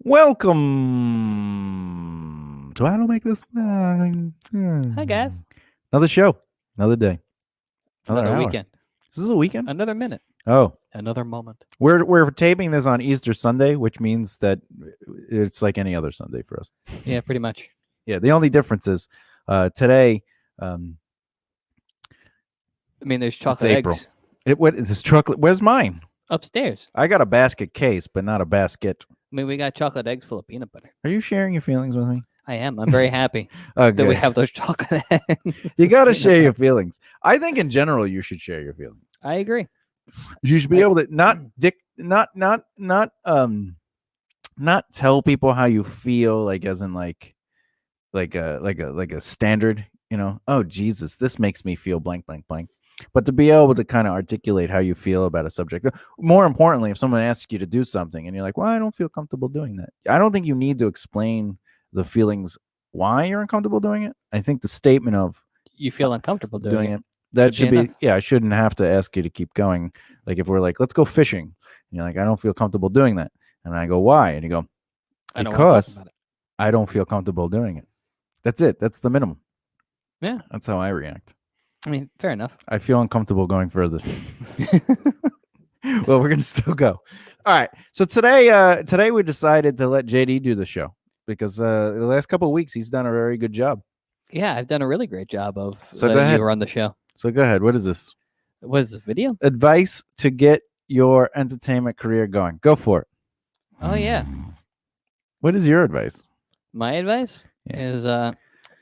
Welcome to How to Make This Thing. Hi, guys. Another show, another day, Another hour. weekend. This is a weekend? Another minute. Oh, Another moment. we're taping this on Easter Sunday, which means that it's like any other Sunday for us. Yeah, pretty much. Yeah, the only difference is today. I mean, there's chocolate April. eggs What is this chocolate? Where's mine? upstairs. I got a basket case, but not a basket. I mean, we got chocolate eggs full of peanut butter. Are you sharing your feelings with me? I am. I'm very happy Okay. that we have those chocolate eggs. You got to share your feelings. I think in general you should share your feelings. I agree. You should be able to not tell people how you feel, like as in like a standard, oh Jesus, this makes me feel blank blank blank. But to be able to kind of articulate how you feel about a subject. More importantly, if someone asks you to do something and you're like, well, I don't feel comfortable doing that. I don't think you need to explain the feelings why you're uncomfortable doing it. I think the statement of You feel uncomfortable doing it. that Should should be be, yeah, I shouldn't have to ask you to keep going. Like if we're like, let's go fishing, and you're like, I don't feel comfortable doing that. And I go, why? And you go, I don't want to talk because about it. I don't feel comfortable doing it. That's it. That's the minimum. Yeah. That's how I react. I mean, fair enough. I feel uncomfortable going further. Well, we're gonna still go. All right. So today we decided to let JD do the show because the last couple of weeks he's done a very good job. Yeah, I've done a really great job of So go letting ahead. you run the show. So go ahead. What is this? What is this video? Advice to get your entertainment career going. Go for it. Oh, yeah. What is your advice? My advice Yeah. is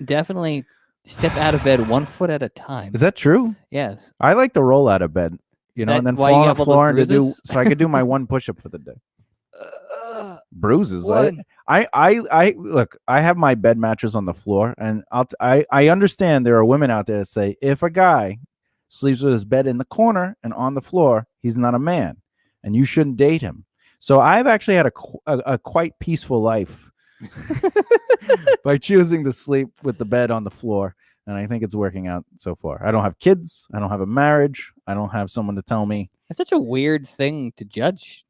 definitely step out of bed 1 foot at a time. Is that true? Yes. I like to roll out of bed, Is and that then why fall you on the have all those floor and bruises? so I could do my one push-up for the day. Bruises. One. I look, I have my bed mattress on the floor, and I understand there are women out there that say if a guy sleeps with his bed in the corner and on the floor, he's not a man, and you shouldn't date him. So I've actually had a quite peaceful life by choosing to sleep with the bed on the floor, and I think it's working out so far. I don't have kids. I don't have a marriage. I don't have someone to tell me. It's such a weird thing to judge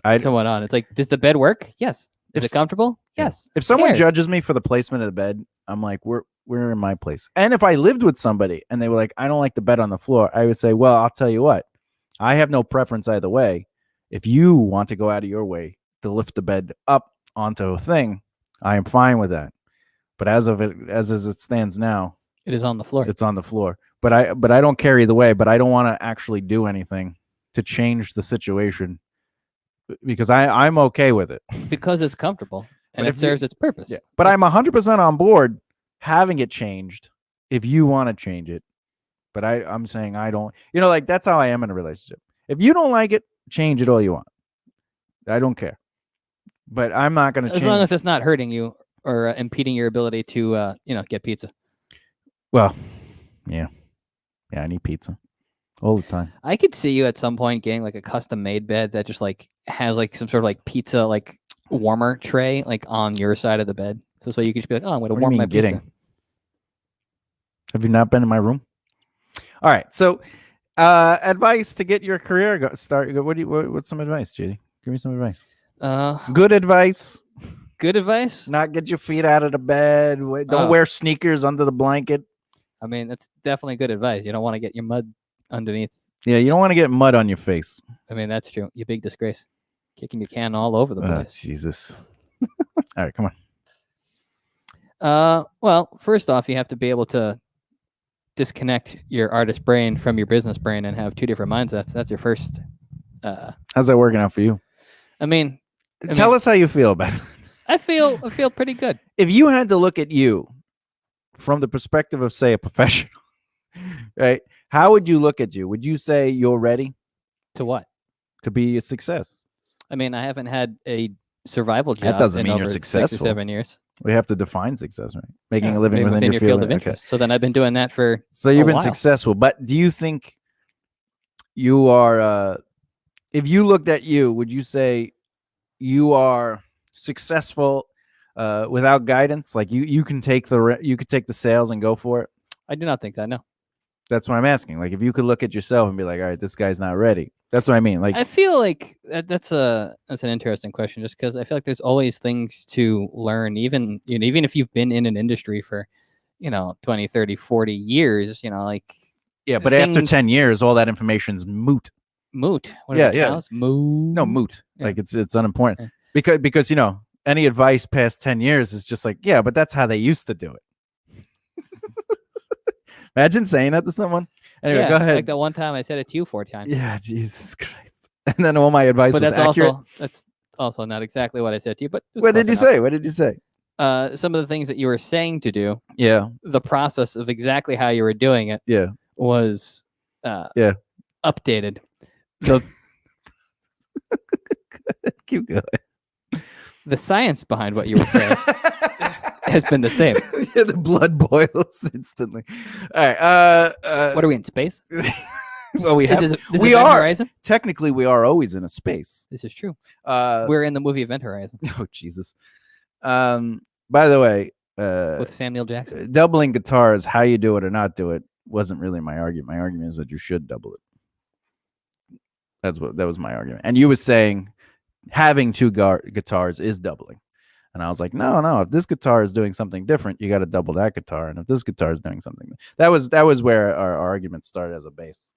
I someone on. It's like, does the bed work? Yes. Is If- it comfortable? Yeah. Yes. If Who someone cares? judges me for the placement of the bed, I'm like, we're in my place. And if I lived with somebody and they were like, I don't like the bed on the floor, I would say, well, I'll tell you what, I have no preference either way. If you want to go out of your way to lift the bed up onto a thing, I am fine with that. But as it stands now, It is on the floor. it's on the floor. But I don't care either way. But I don't want to actually do anything to change the situation because I'm okay with it. Because it's comfortable and But it if you- serves its purpose. Yeah. But I'm 100% on board having it changed if you want to change it. But I'm saying I don't, like that's how I am in a relationship. If you don't like it, change it all you want. I don't care. But I'm not going to change. As long as it's not hurting you or impeding your ability to, get pizza. Well, yeah. Yeah, I need pizza all the time. I could see you at some point getting like a custom made bed that just like has like some sort of like pizza like warmer tray like on your side of the bed. So you could just be like, oh, I'm going to What do you warm mean my pizza. getting? Have you not been in my room? All right. So, advice to get your career start. What's some advice, JD? Give me some advice. Good advice. Good advice. Not get your feet out of the bed. Don't Oh. wear sneakers under the blanket. I mean, that's definitely good advice. You don't want to get your mud underneath. Yeah, you don't want to get mud on your face. I mean, that's true. You big disgrace. Kicking your can all over the place. Jesus. All right, come on. Well, first off, you have to be able to disconnect your artist brain from your business brain and have two different mindsets. That's your first. How's that working out for you? I mean, Tell us how you feel about it. I feel pretty good. If you had to look at you from the perspective of, say, a professional, right? How would you look at you? Would you say you're ready To what? to be a success? I mean, I haven't had a survival job. That doesn't in mean you're over 6 successful. or 7 years. We have to define success, right? Making Yeah, a living within your field of interest. So then I've been doing that for. So you've a been while. successful, but do you think you are? If you looked at you, would you say you are successful without guidance? Like you can take the sales and go for it. I do not think that. No. That's what I'm asking. Like, if you could look at yourself and be like, all right, this guy's not ready. That's what I mean. Like, I feel like that's an interesting question, just because I feel like there's always things to learn, even even if you've been in an industry for 20, 30, 40 years, like yeah, but after things 10 years, all that information's moot. moot. What Yeah, are the yeah. cows? Moot. No, moot. Yeah. Like it's unimportant. Yeah. Because any advice past 10 years is just like, yeah, but that's how they used to do it. Imagine saying that to someone. Anyway, Yeah, go ahead. like that one time I said it to you 4 times. Yeah, Jesus Christ. And then all my advice But was that's accurate. also not exactly what I said to you. But it was What did close you enough. say? What did you say? Some of the things that you were saying to do, Yeah, the process of exactly how you were doing it yeah. was Yeah. updated. The Keep going. the science behind what you were saying has been the same. Yeah, the blood boils instantly. All right. What are we in space? Well, we have. This we is Event are Horizon. technically we are always in a space. This is true. Uh, We're in the movie Event Horizon oh Jesus. By the way, with Samuel Jackson. doubling guitars, how you do it or not do it, wasn't really my argument. My argument is that you should double it. That was my argument. And you were saying having two guitars is doubling. And I was like, no. If this guitar is doing something different, you got to double that guitar. And if this guitar is doing something, that was where our argument started as a base.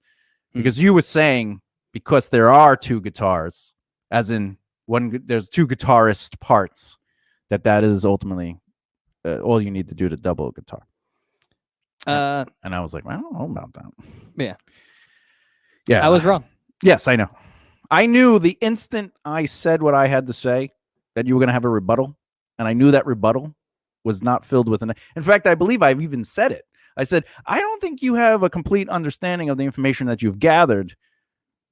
Because you were saying because there are two guitars, as in there's two guitarist parts, that is ultimately all you need to do to double a guitar. And I was like, I don't know about that. Yeah. I was wrong. Yes, I know. I knew the instant I said what I had to say that you were going to have a rebuttal, and I knew that rebuttal was not filled with an. In fact, I believe I've even said it. I said, I don't think you have a complete understanding of the information that you've gathered.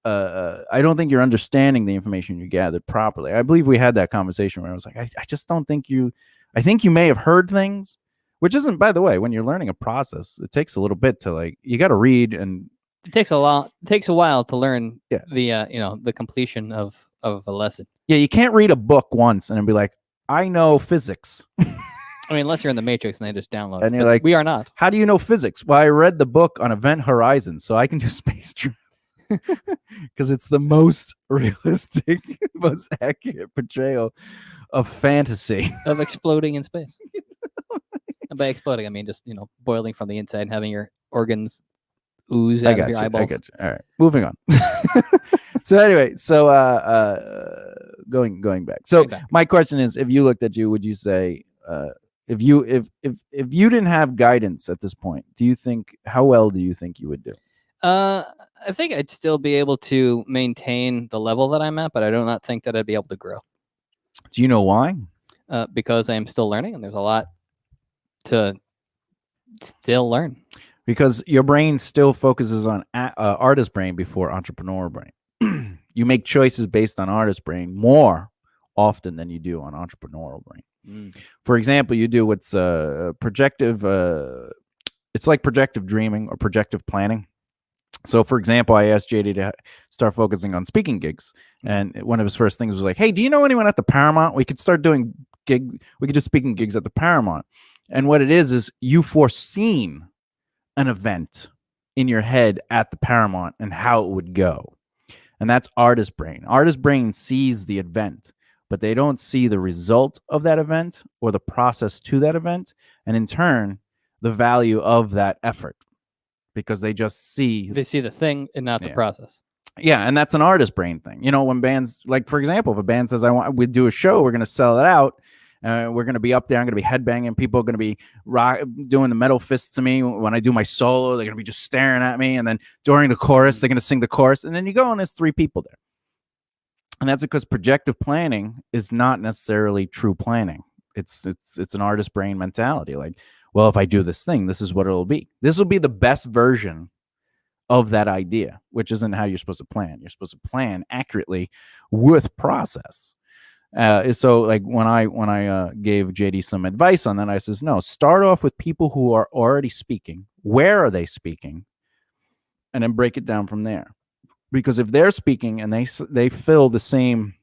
I don't think you're understanding the information you gathered properly. I believe we had that conversation where I was like, I just don't think you. I think you may have heard things, which isn't, by the way, when you're learning a process, it takes a little bit to you got to read, and it takes a while to learn Yeah. the completion of a lesson. Yeah, you can't read a book once and then be like, I know physics. I mean, unless you're in the Matrix and they just download And it. you're But like, we are not. How do you know physics? Well, I read the book on Event Horizon, so I can do space travel. Because it's the most realistic, most accurate portrayal of fantasy. Of exploding in space. And by exploding, I mean just, boiling from the inside and having your organs ooze out of your eyeballs. I got you. All right, moving on. So anyway, going back. So my question is, if you looked at you, would you say, if you didn't have guidance at this point, how well do you think you would do? I think I'd still be able to maintain the level that I'm at, but I do not think that I'd be able to grow. Do you know why? Because I am still learning, and there's a lot to still learn. Because your brain still focuses on artist brain before entrepreneur brain. You make choices based on artist brain more often than you do on entrepreneurial brain. For example, you do what's projective. It's like projective dreaming or projective planning. So, for example, I asked JD to start focusing on speaking gigs, and one of his first things was like, "Hey, do you know anyone at the Paramount? We could start doing we could do speaking gigs at the Paramount." And what it is you foreseen an event in your head at the Paramount and how it would go. And that's artist brain. Artist brain sees the event, but they don't see the result of that event or the process to that event, and in turn, the value of that effort, because they just see the thing and not the process. Yeah, and that's an artist brain thing. When bands, like for example, if a band says we do a show, we're going to sell it out. We're going to be up there. I'm going to be headbanging. People are going to be doing the metal fists to me. When I do my solo, they're going to be just staring at me. And then during the chorus, they're going to sing the chorus. And then you go and there's 3 people there. And that's because projective planning is not necessarily true planning. It's an artist brain mentality. Like, well, if I do this thing, this is what it'll be. This will be the best version of that idea, which isn't how you're supposed to plan. You're supposed to plan accurately with process. So like when I gave JD some advice on that, I says, no, start off with people who are already speaking. Where are they speaking? And then break it down from there. Because if they're speaking and they fill the same,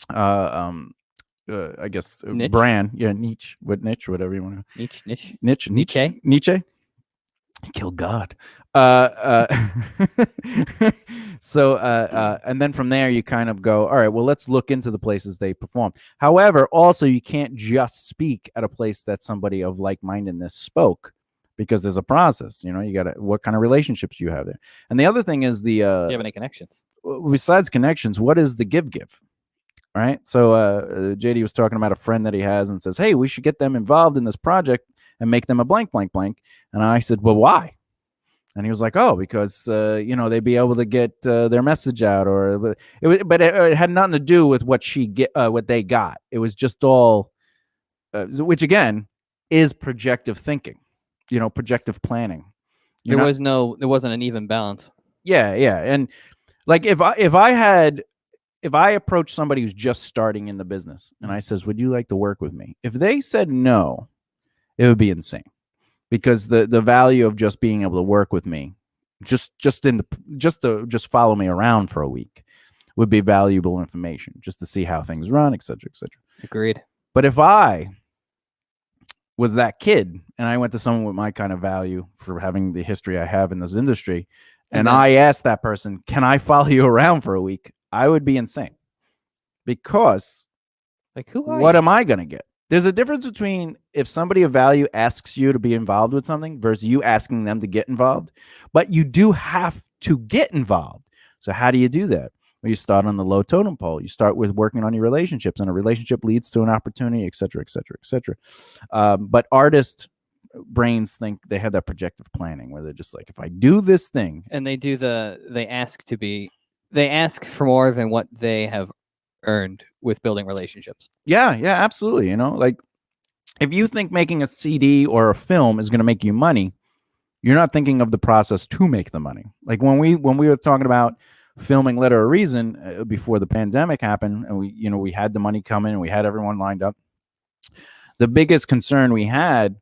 I guess niche? brand, niche, whatever you want to niche. Nietzsche. Kill God. Uh, uh, and then from there, you kind of go, all right, well, let's look into the places they perform. However, also, you can't just speak at a place that somebody of like mindedness spoke because there's a process. You know, you got to, what kind of relationships you have there. And the other thing is Do you have any connections? besides connections, what is the give? Right. So JD was talking about a friend that he has and says, hey, we should get them involved in this project and make them a blank, blank, blank. And I said, well, why? And he was like, oh, because, they'd be able to get their message out, but it had nothing to do with what what they got. It was just all, which again is projective thinking, projective planning. There wasn't an even balance. Yeah. Yeah. And like, if I approach somebody who's just starting in the business and I says, would you like to work with me? If they said no, it would be insane, because the value of just being able to work with me, just follow me around for a week, would be valuable information just to see how things run, et cetera, et cetera. Agreed. But if I was that kid and I went to someone with my kind of value for having the history I have in this industry, and I asked that person, can I follow you around for a week? I would be insane, because like, what am I going to get? There's a difference between if somebody of value asks you to be involved with something versus you asking them to get involved. But you do have to get involved. So how do you do that? Well, you start on the low totem pole. You start with working on your relationships, and a relationship leads to an opportunity, et cetera, et cetera, et cetera. But artist brains think they have that projective planning where they're just like, if I do this thing, and they ask for more than what they have earned with building relationships. Yeah, absolutely. Like, if you think making a CD or a film is going to make you money, you're not thinking of the process to make the money. Like when we were talking about filming Letter of Reason before the pandemic happened, and we had the money coming and we had everyone lined up. The biggest concern we had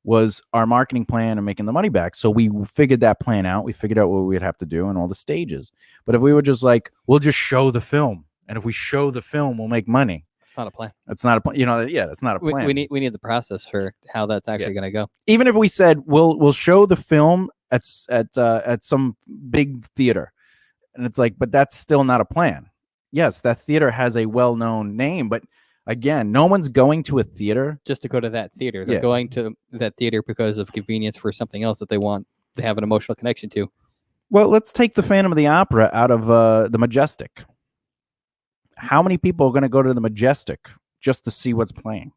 was our marketing plan and making the money back. So we figured that plan out. We figured out what we'd have to do and all the stages. But if we were just like, we'll just show the film, and if we show the film, we'll make money. It's not a plan. It's not a plan. That's not a plan. We need the process for how that's actually going to go. Even if we said we'll show the film at some big theater, and it's like, but that's still not a plan. Yes, that theater has a well-known name, but again, no one's going to a theater just to go to that theater. They're going to that theater because of convenience for something else that they have an emotional connection to. Well, let's take the Phantom of the Opera out of the Majestic. How many people are going to go to the Majestic just to see what's playing?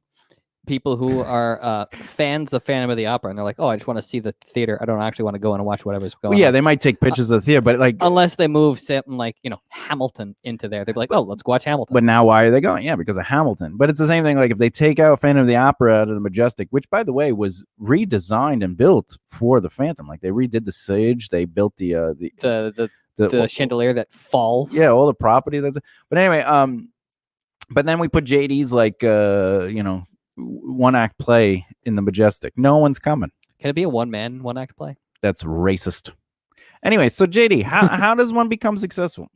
People who are fans of Phantom of the Opera, and they're like, oh, I just want to see the theater. I don't actually want to go in and watch whatever's going on. They might take pictures of the theater, but like, unless they move something like, Hamilton into there, they'd be like, oh, let's go watch Hamilton. But now why are they going? Yeah, because of Hamilton. But it's the same thing. Like if they take out Phantom of the Opera out of the Majestic, which by the way was redesigned and built for the Phantom. Like they redid the stage, they built the chandelier that falls. Yeah, all the property that's. But anyway, but then we put JD's like one act play in the Majestic. No one's coming. Can it be a one act play? That's racist. Anyway, so JD, how does one become successful?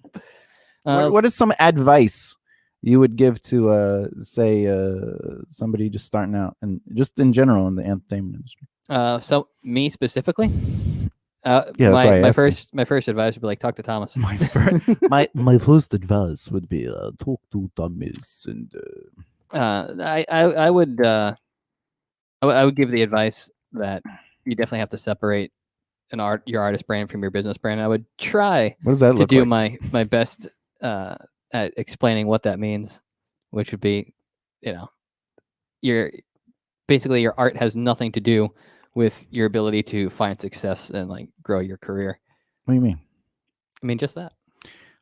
What is some advice you would give to say somebody just starting out and just in general in the entertainment industry? So me specifically. My first advice would be like, talk to Thomas. My first advice would be talk to Thomas, and I would give the advice that you definitely have to separate your artist brand from your business brand. I would try to do my best at explaining what that means, which would be, your art has nothing to do with your ability to find success and like grow your career. What do you mean? I mean, just that.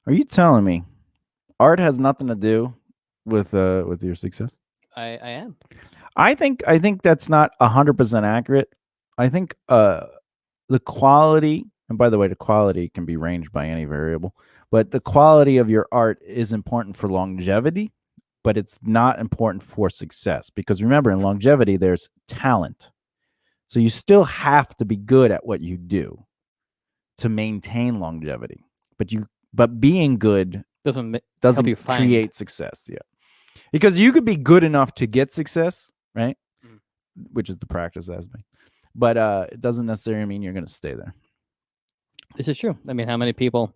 Are you telling me art has nothing to do with your success? I am. I think that's not 100% accurate. I think the quality, and by the way, the quality can be ranged by any variable, but the quality of your art is important for longevity, but it's not important for success, because remember, in longevity there's talent. So you still have to be good at what you do to maintain longevity. But being good doesn't create success. Yeah. Because you could be good enough to get success, right? Which is the practice aspect. but it doesn't necessarily mean you're going to stay there. This is true. I mean, how many people,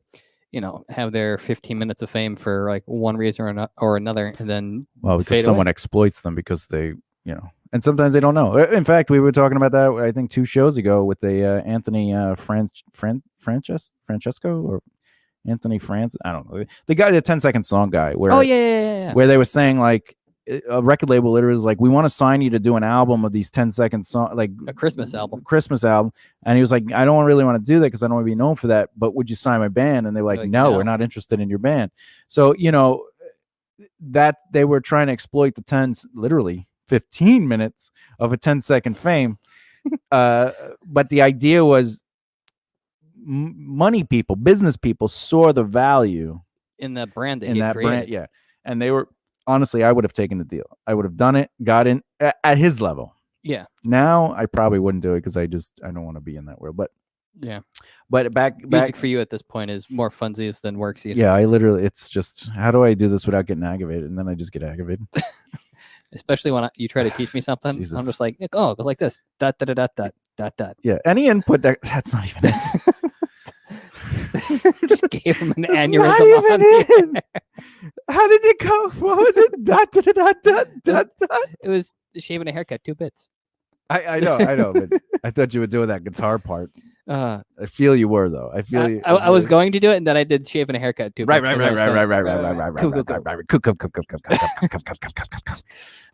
have their 15 minutes of fame for like one reason or another, and then because someone exploits them because they, and sometimes they don't know. In fact, we were talking about that, I think 2 shows ago with the Anthony Francesco or Anthony France. I don't know. The guy, the 10-second song guy, where where they were saying like a record label literally was like, we want to sign you to do an album of these 10-second songs, like a Christmas album. And he was like, I don't really want to do that because I don't want to be known for that, but would you sign my band? And they were like, no, we're not interested in your band. So, that they were trying to exploit the literally 15 minutes of a 10-second fame. But the idea was money people, business people saw the value in that brand brand. Yeah. And they were, honestly, I would have taken the deal. I would have done it, got in at his level. Yeah. Now I probably wouldn't do it because I don't want to be in that world. But yeah. But music for you at this point is more funsies than worksies. Yeah, it's just, how do I do this without getting aggravated? And then I just get aggravated. Especially when you try to teach me something, Jesus. I'm just like, oh, it goes like this. Dot, dot, dot, dot, dot, dot. Yeah. Any input that's not even it. Just gave him an aneurysm. How did it go? What was it? Dot, dot, dot, dot, dot, dot. It was shaving a haircut, 2 bits. I know, but I thought you were doing that guitar part. I feel you were, though. I feel you. I was going to do it, and then I did shaving a haircut too. Right.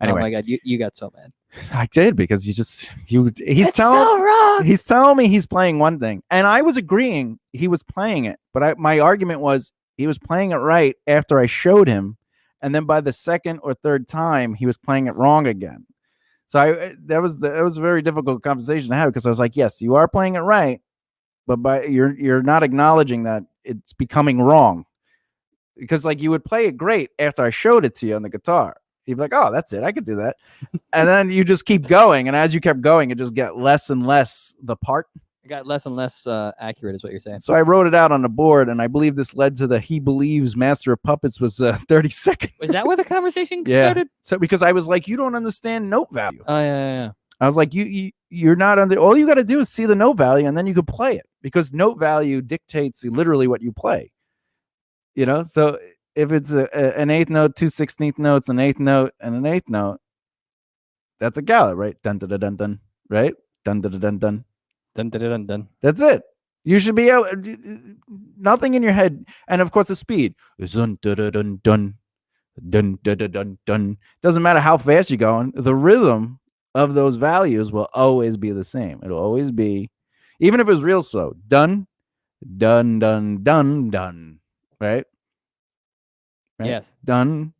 Anyway. Oh my God, you got so mad. I did, because he's telling me he's playing one thing, and I was agreeing he was playing it, but my argument was he was playing it right after I showed him, and then by the second or third time he was playing it wrong again. So that was a very difficult conversation to have, because I was like, yes, you are playing it right, but you're not acknowledging that it's becoming wrong. Because like you would play it great after I showed it to you on the guitar. You'd be like, oh, that's it, I could do that. And then you just keep going, and as you kept going, it just got less and less the part. It got less and less accurate, is what you're saying. So I wrote it out on the board, and I believe this led to the He Believes Master of Puppets was 30 seconds. Was that where the conversation started? So because I was like, you don't understand note value. Oh, yeah. I was like, you're not under. All you got to do is see the note value, and then you could play it, because note value dictates literally what you play. So if it's an eighth note, 2 16th notes, an eighth note, and an eighth note, that's a gallop, right? Dun dun dun dun, right? Dun dun dun dun. Dun, dun, dun, dun. That's it. You should be able, nothing in your head, and of course the speed is dun dun dun dun dun dun dun dun dun. Doesn't matter how fast you're going. The rhythm of those values will always be the same. It'll always be, even if it's real slow. Dun dun dun dun dun. Right? Yes. Dun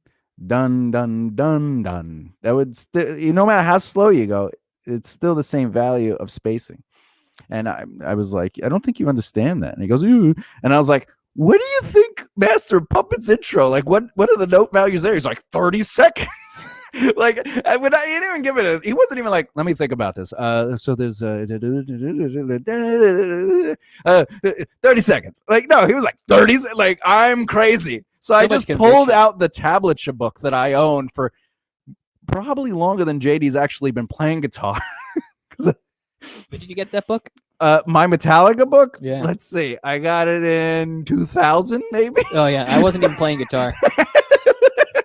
dun dun dun dun. That would still, no matter how slow you go, it's still the same value of spacing. And I was like, I don't think you understand that. And he goes, ooh. And I was like, what do you think Master of Puppets intro? Like, what are the note values there? He's like, 30 seconds. Like, he didn't even give it he wasn't even like, let me think about this. So there's 30 seconds. Like, no, he was like 30. Like, I'm crazy. So I just pulled out the tablature book that I own for probably longer than JD's actually been playing guitar. Did you get that book? My Metallica book? Yeah. Let's see. I got it in 2000, maybe. Oh yeah, I wasn't even playing guitar.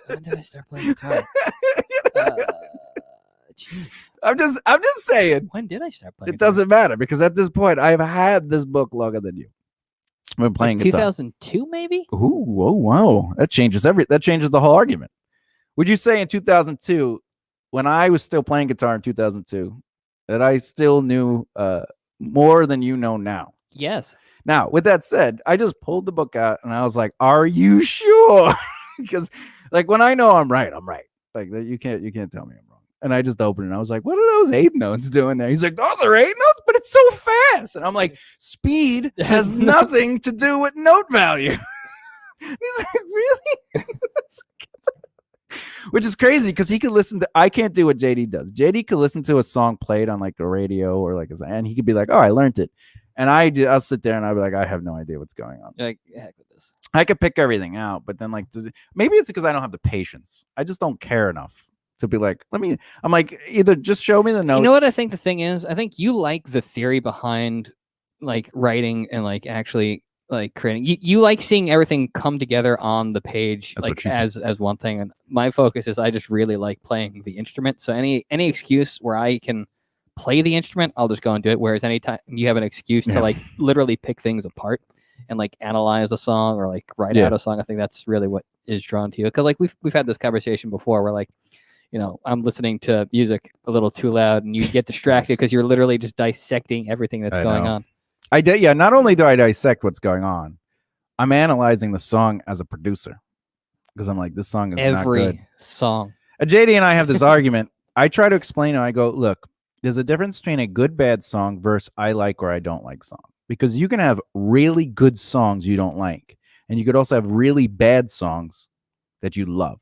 When did I start playing guitar? I'm just saying. When did I start playing? It doesn't matter, because at this point I've had this book longer than you. I've been playing guitar. 2002, maybe. Ooh, oh wow, that changes the whole argument. Would you say in 2002, when I was still playing guitar in 2002, that I still knew more than you know now? Yes. Now, with that said, I just pulled the book out and I was like, "Are you sure?" Because, like, when I know I'm right, I'm right. Like, you can't tell me I'm wrong. And I just opened it and I was like, "What are those eighth notes doing there?" He's like, "Those are eighth notes, but it's so fast." And I'm like, "Speed has nothing to do with note value." He's like, "Really?" Which is crazy, because he could listen to, I can't do what JD does. JD could listen to a song played on like a radio or like, and he could be like, "Oh, I learned it." And I'll sit there and I'll be like, "I have no idea what's going on." You're like, heck with this. I could pick everything out, but then like, maybe it's because I don't have the patience. I just don't care enough to be like, I'm like, either just show me the notes. You know what I think the thing is? I think you like the theory behind like writing and like actually like creating. You like seeing everything come together on the page. That's like as one thing. And my focus is I just really like playing the instrument. So any excuse where I can play the instrument, I'll just go and do it. Whereas anytime you have an excuse to like literally pick things apart and like analyze a song or like write out a song, I think that's really what is drawn to you. Because like we've had this conversation before where like, you know, I'm listening to music a little too loud and you get distracted because you're literally just dissecting everything that's going on. I did. Yeah. Not only do I dissect what's going on, I'm analyzing the song as a producer because I'm like, this song is not good. Every song. JD and I have this argument. I try to explain it. I go, look, there's a difference between a good, bad song versus I like or I don't like song. Because you can have really good songs you don't like. And you could also have really bad songs that you love.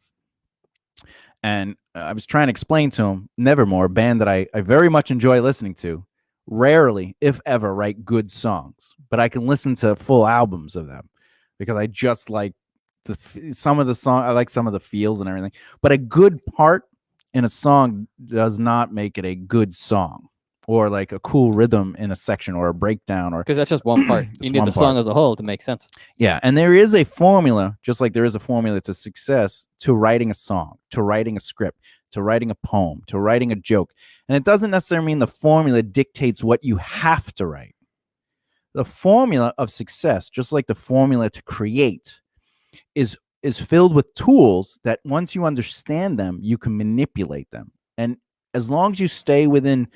And I was trying to explain to him, Nevermore, a band that I very much enjoy listening to, rarely, if ever, write good songs. But I can listen to full albums of them because I just like some of the song. I like some of the feels and everything. But a good part in a song does not make it a good song. Or like a cool rhythm in a section or a breakdown, or because that's just one part. You need the song as a whole to make sense. Yeah, and there is a formula, just like there is a formula to success, to writing a song, to writing a script, to writing a poem, to writing a joke. And it doesn't necessarily mean the formula dictates what you have to write. The formula of success, just like the formula to create, is filled with tools that once you understand them, you can manipulate them. And as long as you stay within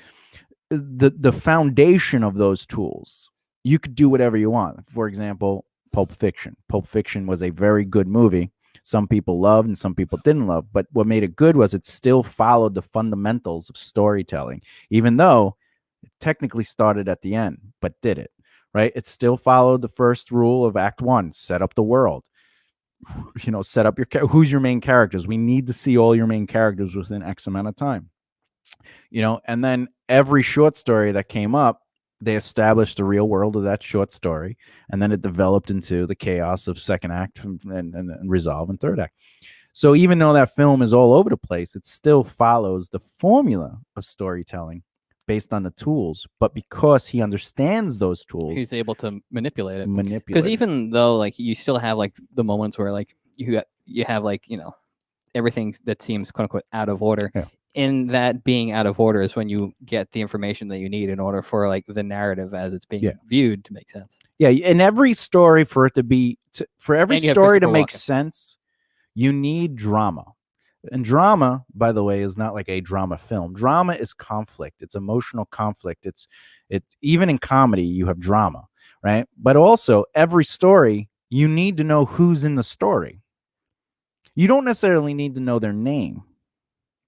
the foundation of those tools, you could do whatever you want. For example, Pulp Fiction. Pulp Fiction was a very good movie. Some people loved and some people didn't love. But what made it good was it still followed the fundamentals of storytelling, even though it technically started at the end, but did it, right? It still followed the first rule of Act One, set up the world. You know, set up who's your main characters. We need to see all your main characters within X amount of time. You know, and then every short story that came up, they established the real world of that short story, and then it developed into the chaos of second act and resolve in third act. So even though that film is all over the place, it still follows the formula of storytelling based on the tools. But because he understands those tools, he's able to manipulate it. Because even though like you still have like the moments where like you have like, you know, everything that seems quote unquote out of order. Yeah. In that being out of order is when you get the information that you need in order for like the narrative as it's being viewed to make sense. Yeah, in every story, for it to be for every story to make sense, you need drama. And drama, by the way, is not like a drama film. Drama is conflict. It's emotional conflict. Even in comedy, you have drama, right? But also, every story, you need to know who's in the story. You don't necessarily need to know their name.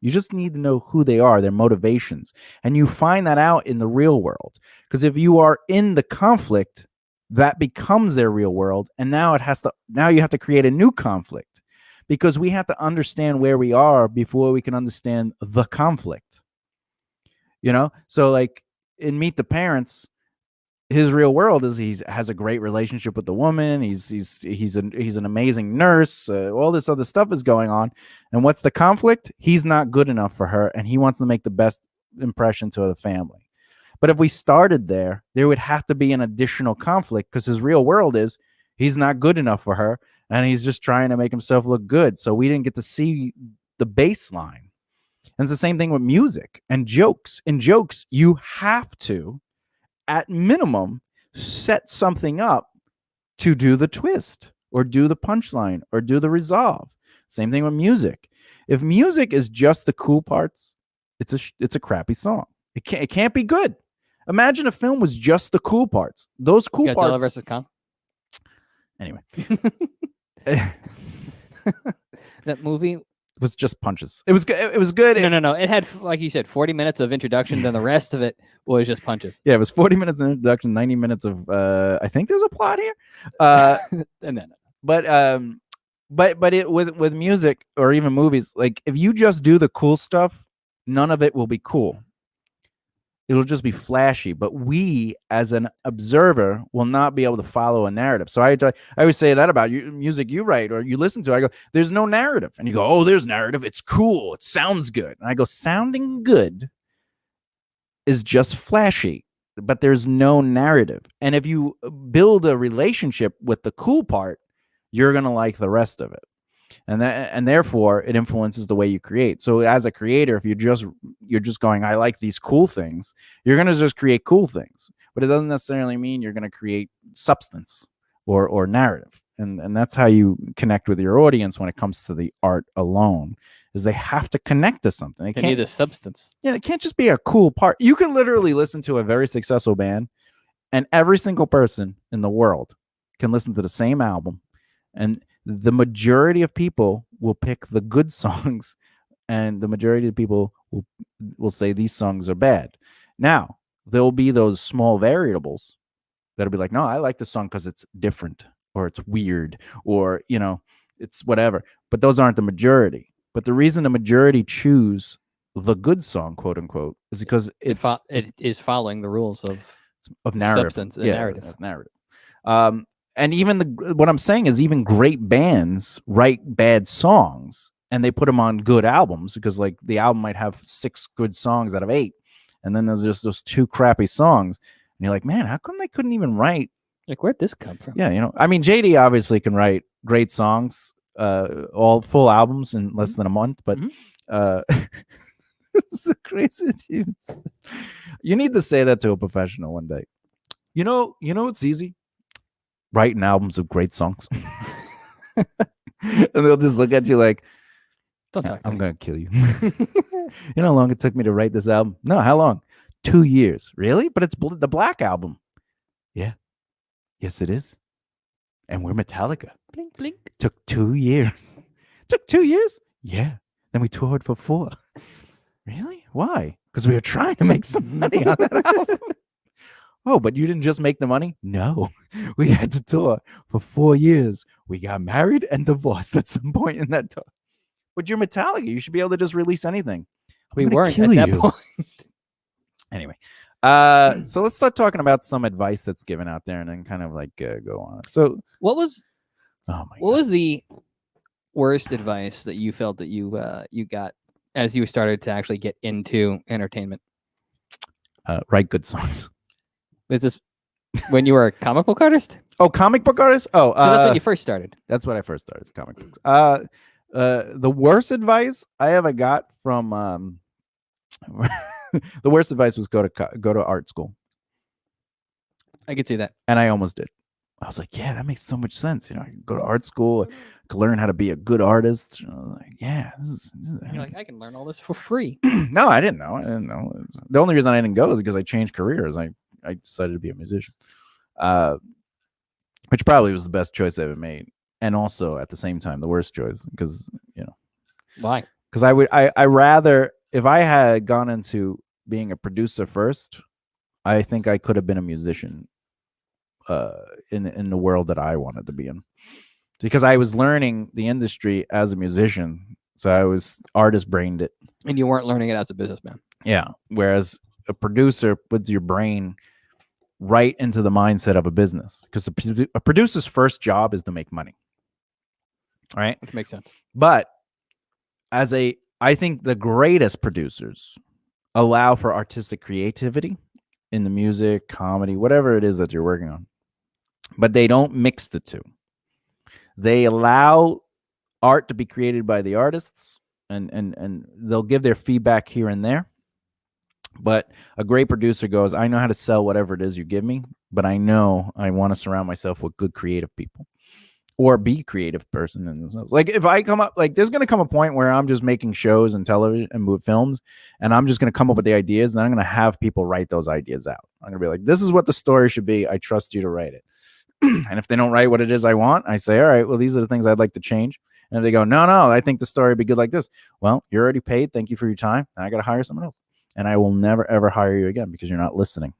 You just need to know who they are, their motivations. And you find that out in the real world. Because if you are in the conflict, that becomes their real world. And now you have to create a new conflict. Because we have to understand where we are before we can understand the conflict. You know? So like in Meet the Parents, his real world is he has a great relationship with the woman. He's an amazing nurse. All this other stuff is going on, and what's the conflict? He's not good enough for her, and he wants to make the best impression to the family. But if we started there would have to be an additional conflict because his real world is he's not good enough for her, and he's just trying to make himself look good. So we didn't get to see the baseline. And it's the same thing with music and jokes. In jokes, you have to, at minimum, set something up to do the twist or do the punchline or do the resolve. Same thing with music. If music is just the cool parts, it's a crappy song. It can't be good. Imagine a film was just the cool parts. Those cool Godzilla parts. versus Kong. Anyway, that movie was just punches. It was good. It was good. No. It had, like you said, 40 minutes of introduction, then the rest of it was just punches. Yeah, it was 40 minutes of introduction, 90 minutes of I think there's a plot here. No. But it with music or even movies, like if you just do the cool stuff, none of it will be cool. It'll just be flashy, but we as an observer will not be able to follow a narrative. So I always say that about you, music you write or you listen to. I go, there's no narrative. And you go, oh, there's narrative. It's cool. It sounds good. And I go, sounding good is just flashy, but there's no narrative. And if you build a relationship with the cool part, you're going to like the rest of it. And therefore it influences the way you create. So as a creator, if you're just going, I like these cool things, you're going to just create cool things, but it doesn't necessarily mean you're going to create substance or narrative. And that's how you connect with your audience when it comes to the art alone, is they have to connect to something. They need a substance. Yeah, it can't just be a cool part. You can literally listen to a very successful band, and every single person in the world can listen to the same album, and the majority of people will pick the good songs, and the majority of people will say these songs are bad. Now, there'll be those small variables that'll be like, no, I like this song because it's different, or it's weird, or, it's whatever. But those aren't the majority. But the reason the majority choose the good song, quote unquote, is because it is following the rules of narrative. Substance and narrative. And even what I'm saying is, even great bands write bad songs and they put them on good albums, because like the album might have 6 good songs out of 8, and then there's just those 2 crappy songs, and you're like, man, how come they couldn't even write? Like, where'd this come from? Yeah, I mean, JD obviously can write great songs, all full albums in less than a month, but it's so crazy. You need to say that to a professional one day. You know, it's easy. Writing albums of great songs. And they'll just look at you like, don't talk to I'm going to kill you. You know how long it took me to write this album? No, how long? 2 years. Really? But it's the Black Album. Yeah. Yes, it is. And we're Metallica. Blink, blink. Took 2 years. Took 2 years? Yeah. Then we toured for 4. Really? Why? Because we were trying to make some money on that album. Oh, but you didn't just make the money? No. We had to tour for 4 years. We got married and divorced at some point in that tour. But you're Metallica. You should be able to just release anything. We weren't at that point. Anyway, so let's start talking about some advice that's given out there, and then kind of like go on. So what was the worst advice that you felt that you got as you started to actually get into entertainment? Write good songs. Is this when you were a comic book artist? Oh, comic book artist? Oh, that's when you first started. That's when I first started, comic books. The worst advice I ever got from the worst advice was go to art school. I could see that, and I almost did. I was like, yeah, that makes so much sense. I could go to art school, I could learn how to be a good artist. Like, yeah, you're like, I can learn all this for free. No, I didn't know. The only reason I didn't go is because I changed careers. I decided to be a musician, which probably was the best choice I ever made, and also at the same time the worst choice, because why? Because I rather, if I had gone into being a producer first, I think I could have been a musician in the world that I wanted to be in, because I was learning the industry as a musician, so I was artist brained it, and you weren't learning it as a businessman. Yeah, whereas a producer puts your brain right into the mindset of a business, because a producer's first job is to make money. All right, which makes sense. But I think the greatest producers allow for artistic creativity in the music, comedy, whatever it is that you're working on, but they don't mix the two. They allow art to be created by the artists, and they'll give their feedback here and there. But a great producer goes, I know how to sell whatever it is you give me, but I know I want to surround myself with good creative people, or be a creative person in themselves. Like, if I come up, like, there's going to come a point where I'm just making shows and television and films, and I'm just going to come up with the ideas, and I'm going to have people write those ideas out. I'm going to be like, this is what the story should be. I trust you to write it. And if they don't write what it is I want, I say, all right, well, these are the things I'd like to change. And if they go, no, I think the story would be good like this. Well, you're already paid. Thank you for your time. And I got to hire someone else. And I will never, ever hire you again, because you're not listening.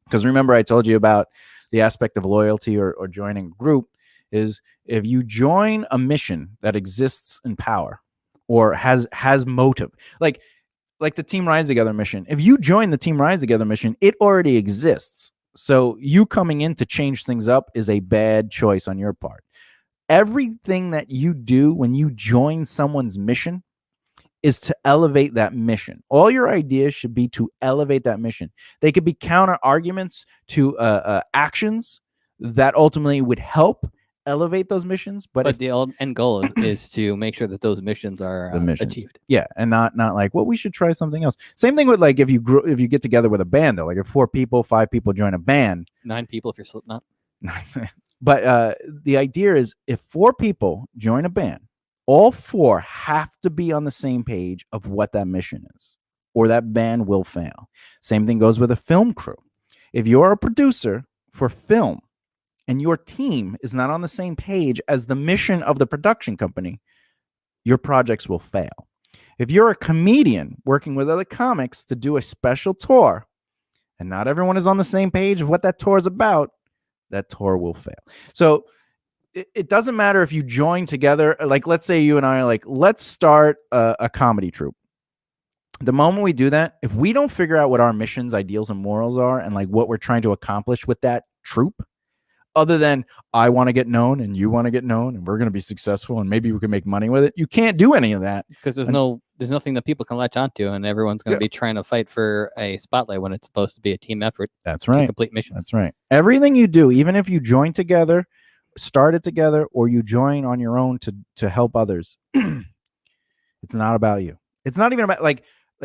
Because remember, I told you about the aspect of loyalty or joining a group is, if you join a mission that exists in power or has motive. Like, like the Team Rise Together mission. If you join the Team Rise Together mission, it already exists. So you coming in to change things up is a bad choice on your part. Everything that you do when you join someone's mission is to elevate that mission. All your ideas should be to elevate that mission. They could be counter arguments to actions that ultimately would help elevate those missions. But the end goal is to make sure that those missions are achieved. Yeah, and not like, well, we should try something else. Same thing with like if you get together with a band, though, like if 4 people, 5 people join a band, 9 people if you're Slipknot. But the idea is if 4 people join a band, all 4 have to be on the same page of what that mission is, or that band will fail. Same thing goes with a film crew. If you're a producer for film and your team is not on the same page as the mission of the production company, your projects will fail. If you're a comedian working with other comics to do a special tour and not everyone is on the same page of what that tour is about, that tour will fail. So it doesn't matter if you join together. Like, let's say you and I are like, let's start a comedy troupe. The moment we do that, if we don't figure out what our missions, ideals, and morals are, and like what we're trying to accomplish with that troupe, other than I want to get known and you want to get known and we're going to be successful and maybe we can make money with it, you can't do any of that because there's nothing that people can latch onto, and everyone's going to be trying to fight for a spotlight when it's supposed to be a team effort. That's right. To complete missions. That's right. Everything you do, even if you join together, start it together, or you join on your own to help others, it's not about you. It's not even about like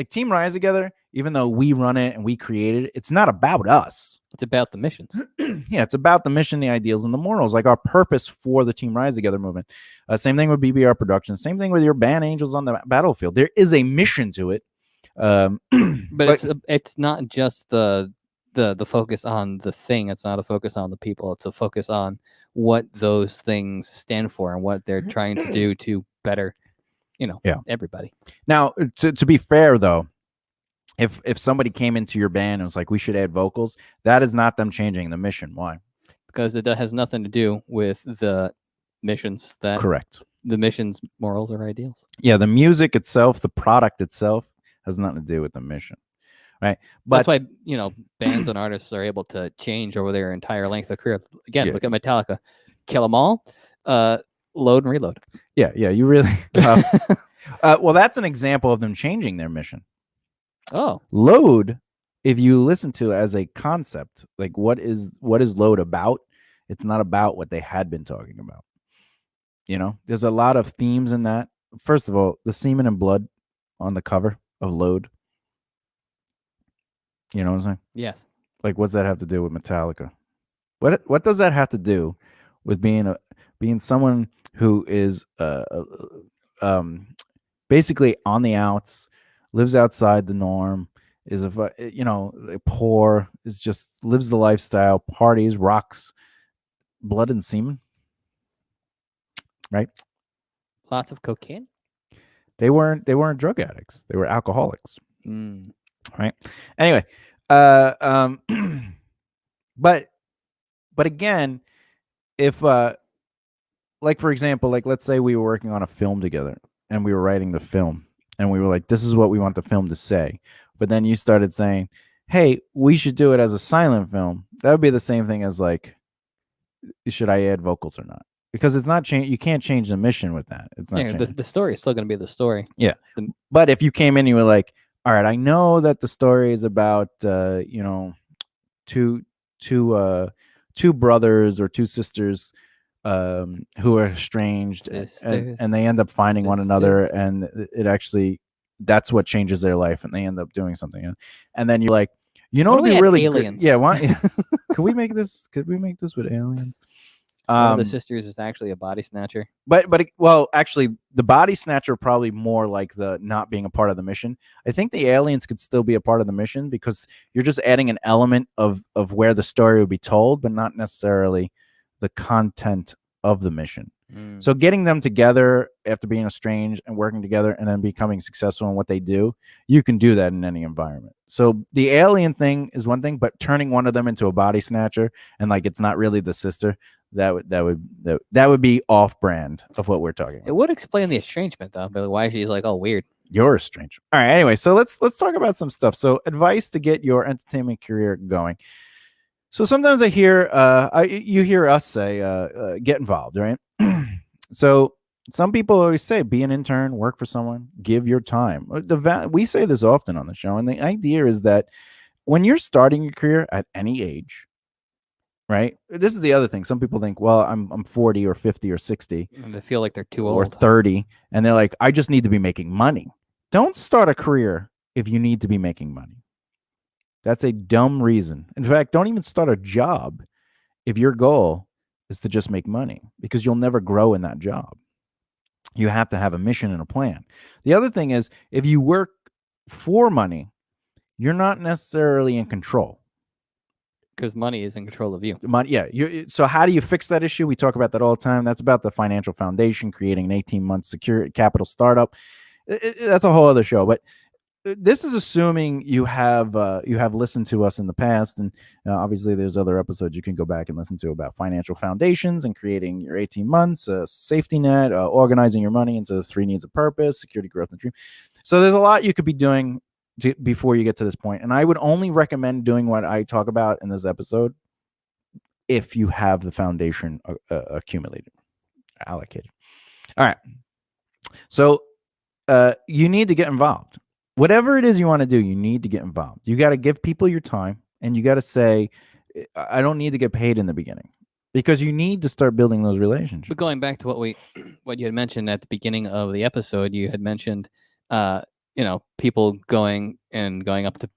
Team Rise Together, even though we run it and we created it, it's not about us. It's about the missions. Yeah, it's about the mission, the ideals, and the morals, like our purpose for the Team Rise Together movement. Same thing with BBR Productions. Same thing with your band Angels on the Battlefield. There is a mission to it. But it's not just the focus on the thing. It's not a focus on the people. It's a focus on what those things stand for and what they're trying to do to better, everybody. Now, to be fair, though, if somebody came into your band and was like, we should add vocals, that is not them changing the mission. Why? Because it has nothing to do with the missions. Correct. The mission's morals or ideals. Yeah, the music itself, the product itself, has nothing to do with the mission. Right. But that's why, bands and artists are able to change over their entire length of career. Again, look at Metallica. Kill 'em all, load and reload. Yeah, you really well, that's an example of them changing their mission. Oh. Load, if you listen to it as a concept, like what is load about? It's not about what they had been talking about. There's a lot of themes in that. First of all, the semen and blood on the cover of Load. You know what I'm saying? Yes. Like, what's that have to do with Metallica? What does that have to do with being someone who is basically on the outs, lives outside the norm, is poor, is just lives the lifestyle, parties, rocks, blood and semen, right? Lots of cocaine. They weren't drug addicts. They were alcoholics. Right. Anyway, but again, if like, for example, like, let's say we were working on a film together and we were writing the film and we were like, this is what we want the film to say. But then you started saying, hey, we should do it as a silent film. That would be the same thing as like, should I add vocals or not? Because it's not change. You can't change the mission with that. It's not. The story is still going to be the story. Yeah. But if you came in and you were like, all right, I know that the story is about two brothers or two sisters who are estranged and they end up finding one another, and it actually, that's what changes their life, and they end up doing something. And then you're like, it'd be really aliens. Good. Yeah, why? Could we make this with aliens? One of the sisters is actually a body snatcher. But actually, the body snatcher probably more like the not being a part of the mission. I think the aliens could still be a part of the mission because you're just adding an element of where the story would be told, but not necessarily the content of the mission. So getting them together after being estranged and working together and then becoming successful in what they do, you can do that in any environment. So the alien thing is one thing, but turning one of them into a body snatcher and like it's not really the sister, that would be off brand of what we're talking about. It would explain the estrangement though, but why she's like all weird. You're a stranger. All right. Anyway, so let's talk about some stuff. So advice to get your entertainment career going. So sometimes I hear you hear us say get involved, right? So some people always say be an intern, work for someone, give your time. We say this often on the show, and the idea is that when you're starting your career at any age, right? This is the other thing. Some people think, well, I'm 40 or 50 or 60. And they feel like they're too old. Or 30, and they're like, I just need to be making money. Don't start a career if you need to be making money. That's a dumb reason. In fact, don't even start a job if your goal is to just make money, because you'll never grow in that job. You have to have a mission and a plan. The other thing is, if you work for money, you're not necessarily in control. Because money is in control of you. Money, yeah. So how do you fix that issue? We talk about that all the time. That's about the financial foundation, creating an 18-month secure capital startup. That's a whole other show. But this is assuming you have listened to us in the past, and obviously there's other episodes you can go back and listen to about financial foundations and creating your 18 months, safety net, organizing your money into the 3 needs of purpose, security, growth, and dream. So there's a lot you could be doing before you get to this point, and I would only recommend doing what I talk about in this episode if you have the foundation allocated. All right, so you need to get involved. Whatever it is you want to do, you need to get involved. You got to give people your time, and you got to say, I don't need to get paid in the beginning, because you need to start building those relationships. But going back to what you had mentioned at the beginning of the episode, you had mentioned, people going up to,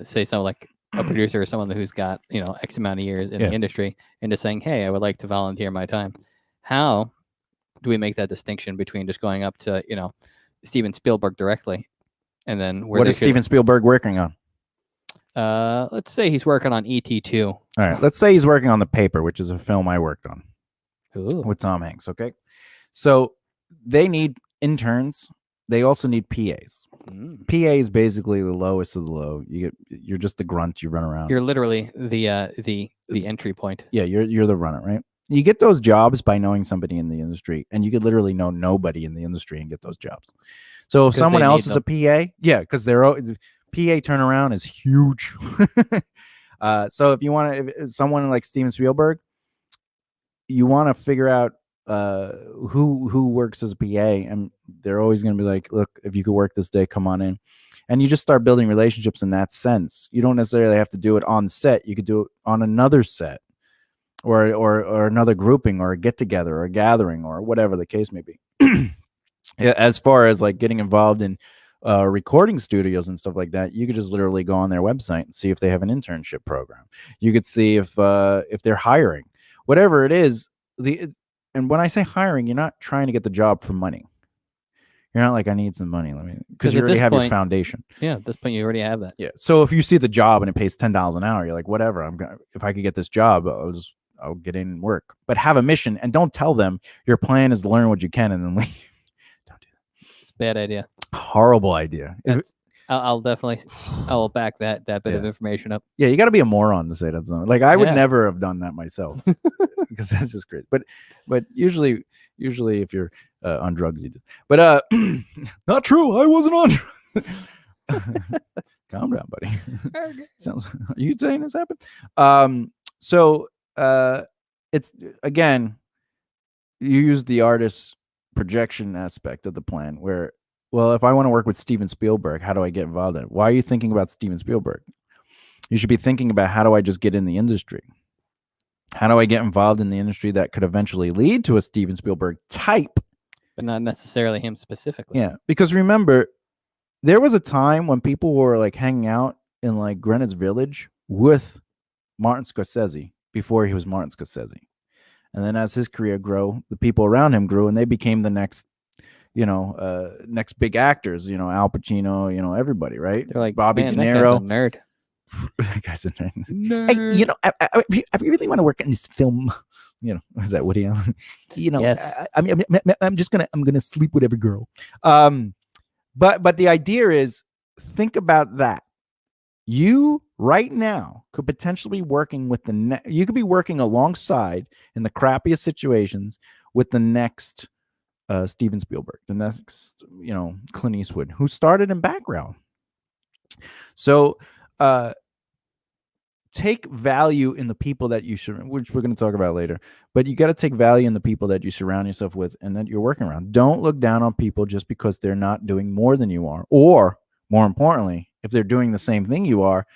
say, someone like a producer or someone who's got, X amount of years in the industry, and just saying, hey, I would like to volunteer my time. How do we make that distinction between just going up to, Steven Spielberg directly? And then what is Steven Spielberg working on? Let's say he's working on E.T. 2. All right. Let's say he's working on The Paper, which is a film I worked on. Ooh. With Tom Hanks. Okay. So they need interns. They also need PAs. PA is basically the lowest of the low. You're just the grunt. You run around. You're literally the entry point. Yeah. You're the runner, right? You get those jobs by knowing somebody in the industry, and you could literally know nobody in the industry and get those jobs. So if someone else is a PA, because their PA turnaround is huge. So if you want someone like Steven Spielberg, you want to figure out who works as a PA, and they're always going to be like, look, if you could work this day, come on in. And you just start building relationships in that sense. You don't necessarily have to do it on set. You could do it on another set, or another grouping, or a get together, or a gathering, or whatever the case may be. As far as like getting involved in recording studios and stuff like that, you could just literally go on their website and see if they have an internship program. You could see if they're hiring, whatever it is. And when I say hiring, you're not trying to get the job for money. You're not like, I need some money, because you already have your foundation. Yeah, at this point you already have that. Yeah. So if you see the job and it pays $10 an hour, you're like, whatever. If I could get this job, I'll get in and work. But have a mission, and don't tell them your plan is to learn what you can and then leave. Don't do that. It's a bad idea. Horrible idea. I'll back that bit of information up. Yeah, you got to be a moron to say that. Like I would never have done that myself, because that's just great. But usually if you're on drugs, you do. But not true. I wasn't on drugs. Calm down, buddy. Sounds. Are you saying this happened? So it's, again, you use the artist's projection aspect of the plan, where, well, if I want to work with Steven Spielberg, how do I get involved in it? Why are you thinking about Steven Spielberg? You should be thinking about, how do I just get in the industry? How do I get involved in the industry that could eventually lead to a Steven Spielberg type? But not necessarily him specifically. Yeah, because remember, there was a time when people were like hanging out in like Greenwich Village with Martin Scorsese before he was Martin Scorsese. And then as his career grew, the people around him grew, and they became the next next big actors, Al Pacino, everybody, right? They're like, Bobby De Niro. That guy's a nerd. Nerd. Hey, I really want to work in this film. Is that Woody Allen? Yes. I'm gonna sleep with every girl. But the idea is, think about that. You right now could potentially be working with you could be working alongside, in the crappiest situations, with the next Steven Spielberg, the next, Clint Eastwood, who started in background. So take value in the people that you should, which we're going to talk about later, but you got to take value in the people that you surround yourself with and that you're working around. Don't look down on people just because they're not doing more than you are, or more importantly, if they're doing the same thing you are.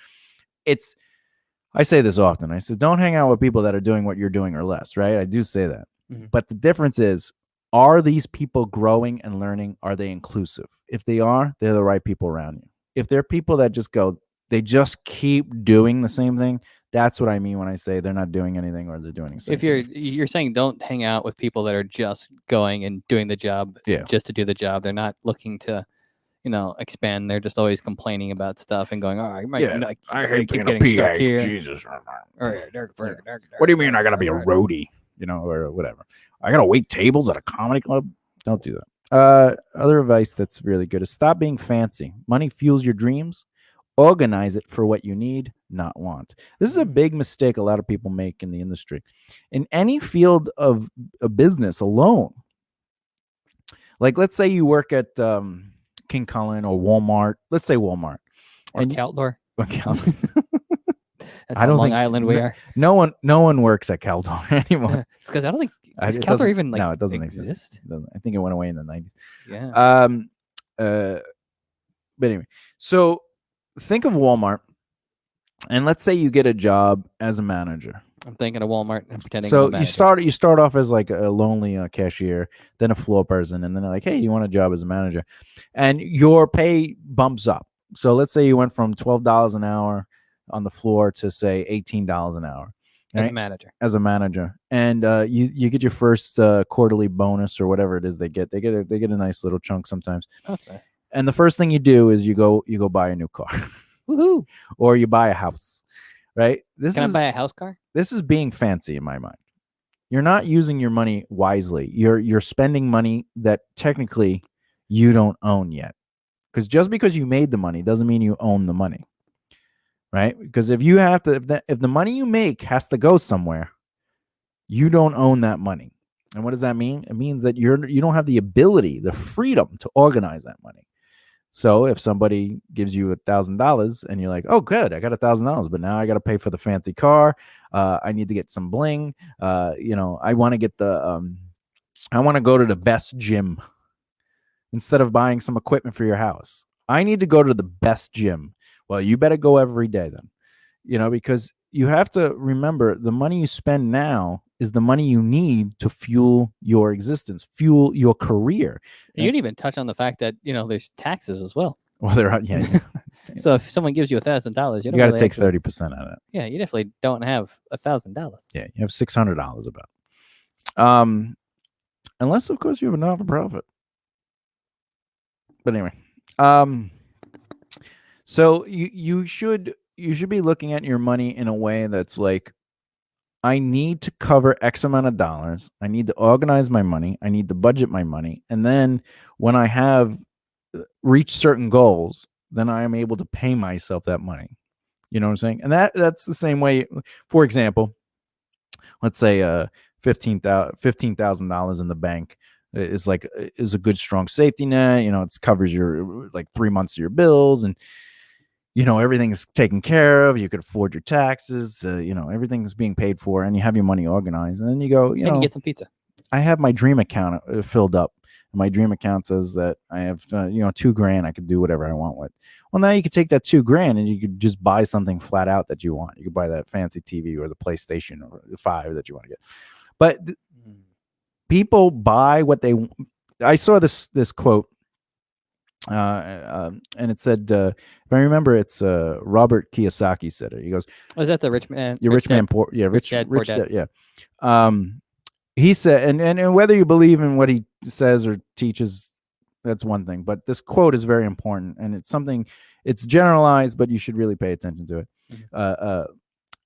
I say this often. I said, don't hang out with people that are doing what you're doing or less, right? I do say that. But the difference is, are these people growing and learning? Are they inclusive? If they are, they're the right people around you. If they're people that they just keep doing the same thing, that's what I mean when I say they're not doing anything or they're doing the same If you're saying don't hang out with people that are just going and doing the job just to do the job. They're not looking to, expand. They're just always complaining about stuff and going, I hate keep getting stuck here. Jesus. What do you mean I got to be a roadie, or whatever? I got to wait tables at a comedy club? Don't do that. Other advice that's really good is stop being fancy. Money fuels your dreams. Organize it for what you need, not want. This is a big mistake a lot of people make in the industry. In any field of a business alone, like let's say you work at King Cullen or Walmart. Let's say Walmart. Or Caldor. That's I don't Long think Island we are. No one works at Caldor anymore. It's because I don't think Caldor even no, it doesn't exist. It doesn't. I think it went away in the 90s. Yeah. But anyway, so think of Walmart, and let's say you get a job as a manager. I'm thinking of Walmart and pretending. So you start off as like a lonely cashier, then a floor person, and then they're like, hey, you want a job as a manager, and your pay bumps up. So let's say you went from $12 an hour on the floor to say $18 an hour. Right? As a manager, and you get your first quarterly bonus or whatever it is they get. They get a nice little chunk sometimes. Oh, that's nice. And the first thing you do is you go buy a new car. Woohoo! Or you buy a house, right? Can I buy a house car? This is being fancy in my mind. You're not using your money wisely. You're spending money that technically you don't own yet. Because just because you made the money doesn't mean you own the money, right? Because if the money you make has to go somewhere, you don't own that money. And what does that mean? It means that you don't have the ability, the freedom to organize that money. So if somebody gives you $1,000 and you're like, oh, good, I got $1,000, but now I got to pay for the fancy car. I need to get some bling. I want to get I want to go to the best gym instead of buying some equipment for your house. I need to go to the best gym. Well, you better go every day then, because you have to remember the money you spend now is the money you need to fuel your existence, fuel your career. You didn't even touch on the fact that, there's taxes as well. Well, there are, yeah. So if someone gives you $1,000, you got to take 30% out of it. Yeah, you definitely don't have $1,000. Yeah, you have $600 about. Unless, of course, you have a not-for-profit. But anyway, so you should be looking at your money in a way that's like, I need to cover X amount of dollars. I need to organize my money. I need to budget my money. And then when I have reached certain goals, then I am able to pay myself that money. You know what I'm saying? And that's the same way. For example, let's say $15,000 in the bank is a good strong safety net. It covers your 3 months of your bills, and everything's taken care of. You could afford your taxes. Everything's being paid for, and you have your money organized. And then you go, you get some pizza. I have my dream account filled up. My dream account says that I have, $2,000 I could do whatever I want with. Well, now you could take that $2,000 and you could just buy something flat out that you want. You could buy that fancy TV or the PlayStation or the 5 that you want to get. But people buy what they. I saw this quote. And it said, if I remember, it's Robert Kiyosaki said it. He goes, "Was that the rich man? Rich man, poor, yeah, rich dad, yeah." He said, and whether you believe in what he says or teaches, that's one thing. But this quote is very important, and it's generalized, but you should really pay attention to it. Mm-hmm.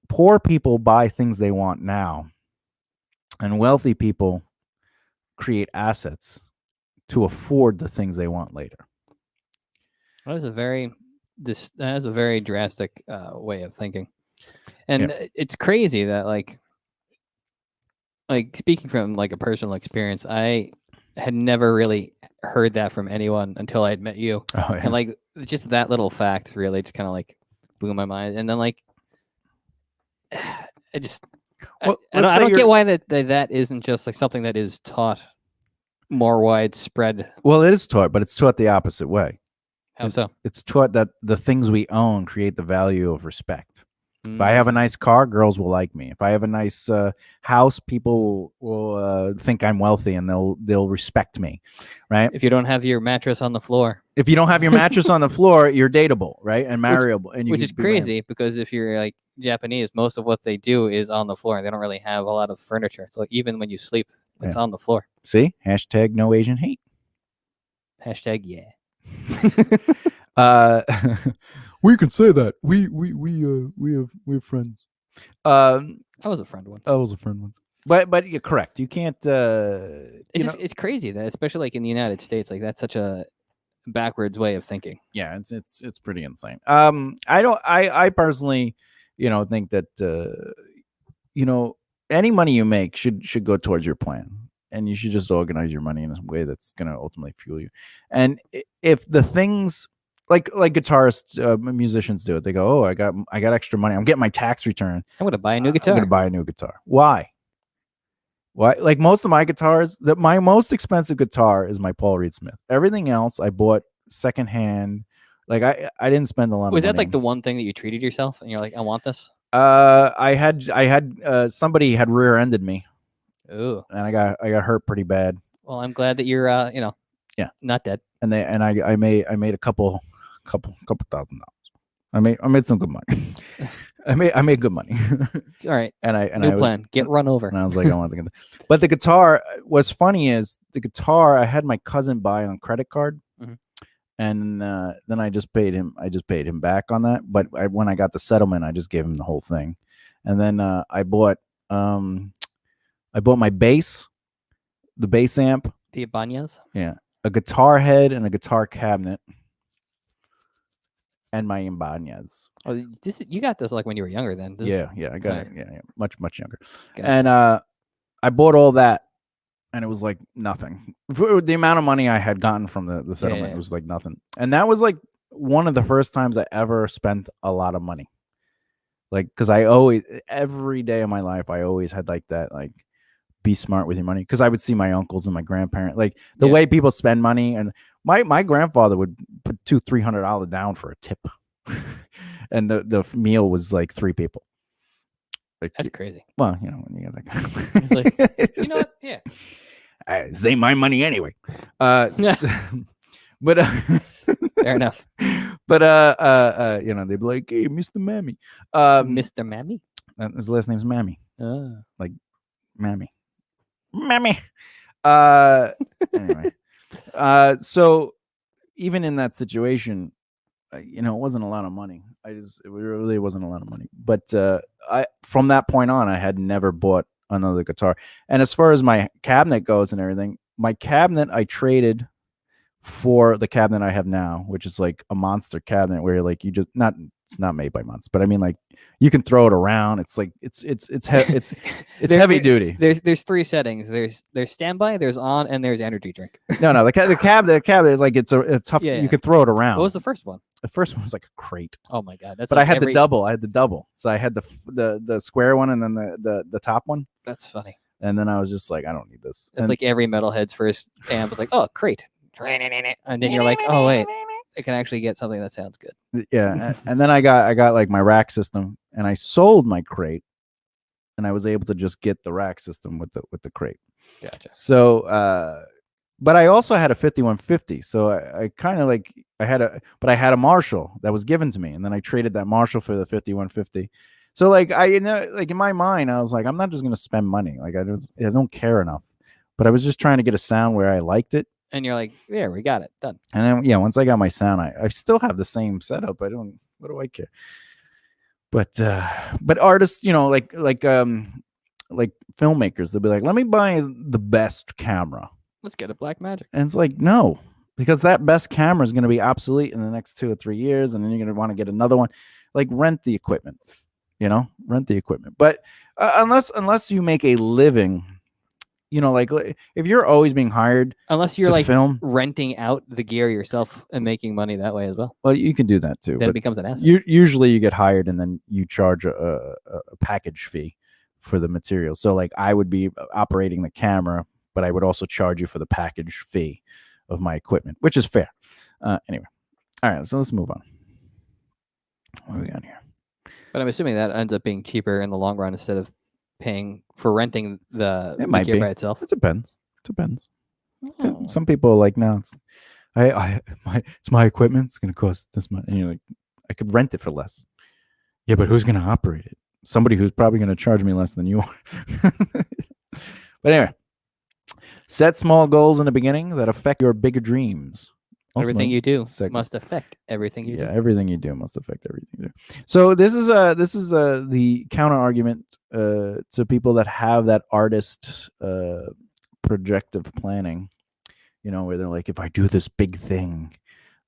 Poor people buy things they want now, and wealthy people create assets to afford the things they want later. That is a very drastic way of thinking, and it's crazy that like speaking from a personal experience, I had never really heard that from anyone until I had met you. Oh, yeah. And like just that little fact really just kind of like blew my mind. And then like I just Well, I don't get why that isn't just like something that is taught more widespread. Well, it is taught, but it's taught the opposite way. How so? It's taught that the things we own create the value of respect. If I have a nice car, girls will like me. If I have a nice house, people will think I'm wealthy and they'll respect me, right? If you don't have your mattress on the floor. If you don't have your mattress on the floor, you're dateable, right? And marriable. Which is crazy because if you're like Japanese, most of what they do is on the floor. They don't really have a lot of furniture. So even when you sleep, it's on the floor. See? Hashtag no Asian hate. Hashtag yeah. We can say that. We have friends. I was a friend once. I was a friend once. But you're correct. You can't. It's crazy that, especially like in the United States, like that's such a backwards way of thinking. Yeah, it's pretty insane. I personally, think that any money you make should go towards your plan, and you should just organize your money in a way that's going to ultimately fuel you. And if the things like guitarists, musicians do it, they go, "Oh, I got extra money. I'm getting my tax return. I'm going to buy a new guitar. I'm going to buy a new guitar." Why? Why? Like most of my guitars, my most expensive guitar is my Paul Reed Smith. Everything else I bought secondhand. Like I didn't spend a lot of money. Was that like the one thing that you treated yourself and you're like, I want this? I had somebody had rear-ended me. Ooh. And I got hurt pretty bad. Well, I'm glad that you're not dead. And I made a couple $1,000. I made some good money. I made good money. All right. And I new plan. Get run over. And I was like, I want to get. But the guitar. What's funny is the guitar I had my cousin buy on credit card, and then I just paid him. I just paid him back on that. But when I got the settlement, I just gave him the whole thing, and then I bought my bass, the bass amp, the Ibanez. Yeah, a guitar head and a guitar cabinet. And my Ibanez. Oh, you got this like when you were younger, then? Yeah, I got it. Yeah, much younger. Gotcha. And I bought all that, and it was like nothing. For the amount of money I had gotten from the settlement, it was like nothing. And that was like one of the first times I ever spent a lot of money. Like, because I always, every day of my life, I always had like that, like, be smart with your money. Because I would see my uncles and my grandparents, like the way people spend money, and my grandfather would put $200-$300 down for a tip, and the meal was like 3 people. Like, that's crazy. Well, when you get that kind of it's like, you know what? Yeah, this ain't my money anyway. But fair enough. But they'd be like, "Hey, Mr. Mammy." Mr. Mammy. His last name's Mammy. Like Mammy. Anyway. So even in that situation, it wasn't a lot of money. It really wasn't a lot of money. But from that point on, I had never bought another guitar. And as far as my cabinet goes and everything, my cabinet I traded for the cabinet I have now, which is like a monster cabinet where like it's not made by Monster, but I mean like you can throw it around. It's like it's heavy duty. There's 3 settings. There's standby, there's on, and there's energy drink. No, the cabinet is like it's a tough. You can throw it around. What was the first one? The first one was like a crate. Oh my god, that's. But like I had the double. I had the double. So I had the square one and then the top one. That's funny. And then I was just like, I don't need this. It's like every metalhead's first amp. It's like, oh, crate. And then you're like, oh wait, it can actually get something that sounds good. Yeah, and then I got like my rack system, and I sold my crate, and I was able to just get the rack system with the crate. Gotcha. So, but I also had a 5150, so I kind of like I had a Marshall that was given to me, and then I traded that Marshall for the 5150. So like like in my mind, I was like, I'm not just gonna spend money. Like I don't care enough, but I was just trying to get a sound where I liked it. And you're like, yeah, we got it done. And then once I got my sound, I still have the same setup. What do I care? But artists, like filmmakers, they'll be like, let me buy the best camera. Let's get a Blackmagic. And it's like, no, because that best camera is going to be obsolete in the next 2 or 3 years, and then you're going to want to get another one. Like rent the equipment, rent the equipment. But unless you make a living like if you're always being hired, unless you're to like film, renting out the gear yourself and making money that way as well. Well, you can do that too. Then but it becomes an asset. Usually you get hired and then you charge a package fee for the material. So like I would be operating the camera, but I would also charge you for the package fee of my equipment, which is fair. Anyway, all right, so let's move on. What do we got here? But I'm assuming that ends up being cheaper in the long run instead of paying for renting the gear by itself. It depends. Some people are like, no, it's my equipment. It's gonna cost this much, and you're like, I could rent it for less. Yeah, but who's gonna operate it? Somebody who's probably gonna charge me less than you are. But anyway, set small goals in the beginning that affect your bigger dreams. Everything you do must affect everything you do. Yeah, everything you do must affect everything you do. So this is the counter argument to people that have that artist projective planning, where they're like, if I do this big thing,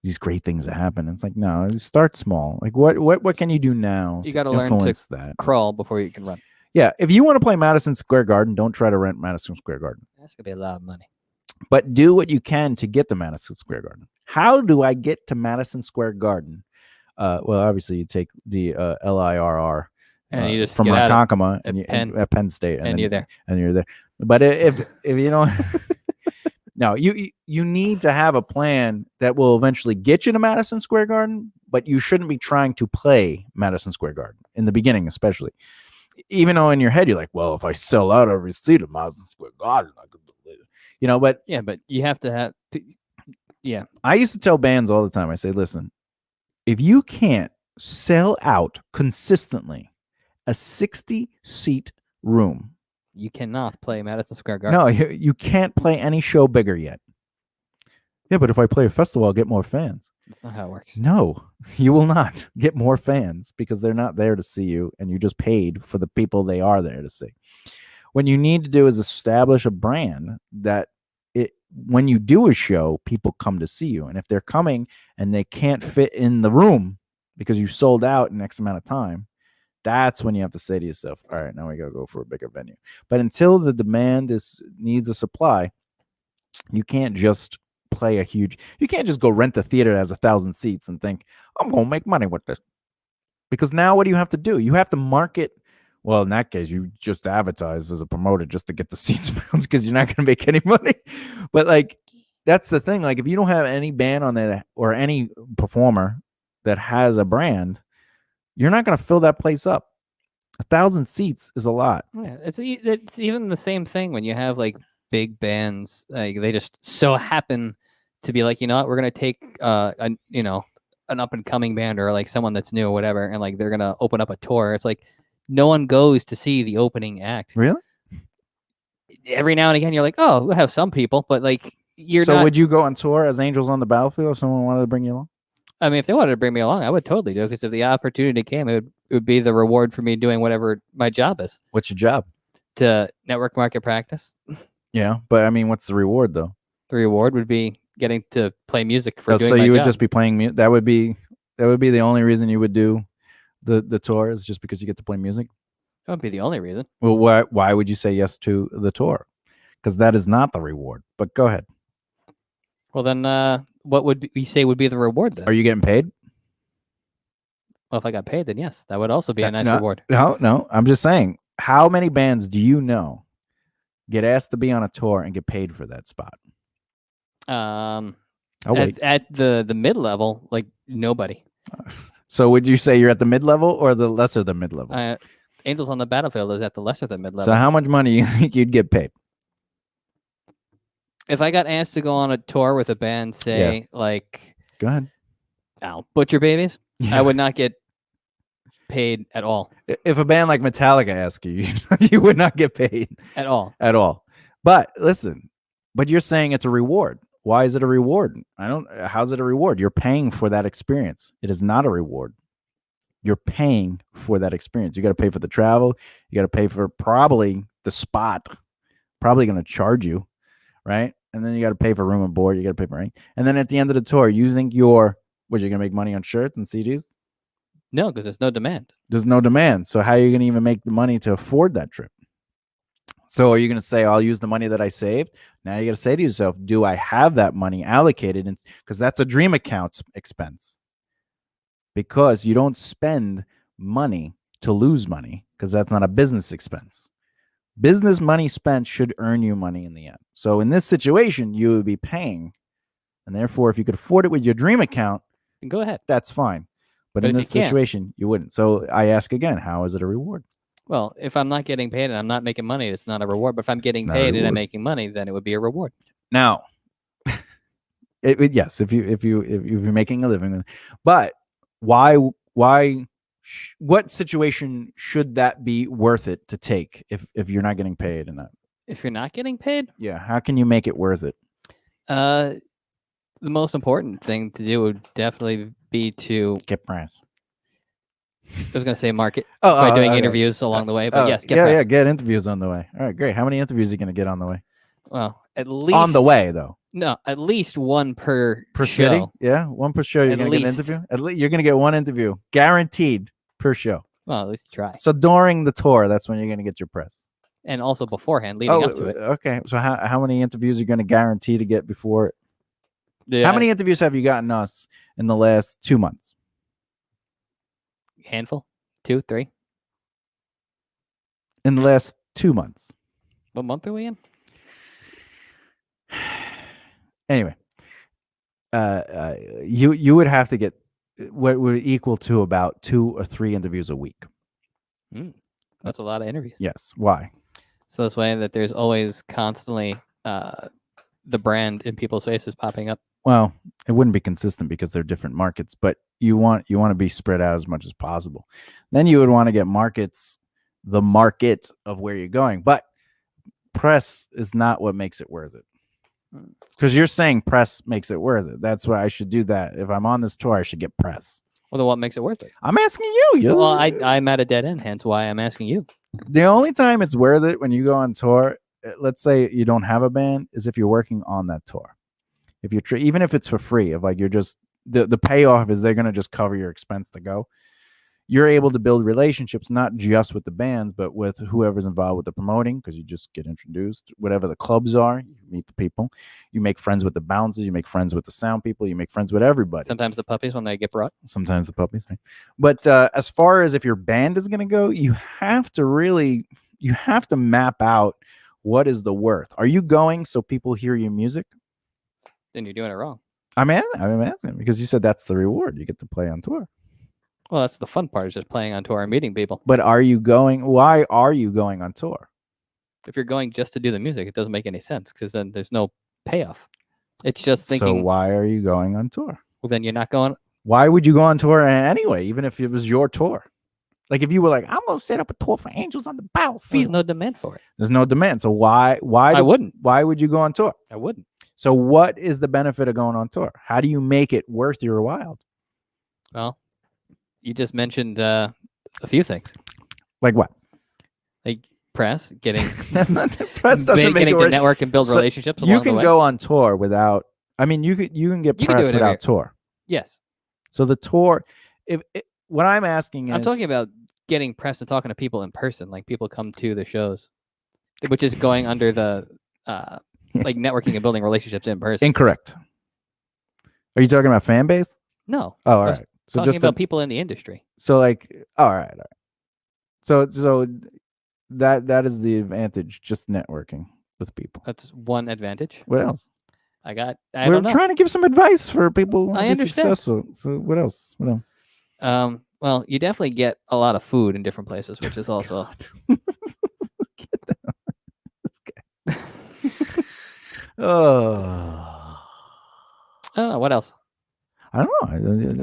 these great things happen. It's like, no, start small. Like what can you do now? You got to learn to crawl before you can run. Yeah, if you want to play Madison Square Garden, don't try to rent Madison Square Garden. That's gonna be a lot of money. But do what you can to get to Madison Square Garden. How do I get to Madison Square Garden? Well, obviously you take the LIRR and you just from Ronkonkoma at Penn State, and you're there. And you're there. But if you don't, no, you need to have a plan that will eventually get you to Madison Square Garden. But you shouldn't be trying to play Madison Square Garden in the beginning, especially. Even though in your head you're like, well, if I sell out every seat of Madison Square Garden, I could do it. But yeah, but you have to have. Yeah, I used to tell bands all the time. I say, listen, if you can't sell out consistently a 60-seat room, you cannot play Madison Square Garden. No, you can't play any show bigger yet. Yeah, but if I play a festival, I'll get more fans. That's not how it works. No, you will not get more fans because they're not there to see you, and you just paid for the people they are there to see. What you need to do is establish a brand that when you do a show, people come to see you. And if they're coming and they can't fit in the room because you sold out in X amount of time, that's when you have to say to yourself, all right, now we got to go for a bigger venue. But until the demand needs a supply, you can't just you can't just go rent a theater that has 1,000 seats and think, I'm going to make money with this. Because now what do you have to do? You have to market. Well, in that case, you just advertise as a promoter just to get the seats because you're not going to make any money. But like, that's the thing. Like, if you don't have any band on there or any performer that has a brand, you're not going to fill that place up. 1,000 seats is a lot. Yeah, it's even the same thing when you have like big bands. Like they just so happen to be like, you know what, we're going to take an up and coming band or like someone that's new or whatever, and like they're going to open up a tour. It's like, no one goes to see the opening act. Really? Every now and again, you're like, oh, we'll have some people, but like you're not. So would you go on tour as Angels on the Battlefield if someone wanted to bring you along? I mean, if they wanted to bring me along, I would totally do it, because if the opportunity came, it would be the reward for me doing whatever my job is. What's your job? To network market practice. Yeah, but I mean, what's the reward though? The reward would be getting to play music for doing my job. So you would just be playing music. That would be the only reason you would do the tour, is just because you get to play music? That would be the only reason. Well, why would you say yes to the tour? Because that is not the reward. But go ahead. Well, then what would we say would be the reward then? Are you getting paid? Well, if I got paid, then yes, that would also be a nice reward. No. I'm just saying, how many bands do you know get asked to be on a tour and get paid for that spot? At the mid-level, like nobody. So would you say you're at the mid-level or the lesser than mid-level? Angels on the Battlefield is at the lesser than mid-level. So how much money do you think you'd get paid? If I got asked to go on a tour with a band, say, like... Go ahead. Butcher Babies, I would not get paid at all. If a band like Metallica asked you, you would not get paid. At all. At all. But listen, you're saying it's a reward. Why is it a reward? How's it a reward? You're paying for that experience. It is not a reward. You're paying for that experience. You got to pay for the travel. You got to pay for probably the spot. Probably going to charge you, right? And then you got to pay for room and board. You got to pay for anything. And then at the end of the tour, you think you're going to make money on shirts and CDs? No, because there's no demand. There's no demand. So how are you going to even make the money to afford that trip? So are you going to say, I'll use the money that I saved? Now you got to say to yourself, do I have that money allocated? Because that's a dream account expense. Because you don't spend money to lose money, because that's not a business expense. Business money spent should earn you money in the end. So in this situation, you would be paying. And therefore, if you could afford it with your dream account, go ahead. That's fine. But in this situation, you wouldn't. So I ask again, how is it a reward? Well, if I'm not getting paid and I'm not making money, it's not a reward. But if I'm getting paid and I'm making money, then it would be a reward. Now, yes, if you're making a living, but why? What situation should that be worth it to take if you're not getting paid in that? If you're not getting paid, yeah, how can you make it worth it? The most important thing to do would definitely be to get press. I was going to say market by doing interviews along the way, but yes, get press. Get interviews on the way. All right, great. How many interviews are you going to get on the way? Well, at least on the way though. No, at least one per show. City. Yeah, one per show. You're going to get an interview. At least you're going to get one interview, guaranteed per show. Well, at least try. So during the tour, that's when you're going to get your press. And also beforehand, leading up to it. Okay. So how many interviews are you going to guarantee to get before it? Yeah. How many interviews have you gotten us in the last 2 months? Handful? 2, 3? In the last 2 months. What month are we in? Anyway, you would have to get what would equal to about 2 or 3 interviews a week. That's a lot of interviews. Yes. Why? So this way that there's always constantly the brand in people's faces popping up. Well, it wouldn't be consistent because they're different markets, but you want to be spread out as much as possible. Then you would want to get the market of where you're going. But press is not what makes it worth it. Because you're saying press makes it worth it. That's why I should do that. If I'm on this tour, I should get press. Well, then what makes it worth it? I'm asking you. Well, I'm at a dead end, hence why I'm asking you. The only time it's worth it when you go on tour, let's say you don't have a band, is if you're working on that tour. If you're even if it's for free, if like you're just the payoff is they're gonna just cover your expense to go. You're able to build relationships not just with the bands, but with whoever's involved with the promoting, because you just get introduced. Whatever the clubs are, you meet the people. You make friends with the bouncers. You make friends with the sound people. You make friends with everybody. Sometimes the puppies when they get brought. Sometimes the puppies. Right? But as far as if your band is going to go, you have to map out what is the worth. Are you going so people hear your music? Then you're doing it wrong. I'm asking because you said that's the reward. You get to play on tour. Well, that's the fun part, is just playing on tour and meeting people. But are you going? Why are you going on tour? If you're going just to do the music, it doesn't make any sense because then there's no payoff. It's just thinking. So why are you going on tour? Well, then you're not going. Why would you go on tour anyway, even if it was your tour? Like if you were like, I'm going to set up a tour for Angels on the Battlefield. There's no demand for it. There's no demand. So why I wouldn't. Why would you go on tour? I wouldn't. So what is the benefit of going on tour? How do you make it worth your while? Well, you just mentioned a few things. Like what? Like press, getting press doesn't make it to network and build relationships. You can go on tour without. I mean, you can get press without tour. Yes. So the tour, what I'm asking is, I'm talking about getting press and talking to people in person. Like people come to the shows, which is going under the like networking and building relationships in person. Incorrect. Are you talking about fan base? No. Oh, all right. So talking about people in the industry. So like, all right. So that is the advantage, just networking with people. That's one advantage. What else? We're trying to give some advice for people who be successful. So what else? What else? Well, you definitely get a lot of food in different places, which is also. Oh. I don't know what else. I don't know.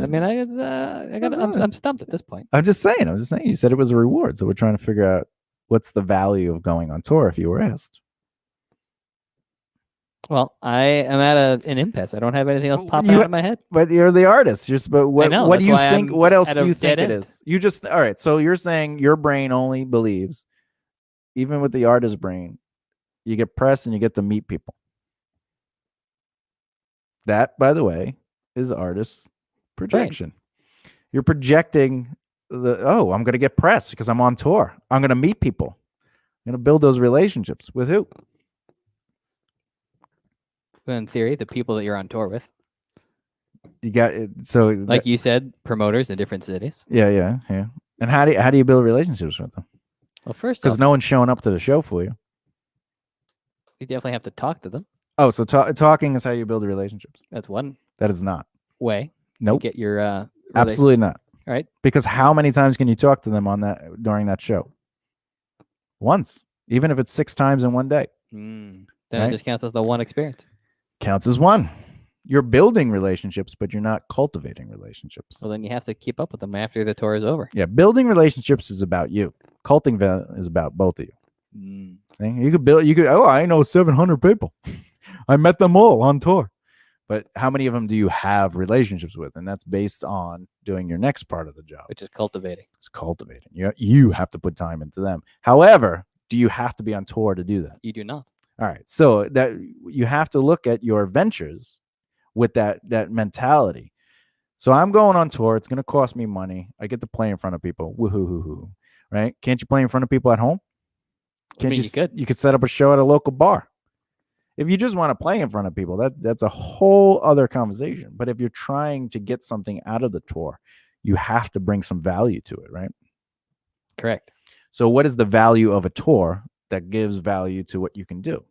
I mean, I'm stumped at this point. I'm just saying. You said it was a reward, so we're trying to figure out what's the value of going on tour if you were asked. Well, I am at an impasse. I don't have anything else popping out of my head. But you're the artist. What do you think? What else do you think it is? You just all right. So you're saying your brain only believes, even with the artist brain, you get press and you get to meet people. That, by the way, is artist projection. Right. You're projecting I'm going to get press because I'm on tour. I'm going to meet people. You're going to build those relationships with who? In theory, the people that you're on tour with. You got like you said, promoters in different cities. Yeah. And how do you build relationships with them? Well, first, because no one's showing up to the show for you. You definitely have to talk to them. Oh, so talking is how you build relationships. That's one. That is not way. Nope. To get your absolutely not. All right. Because how many times can you talk to them during that show? Once, even if it's 6 times in one day. Then it just counts as the one experience. Counts as one. You're building relationships, but you're not cultivating relationships. Well, then you have to keep up with them after the tour is over. Yeah, building relationships is about you. Cultivating is about both of you. You could build. I know 700 people. I met them all on tour. But how many of them do you have relationships with? And that's based on doing your next part of the job, which is cultivating. It's cultivating. You have to put time into them. However, do you have to be on tour to do that? You do not. All right. So that you have to look at your ventures with that mentality. So I'm going on tour. It's going to cost me money. I get to play in front of people. Woohoo, right? Can't you play in front of people at home? Can't you could. You could set up a show at a local bar. If you just want to play in front of people, that's a whole other conversation. But if you're trying to get something out of the tour, you have to bring some value to it, right? Correct. So what is the value of a tour that gives value to what you can do?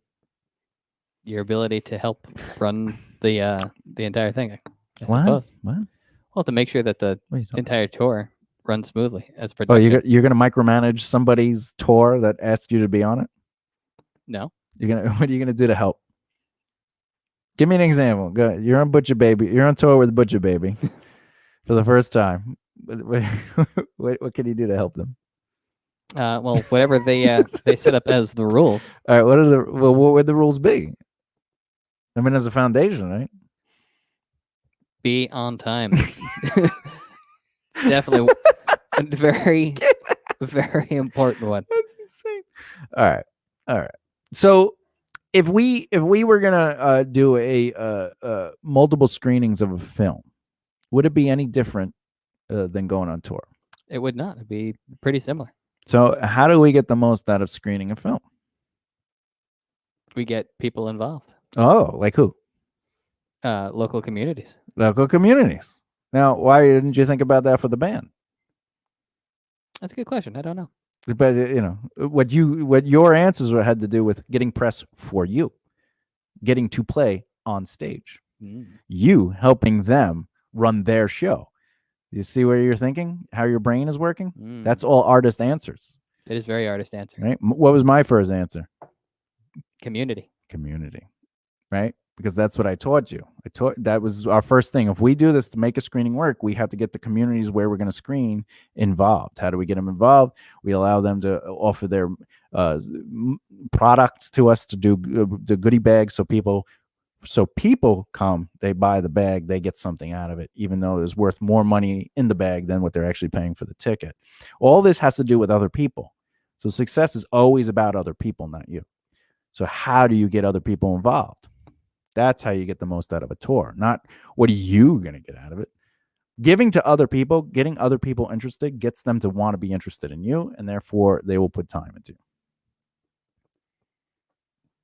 Your ability to help run the entire thing, I what? suppose. What? Well, to make sure that the entire tour runs smoothly as production. Oh, you're going to micromanage somebody's tour that asked you to be on it? No. What are you gonna do to help? Give me an example. Go ahead. You're on Butcher Baby. You're on tour with Butcher Baby for the first time. What can you do to help them? Well, whatever they set up as the rules. All right. What would the rules be? I mean, as a foundation, right? Be on time. Definitely a very, very important one. That's insane. All right. So if we were gonna do a multiple screenings of a film, would it be any different than going on tour? It would not. It'd be pretty similar. So how do we get the most out of screening a film? We get people involved. Oh, like who? Local communities. Local communities. Now, why didn't you think about that for the band? That's a good question. I don't know. But what your answers had to do with getting press for you, getting to play on stage, you helping them run their show. You see where you're thinking, how your brain is working? That's all artist answers. It is very artist answer. Right? What was my first answer? Community. Right? Because that's what I taught you. That was our first thing. If we do this to make a screening work, we have to get the communities where we're going to screen involved. How do we get them involved? We allow them to offer their products to us to do the goodie bags. So people come, they buy the bag, they get something out of it, even though there's worth more money in the bag than what they're actually paying for the ticket. All this has to do with other people. So success is always about other people, not you. So how do you get other people involved? That's how you get the most out of a tour, not what are you going to get out of it. Giving to other people, getting other people interested gets them to want to be interested in you, and therefore they will put time into you.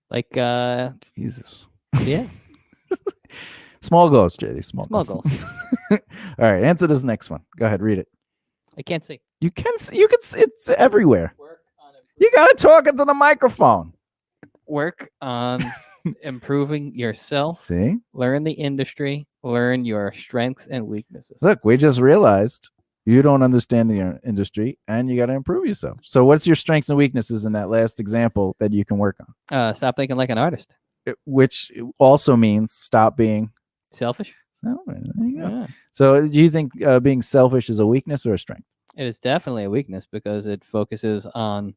Like, Jesus. Yeah. Small goals, JD. Small goals. All right, answer this next one. Go ahead, read it. I can't see. You can see. It's everywhere. You got to talk into the microphone. Work on improving yourself. See? Learn the industry. Learn your strengths and weaknesses. Look, we just realized you don't understand the industry and you got to improve yourself. So what's your strengths and weaknesses in that last example that you can work on? Stop thinking like an artist. Which also means stop being selfish. So, there you go. Yeah. So do you think being selfish is a weakness or a strength? It is definitely a weakness because it focuses on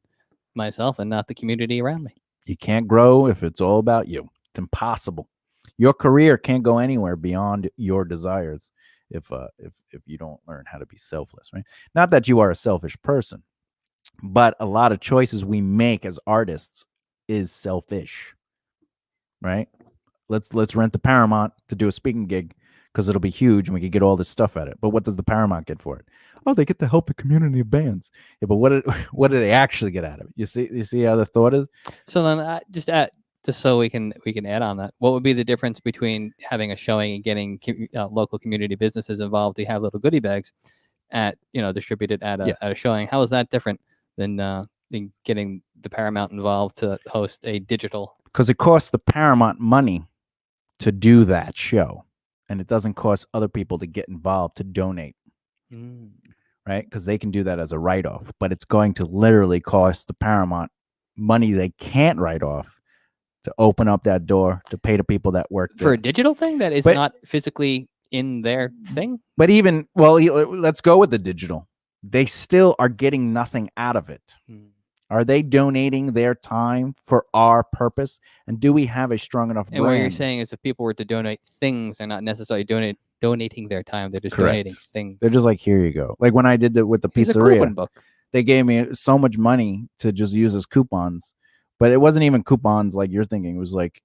myself and not the community around me. You can't grow if it's all about you. It's impossible. Your career can't go anywhere beyond your desires if you don't learn how to be selfless, right? Not that you are a selfish person, but a lot of choices we make as artists is selfish, right? Let's rent the Paramount to do a speaking gig because it'll be huge and we could get all this stuff at it. But what does the Paramount get for it? Oh, they get to help the community of bands. Yeah, but what do they actually get out of it? You see how the thought is. So then, just so we can add on that, what would be the difference between having a showing and getting local community businesses involved to have little goodie bags distributed at a showing? How is that different than getting the Paramount involved to host a digital? Because it costs the Paramount money to do that show, and it doesn't cost other people to get involved to donate. Right? Because they can do that as a write-off, but it's going to literally cost the Paramount money they can't write off to open up that door to pay the people that work for a digital thing that is not physically in their thing. But even, let's go with the digital. They still are getting nothing out of it. Are they donating their time for our purpose? And do we have a strong enough brand? And what you're saying is if people were to donate things, they're not necessarily donating their time. They're just donating things. They're just like, here you go. Like when I did that with the pizzeria, they gave me so much money to just use as coupons, but it wasn't even coupons like you're thinking. It was like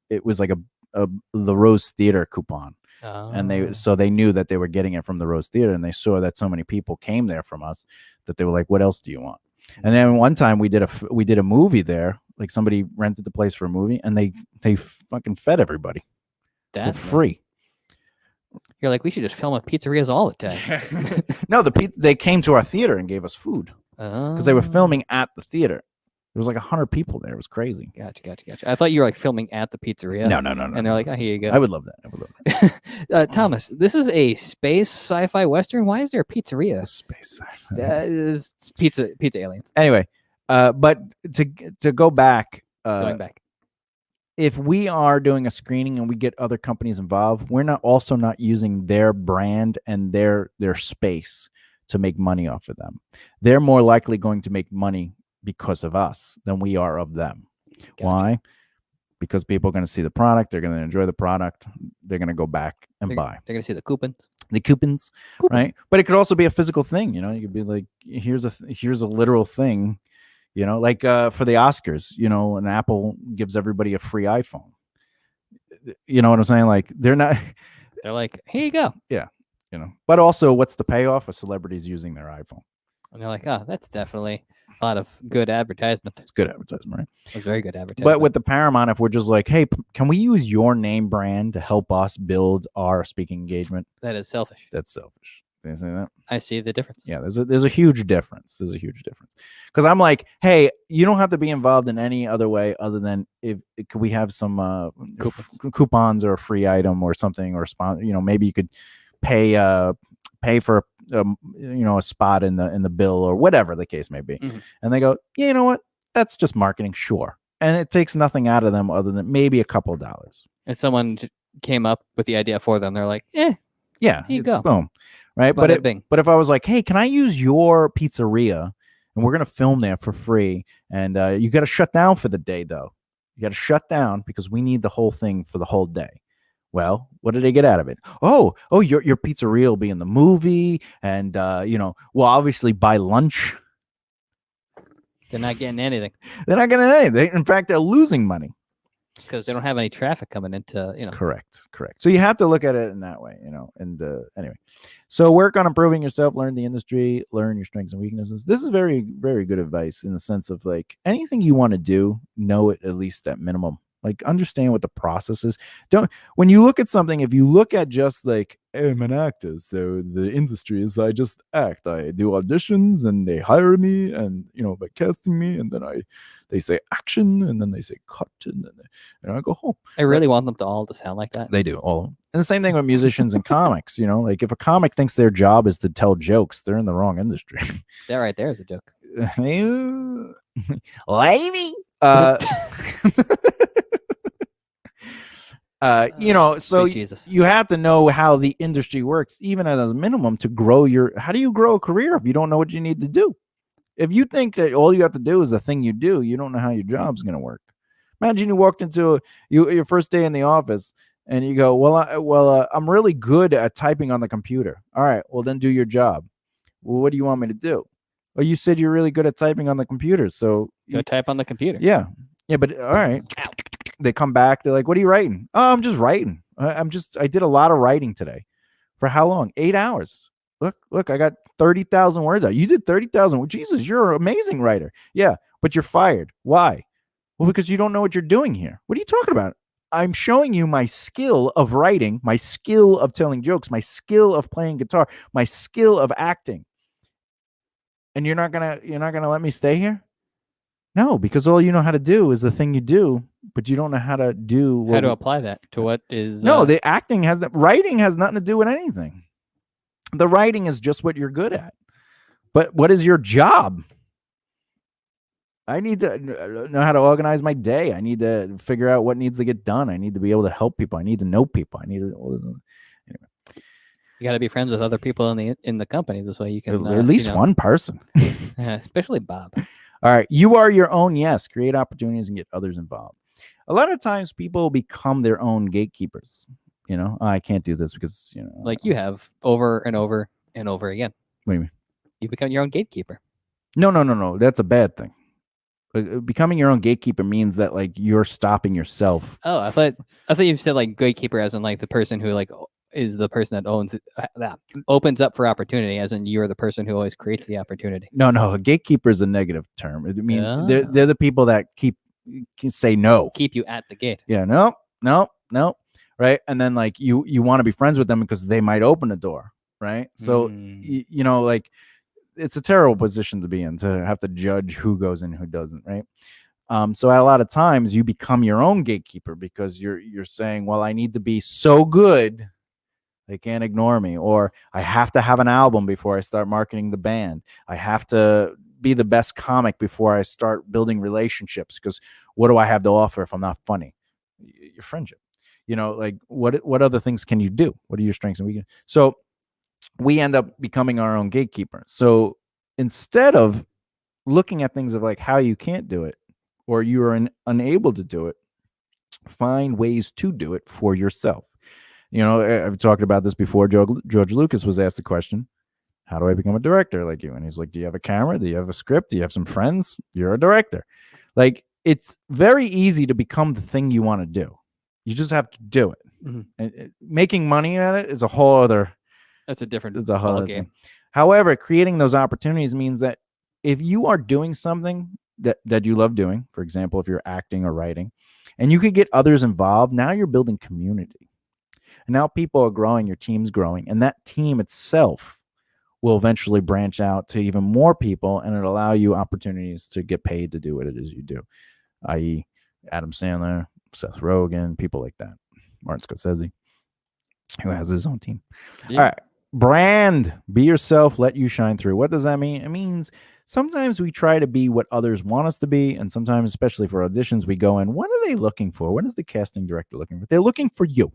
the Rose Theater coupon. And they knew that they were getting it from the Rose Theater, and they saw that so many people came there from us that they were like, what else do you want? And then one time we did a movie there, like somebody rented the place for a movie, and they fucking fed everybody for free. You're like, we should just film at pizzerias all the time. No, they came to our theater and gave us food because they were filming at the theater. There was like 100 people there. It was crazy. Gotcha. I thought you were like filming at the pizzeria. No. And they're like, oh, here you go. I would love that. Thomas, this is a space sci-fi western. Why is there a pizzeria? Space sci-fi. Pizza aliens. Anyway, but to go back. Going back. If we are doing a screening and we get other companies involved, we're not using their brand and their space to make money off of them. They're more likely going to make money because of us than we are of them. Gotcha. Why? Because people are going to see the product, they're going to enjoy the product, they're going to go back and buy. They're going to see the coupons. Right? But it could also be a physical thing. You could be like, here's a literal thing. Like for the Oscars, and Apple gives everybody a free iPhone. You know what I'm saying? Like they're like, here you go. Yeah. But also what's the payoff of celebrities using their iPhone? And they're like, oh, that's definitely a lot of good advertisement. It's good advertisement, right? It's very good advertisement. But with the Paramount, if we're just like, hey, can we use your name brand to help us build our speaking engagement? That is selfish. That's selfish. Can you say that? I see the difference. Yeah, there's a huge difference. Because I'm like, hey, you don't have to be involved in any other way other than could we have some coupons or a free item or something, or maybe you could pay for a spot in the bill or whatever the case may be. Mm-hmm. And they go, yeah, you know what? That's just marketing, sure. And it takes nothing out of them other than maybe a couple of dollars. And someone came up with the idea for them. They're like, yeah, here you go. Boom. Right. But if I was like, hey, can I use your pizzeria and we're going to film there for free? And you got to shut down for the day, though. You got to shut down because we need the whole thing for the whole day. Well, what did they get out of it? Oh, your pizzeria will be in the movie, and we'll obviously buy lunch. They're not getting anything. In fact, they're losing money because they don't have any traffic coming into. Correct. So you have to look at it in that way, And anyway, so work on improving yourself, learn the industry, learn your strengths and weaknesses. This is very, very good advice in the sense of like anything you want to do, know it at least at minimum. Like understand what the process is. When you look at something, if you look at just like, hey, I'm an actor, so the industry is I just act. I do auditions and they hire me and by casting me, and then they say action and then they say cut and then I go home. I really want them to all to sound like that. They do all. And the same thing with musicians and comics, like if a comic thinks their job is to tell jokes, they're in the wrong industry. That right there is a joke. Lady. So you have to know how the industry works, even at a minimum, to grow how do you grow a career if you don't know what you need to do? If you think that all you have to do is the thing you do, you don't know how your job's going to work. Imagine you walked into your first day in the office and you go, I'm really good at typing on the computer. All right, well then do your job. Well, what do you want me to do? Well, you said you're really good at typing on the computer, so go type on the computer. Yeah, but all right. They come back. They're like, "What are you writing?" "Oh, I'm just writing. I did a lot of writing today." For how long? 8 hours. Look, I got 30,000 words out. You did 30,000. Jesus, you're an amazing writer. Yeah, but you're fired. Why? Well, because you don't know what you're doing here. What are you talking about? I'm showing you my skill of writing, my skill of telling jokes, my skill of playing guitar, my skill of acting. And you're not gonna let me stay here? No, because all you know how to do is the thing you do, but you don't know how to do how to apply that to what is. No, the acting has that. Writing has nothing to do with anything. The writing is just what you're good at. But what is your job? I need to know how to organize my day. I need to figure out what needs to get done. I need to be able to help people. I need to know people. I need to. Anyway. You got to be friends with other people in the company. This way you can at least one person, especially Bob. All right, you are your own. Yes, create opportunities and get others involved. A lot of times, people become their own gatekeepers. I can't do this because like you have over and over and over again. What do you mean? You become your own gatekeeper. No. That's a bad thing. Becoming your own gatekeeper means that like you're stopping yourself. Oh, I thought you said like gatekeeper as in like the person who like is the person that owns it, that opens up for opportunity, as in you're the person who always creates the opportunity. No, a gatekeeper is a negative term. I mean, they're the people that can say no, keep you at the gate. Yeah, no, right? And then like you want to be friends with them because they might open a door, right? So like it's a terrible position to be in, to have to judge who goes in, who doesn't, right? So a lot of times you become your own gatekeeper because you're saying, well, I need to be so good they can't ignore me, or I have to have an album before I start marketing the band. I have to be the best comic before I start building relationships, because what do I have to offer if I'm not funny? Your friendship. Like what other things can you do? What are your strengths and weaknesses? So we end up becoming our own gatekeeper. So instead of looking at things of like how you can't do it or you are unable to do it, find ways to do it for yourself. I've talked about this before. George Lucas was asked the question, how do I become a director like you? And he's like, do you have a camera? Do you have a script? Do you have some friends? You're a director. Like, it's very easy to become the thing you want to do. You just have to do it. Mm-hmm. And making money at it is a whole other. That's a different. It's a whole other game. However, creating those opportunities means that if you are doing something that you love doing, for example, if you're acting or writing, and you could get others involved, now you're building community. And now people are growing, your team's growing, and that team itself will eventually branch out to even more people, and it'll allow you opportunities to get paid to do what it is you do, i.e. Adam Sandler, Seth Rogen, people like that, Martin Scorsese, who has his own team. Yeah. All right. Brand, be yourself, let you shine through. What does that mean? It means sometimes we try to be what others want us to be, and sometimes, especially for auditions, we go in, what are they looking for? What is the casting director looking for? They're looking for you,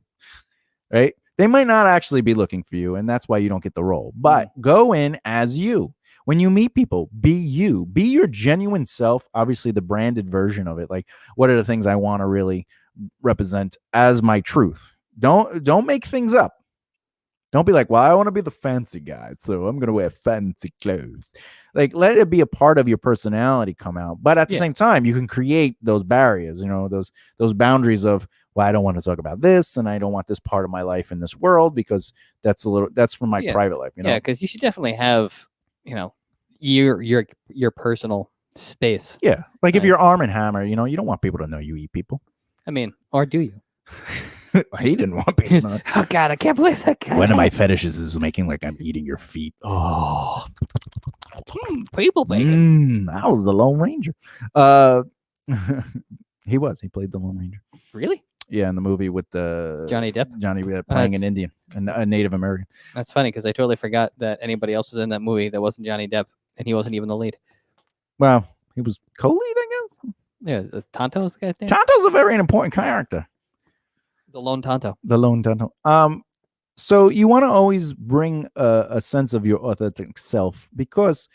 right? They might not actually be looking for you, and that's why you don't get the role. But go in as you. When you meet people, be you. Be your genuine self, obviously the branded version of it. Like, what are the things I want to really represent as my truth? Don't make things up. Don't be like, well, I want to be the fancy guy, so I'm going to wear fancy clothes. Like, let it be a part of your personality come out. But at the same time, you can create those barriers, those boundaries of, well, I don't want to talk about this, and I don't want this part of my life in this world because that's from my private life. Yeah, because you should definitely have, your personal space. Yeah, like if you're Arm & Hammer, you don't want people to know you eat people. I mean, or do you? He didn't want people to know. Oh God, I can't believe that guy. One of my fetishes is making like I'm eating your feet. Oh, people bacon. That was the Lone Ranger. He played the Lone Ranger. Really? Yeah, in the movie with the Johnny Depp playing an Indian and a Native American. That's funny because I totally forgot that anybody else was in that movie that wasn't Johnny Depp, and he wasn't even the lead. Well, he was co-lead, I guess. Yeah, Tonto is the guy's name. Tonto's a very important character. The Lone Tonto. The Lone Tonto. So you want to always bring a sense of your authentic self, because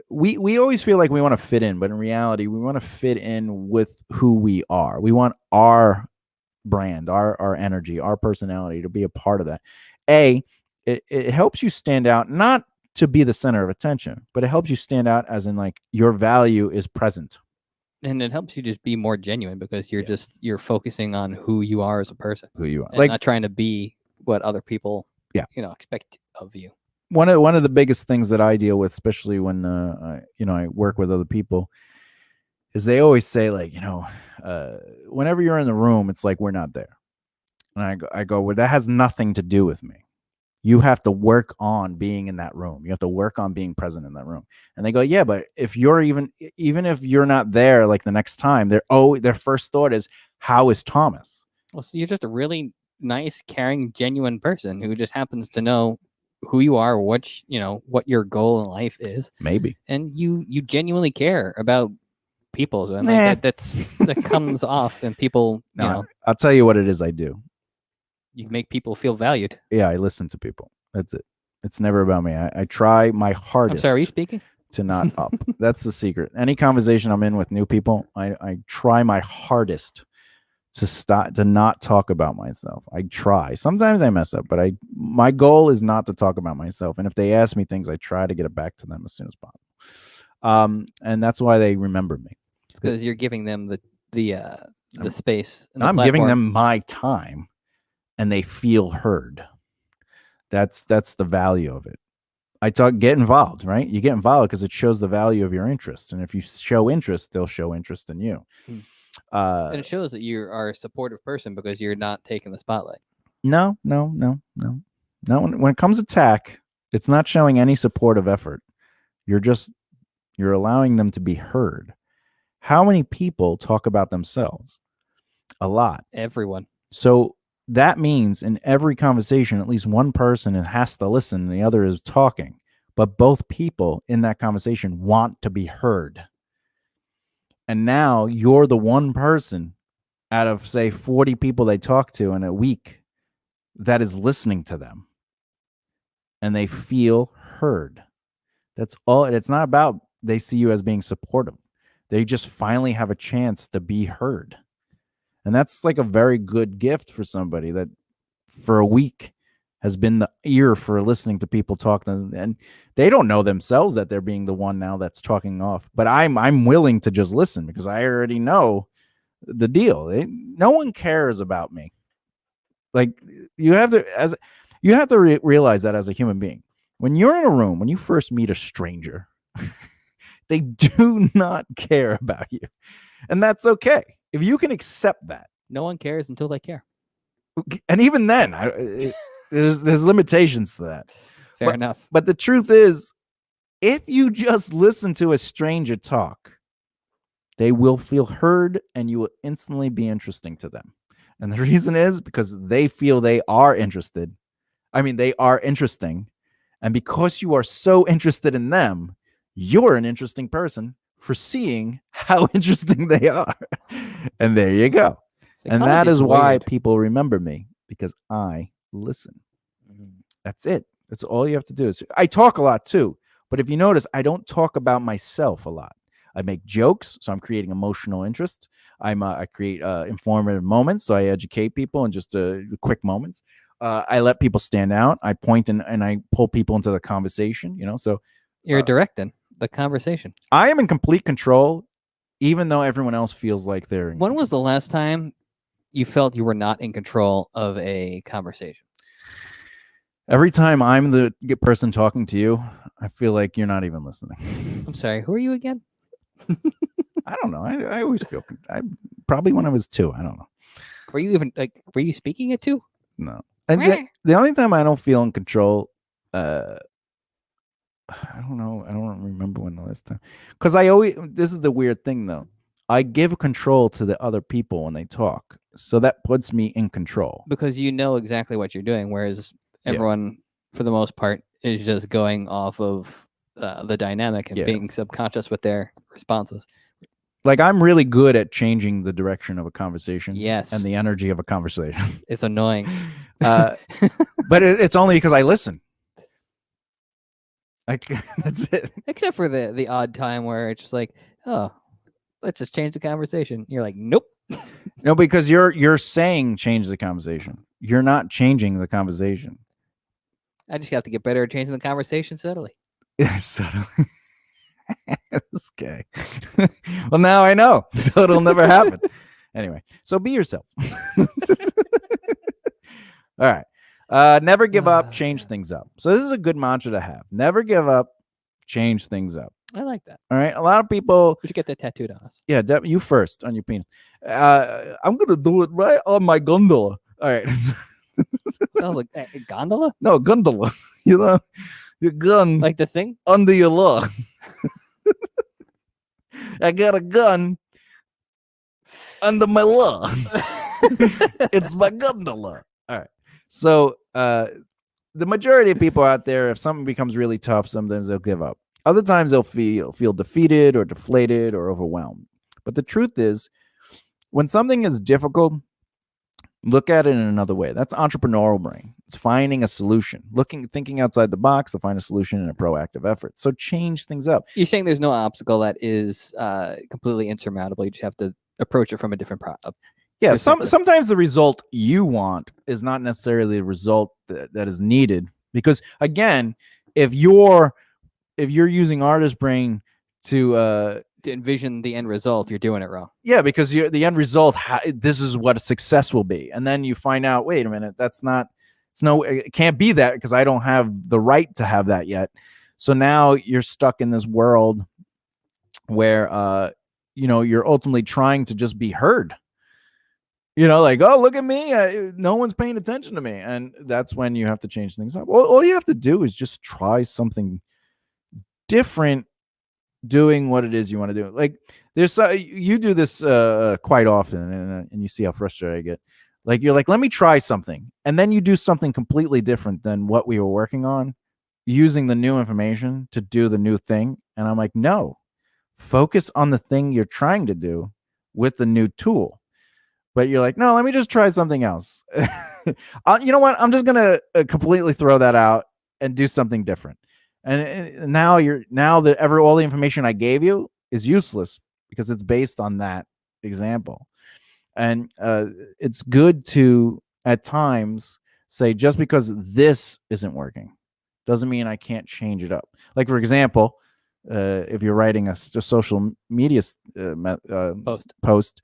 we always feel like we want to fit in, but in reality, we want to fit in with who we are. We want our brand, our energy, our personality to be a part of that. It helps you stand out, not to be the center of attention, but it helps you stand out as in like your value is present. And it helps you just be more genuine because you're focusing on who you are as a person. Who you are. And like, not trying to be what other people expect of you. One of the biggest things that I deal with, especially when I work with other people, is they always say, like, whenever you're in the room, it's like we're not there. And I go, well, that has nothing to do with me. You have to work on being in that room. You have to work on being present in that room. And they go, yeah, but if you're even if you're not there, like the next time, their first thought is, how is Thomas? Well, so you're just a really nice, caring, genuine person who just happens to know who you are, what your goal in life is. Maybe. And you genuinely care about people. So, and like that comes off, and people, I'll tell you what it is I do. You make people feel valued. Yeah, I listen to people. That's it. It's never about me. I try my hardest. I'm sorry, are you speaking? To not up. That's the secret. Any conversation I'm in with new people, I try my hardest to not talk about myself. I try. Sometimes I mess up, but my goal is not to talk about myself. And if they ask me things, I try to get it back to them as soon as possible. And that's why they remember me. It's because you're giving them the space. And I'm giving them my time, and they feel heard. That's the value of it. Get involved, right? You get involved because it shows the value of your interest. And if you show interest, they'll show interest in you. And it shows that you are a supportive person because you're not taking the spotlight. No. When it comes to tech, it's not showing any supportive effort. You're allowing them to be heard. How many people talk about themselves? A lot. Everyone. So that means in every conversation, at least one person has to listen and the other is talking. But both people in that conversation want to be heard. And now you're the one person out of, say, 40 people they talk to in a week that is listening to them. And they feel heard. That's all. It's not about they see you as being supportive. They just finally have a chance to be heard. And that's like a very good gift for somebody that for a week has been the ear for listening to people talk to them. And they don't know themselves that they're being the one now that's talking off. But I'm willing to just listen because I already know the deal. No one cares about me. Like you have to realize that as a human being. When you're in a room, when you first meet a stranger, they do not care about you. And that's okay. If you can accept that. No one cares until they care. And even then, there's limitations to that. Fair enough. But the truth is, if you just listen to a stranger talk, they will feel heard and you will instantly be interesting to them. And the reason is because they feel they are interested. I mean, they are interesting. And because you are so interested in them, you're an interesting person for seeing how interesting they are. And there you go. And that is why people remember me, because I listen. That's it. That's all you have to do. I talk a lot too, but if you notice, I don't talk about myself a lot. I make jokes, so I'm creating emotional interest. I create informative moments, so I educate people in just quick moments. I let people stand out. I point and I pull people into the conversation. So you're directing the conversation. I am in complete control, even though everyone else feels like they're in When control. Was the last time you felt you were not in control of a conversation? Every time I'm the person talking to you, I feel like you're not even listening. I'm sorry. Who are you again? I don't know. I always feel. Probably when I was 2. I don't know. Were you even were you speaking at 2? No. And the only time I don't feel in control, I don't know. I don't remember when the last time. Because this is the weird thing though. I give control to the other people when they talk. So that puts me in control. Because you know exactly what you're doing. Whereas everyone, for the most part, is just going off of the dynamic and being subconscious with their responses. Like I'm really good at changing the direction of a conversation. Yes. And the energy of a conversation. It's annoying. But it's only because I listen. That's it. Except for the odd time where it's just like, oh, let's just change the conversation. You're like, nope. No, because you're saying change the conversation. You're not changing the conversation. I just have to get better at changing the conversation subtly. Yeah, subtly. This guy. Well, now I know, so it'll never happen. Anyway, so be yourself. All right. Never give up, change things up. So this is a good mantra to have. Never give up, change things up. I like that. All right. A lot of people. We should get that tattooed on us. Yeah, you first on your penis. I'm gonna do it right on my gondola. All right. I was like, gondola? No, gondola. You know, your gun. Like the thing? Under your law. I got a gun under my law. It's my gondola. All right. So the majority of people out there, if something becomes really tough, sometimes they'll give up. Other times they'll feel defeated or deflated or overwhelmed. But the truth is, when something is difficult, look at it in another way. That's entrepreneurial brain. It's finding a solution, thinking outside the box to find a solution in a proactive effort. So change things up. You're saying there's no obstacle that is completely insurmountable. You just have to approach it from a different yeah. Sometimes the result you want is not necessarily the result that is needed. Because again, if you're using artist brain to envision the end result, you're doing it wrong. Yeah, because the end result, this is what a success will be, and then you find out, wait a minute, it can't be that because I don't have the right to have that yet. So now you're stuck in this world where you're ultimately trying to just be heard. Like, oh, look at me, no one's paying attention to me, and that's when you have to change things up. All you have to do is just try something different, doing what it is you want to do. Like you do this quite often, and you see how frustrated I get. Like, you're like, let me try something, and then you do something completely different than what we were working on, using the new information to do the new thing. And I'm like, no, focus on the thing you're trying to do with the new tool. But you're like, no, let me just try something else. You know what? I'm just gonna completely throw that out and do something different. And now all the information I gave you is useless because it's based on that example. And it's good to at times say, just because this isn't working doesn't mean I can't change it up. Like, for example, if you're writing a social media post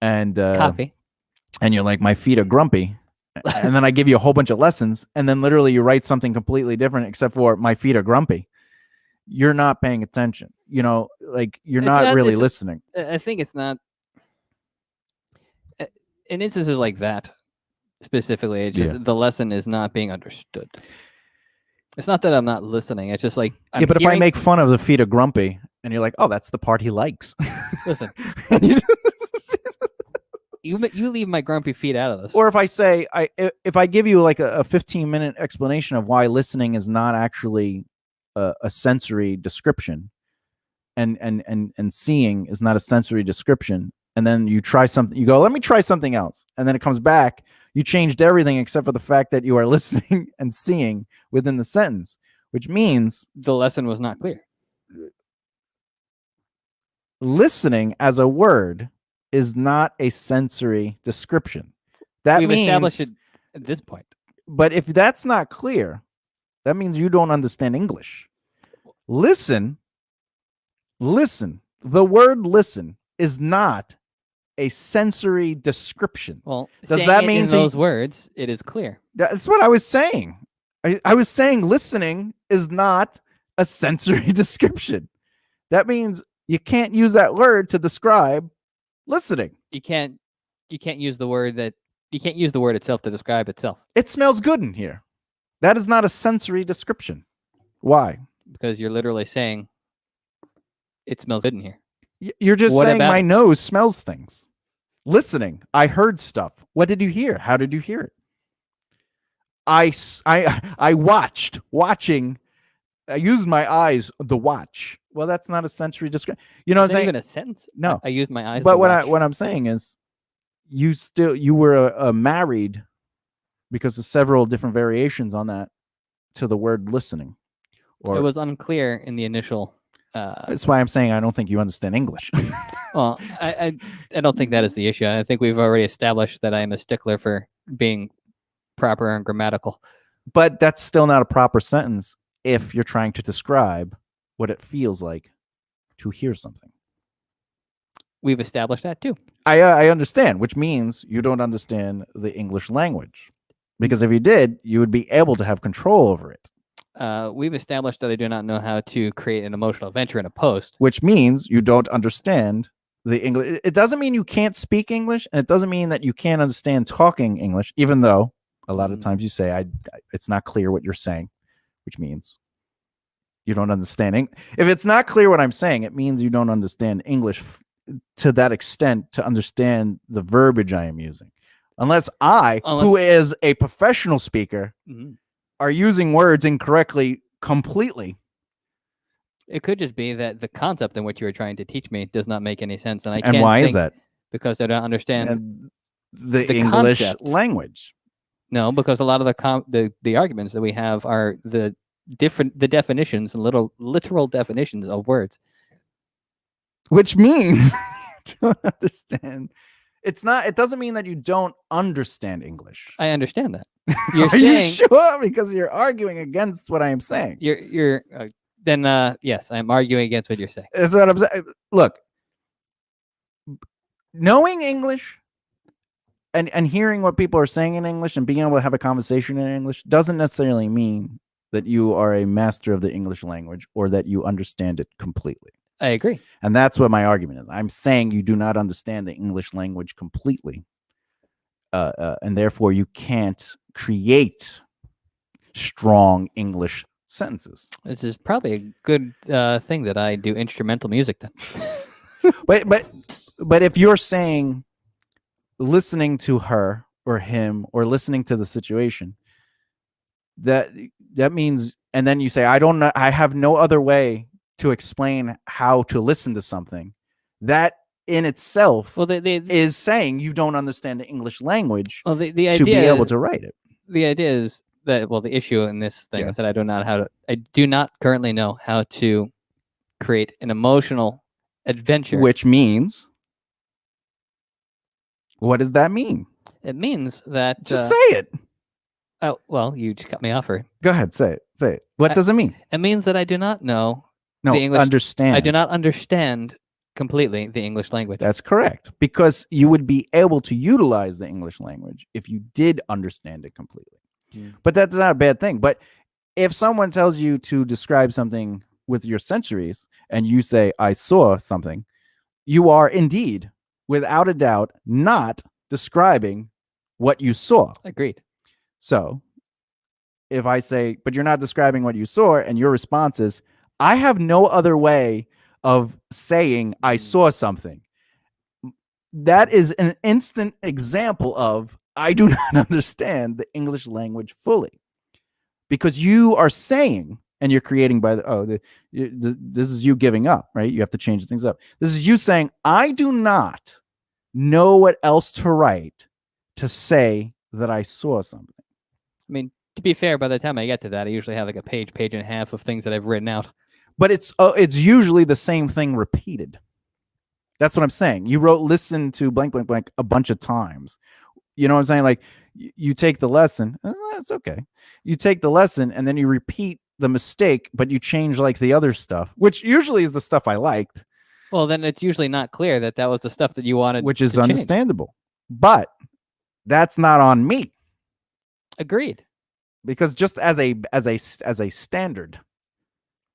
and copy, and you're like, my feet are grumpy. And then I give you a whole bunch of lessons, and then literally you write something completely different except for my feet are grumpy. You're not paying attention. Like, you're not really listening. I think it's not in instances like that specifically. It's just the lesson is not being understood. It's not that I'm not listening. It's just like, but if I make fun of the feet are grumpy and you're like, oh, that's the part he likes. Listen. You leave my grumpy feet out of this. Or if I say, if I give you like a 15-minute explanation of why listening is not actually a sensory description, and seeing is not a sensory description, and then you try something, you go, let me try something else, and then it comes back, you changed everything except for the fact that you are listening and seeing within the sentence, which means the lesson was not clear. Listening as a word is not a sensory description. We've established it at this point. But if that's not clear, that means you don't understand English. Listen. The word listen is not a sensory description. Well, does that mean in those words it is clear? That's what I was saying. I was saying listening is not a sensory description. That means you can't use that word to describe listening. You can't use the word itself to describe itself. It smells good in here. That is not a sensory description. Why? Because you're literally saying it smells good in here. You're just saying my nose smells things. Listening, I heard stuff. What did you hear? How did you hear it? I watching. I used my eyes to watch. Well, that's not a sensory description. You know what I'm saying? Even a sentence. No, I used my eyes. But what I'm saying is, you were married because of several different variations on that to the word listening. Or it was unclear in the initial. That's why I'm saying I don't think you understand English. Well, I don't think that is the issue. I think we've already established that I am a stickler for being proper and grammatical. But that's still not a proper sentence if you're trying to describe what it feels like to hear something. We've established that too. I understand, which means you don't understand the English language. Because if you did, you would be able to have control over it. We've established that I do not know how to create an emotional adventure in a post. Which means you don't understand the English. It doesn't mean you can't speak English, and it doesn't mean that you can't understand talking English, even though a lot of times you say, it's not clear what you're saying, which means you don't understand. If it's not clear what I'm saying, it means you don't understand English to that extent to understand the verbiage I am using. Unless who is a professional speaker, are using words incorrectly completely. It could just be that the concept in which you were trying to teach me does not make any sense, and why is that? Because I don't understand the English language. No, because a lot of the arguments that we have are the definitions and literal definitions of words, which means you don't understand. It doesn't mean that you don't understand English. I understand that. You're saying, you sure? Because you're arguing against what I am saying. Yes, I'm arguing against what you're saying. That's what I'm saying. Look, knowing English and hearing what people are saying in English and being able to have a conversation in English doesn't necessarily mean that you are a master of the English language or that you understand it completely. I agree. And that's what my argument is. I'm saying you do not understand the English language completely. And therefore you can't create strong English sentences. This is probably a good thing that I do instrumental music then. but if you're saying listening to her or him or listening to the situation, that means, and then you say, I have no other way to explain how to listen to something, that in itself is saying you don't understand the English language the idea to be able to write it. The idea is that, the issue in this thing is that I do not currently know how to create an emotional adventure. Which means, what does that mean? It means that just say it. Oh, well, you just cut me off. Go ahead, say it. What does it mean? It means that I do not know the English. Understand. I do not understand completely the English language. That's correct, because you would be able to utilize the English language if you did understand it completely. But that's not a bad thing. But if someone tells you to describe something with your sensories and you say, I saw something, you are indeed, without a doubt, not describing what you saw. Agreed. So if I say, but you're not describing what you saw, and your response is, I have no other way of saying I saw something, that is an instant example of I do not understand the English language fully, because you are saying, and you're creating this is you giving up, right? You have to change things up. This is you saying, I do not know what else to write to say that I saw something. I mean, to be fair, by the time I get to that, I usually have like a page and a half of things that I've written out. But it's usually the same thing repeated. That's what I'm saying. You wrote listen to blank, blank, blank a bunch of times. You know what I'm saying? Like you take the lesson. It's okay. You take the lesson and then you repeat the mistake, but you change like the other stuff, which usually is the stuff I liked. Well, then it's usually not clear that was the stuff that you wanted, which is understandable. But that's not on me. Agreed. Because just as a standard,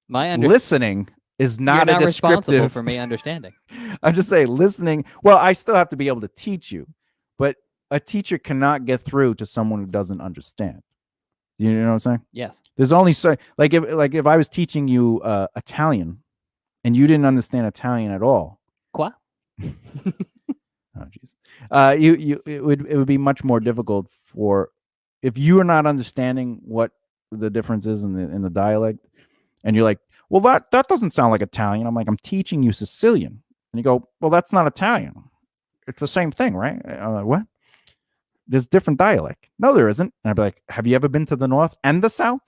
listening is not a descriptive. Responsible for me understanding. I'm just saying listening. Well, I still have to be able to teach you, but a teacher cannot get through to someone who doesn't understand. You know what I'm saying? Yes. There's only so if I was teaching you Italian and you didn't understand Italian at all. Quoi? Oh jeez. It would be much more difficult if you are not understanding what the difference is in the dialect, and you're like, well, that doesn't sound like Italian. I'm like, I'm teaching you Sicilian. And you go, well, that's not Italian. It's the same thing, right? I'm like, what? There's different dialect. No, there isn't. And I'd be like, have you ever been to the North and the South?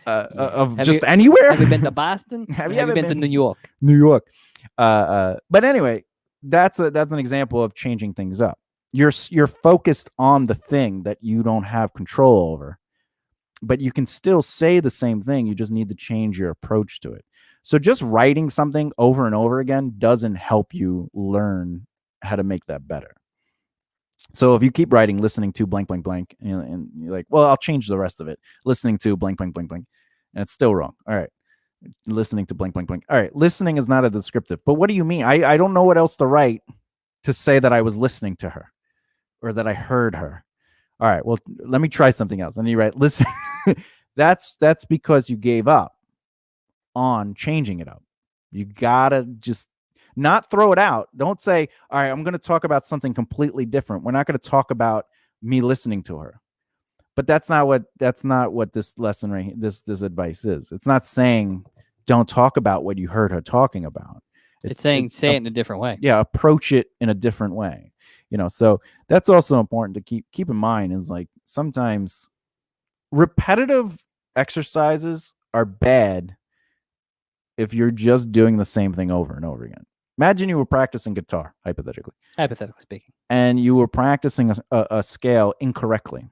Anywhere? Have you been to Boston? Have you ever been to New York? New York. But anyway, that's an example of changing things up. You're focused on the thing that you don't have control over, but you can still say the same thing. You just need to change your approach to it. So just writing something over and over again doesn't help you learn how to make that better. So if you keep writing listening to blank, blank, blank, and you're like, well, I'll change the rest of it. Listening to blank, blank, blank, blank. And it's still wrong. All right. Listening to blank, blank, blank. All right. Listening is not a descriptive. But what do you mean? I don't know what else to write to say that I was listening to her or that I heard her. All right. Well, let me try something else. And you write, listen. That's because you gave up on changing it up. You got to just not throw it out. Don't say, all right, I'm going to talk about something completely different. We're not going to talk about me listening to her. But that's not what this lesson right here, this advice is. It's not saying don't talk about what you heard her talking about. It's saying say it in a different way. Yeah, approach it in a different way. So that's also important to keep in mind is like sometimes repetitive exercises are bad if you're just doing the same thing over and over again. Imagine you were practicing guitar, hypothetically speaking, and you were practicing a scale incorrectly,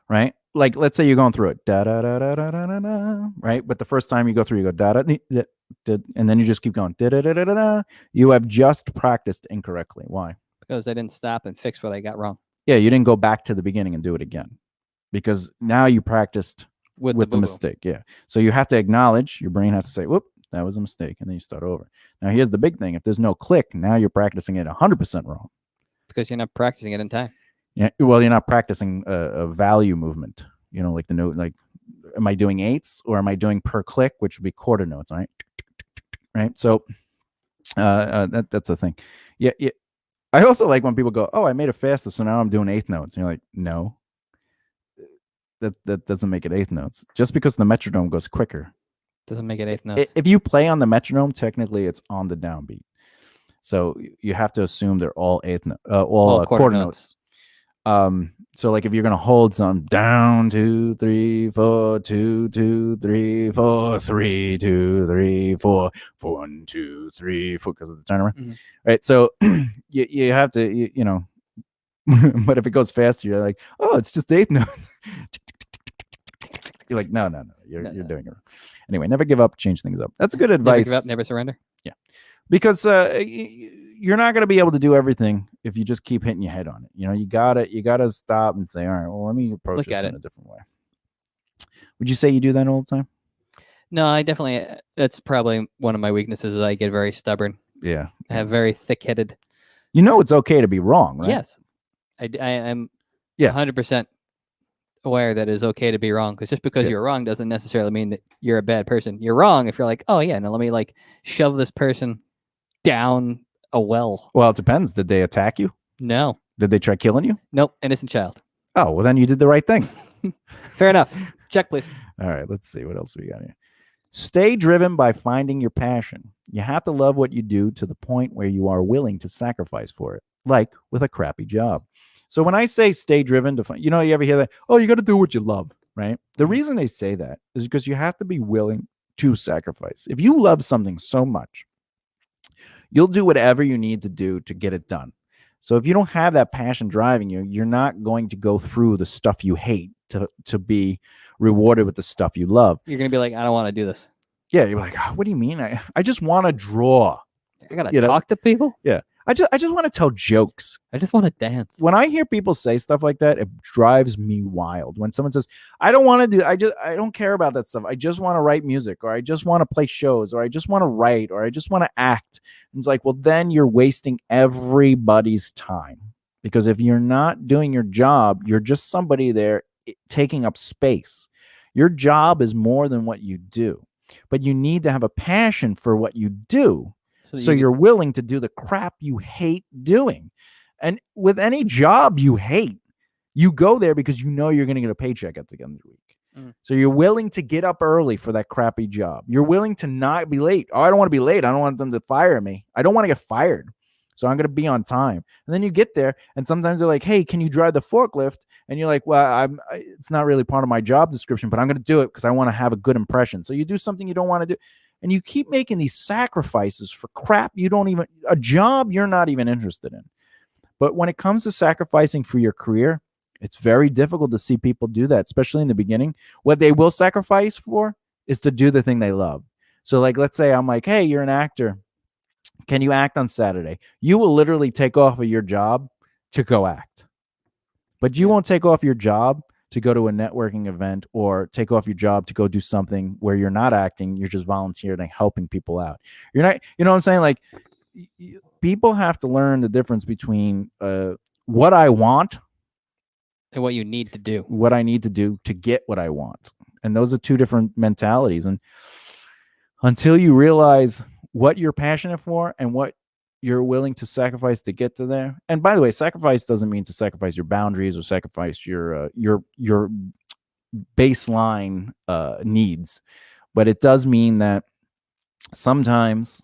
right? Like, let's say you're going through it, da da da da da da da, right? But the first time you go through, you go da da, and then you just keep going da da da da da. You have just practiced incorrectly. Why? Because I didn't stop and fix what I got wrong. Yeah, you didn't go back to the beginning and do it again, because now you practiced with the mistake. Yeah, so you have to acknowledge. Your brain has to say, "Whoop, that was a mistake," and then you start over. Now, here's the big thing: if there's no click, now you're practicing it 100% wrong. Because you're not practicing it in time. Yeah, well, you're not practicing a value movement. Like the note, like, am I doing eighths or am I doing per click, which would be quarter notes, right? Right. So that's the thing. Yeah. I also like when people go, "Oh, I made it faster, so now I'm doing eighth notes." And you're like, "No, that doesn't make it eighth notes. Just because the metronome goes quicker doesn't make it eighth notes. If you play on the metronome, technically it's on the downbeat. So you have to assume they're all all quarter notes. So like if you're gonna hold some down 2 3 4 2 2 3 4 3 2 3 4 1 2 3 4 because of the turnaround, right? So you have to but if it goes faster, you're like, oh, it's just eighth notes. You're like, no, you're doing it wrong. Anyway, never give up, change things up. That's good advice. Never give up, never surrender. Yeah, because you're not going to be able to do everything if you just keep hitting your head on it. You gotta stop and say, all right, well, let me approach this in a different way. Would you say you do that all the time? No, I definitely. That's probably one of my weaknesses. Is I get very stubborn. Yeah, I have very thick-headed. It's okay to be wrong, right? Yes, I'm 100% aware that it's okay to be wrong, because just because you're wrong doesn't necessarily mean that you're a bad person. You're wrong if you're like, oh yeah, now let me like shove this person down a well. Well, it depends. Did they attack you? No. Did they try killing you? Nope. Innocent child. Oh, well then you did the right thing. Fair enough. Check, please. All right, let's see what else we got here. Stay driven by finding your passion. You have to love what you do to the point where you are willing to sacrifice for it, like with a crappy job. So when I say stay driven to find, you ever hear that? Oh, you got to do what you love, right? The reason they say that is because you have to be willing to sacrifice. If you love something so much, you'll do whatever you need to do to get it done. So if you don't have that passion driving you, you're not going to go through the stuff you hate to be rewarded with the stuff you love. You're going to be like, I don't want to do this. Yeah, you're like, oh, what do you mean? I just want to draw. I got to talk to people? Yeah. I just want to tell jokes. I just want to dance. When I hear people say stuff like that, it drives me wild. When someone says, I don't want to do, I don't care about that stuff. I just want to write music, or I just want to play shows, or I just want to write, or I just want to act. And it's like, well, then you're wasting everybody's time, because if you're not doing your job, you're just somebody there taking up space. Your job is more than what you do, but you need to have a passion for what you do. So you're willing to do the crap you hate doing. And with any job you hate, you go there because you know you're going to get a paycheck at the end of the week. So you're willing to get up early for that crappy job. You're willing to not be late. Oh, I don't want to be late. I don't want them to fire me. I don't want to get fired. So I'm going to be on time. And then you get there, and sometimes they're like, hey, can you drive the forklift? And you're like, well, it's not really part of my job description, but I'm going to do it because I want to have a good impression. So you do something you don't want to do. And you keep making these sacrifices for crap a job you're not even interested in. But when it comes to sacrificing for your career, it's very difficult to see people do that, especially in the beginning. What they will sacrifice for is to do the thing they love. So like, let's say I'm like, hey, you're an actor. Can you act on Saturday? You will literally take off of your job to go act. But you won't take off your job to go to a networking event or take off your job to go do something where you're not acting. You're just volunteering and helping people out. You're not, you know what I'm saying? Like, people have to learn the difference between what I want and what you need to do, what I need to do to get what I want. And those are two different mentalities. And until you realize what you're passionate for and what you're willing to sacrifice to get to there. And by the way, sacrifice doesn't mean to sacrifice your boundaries or sacrifice your baseline needs, but it does mean that sometimes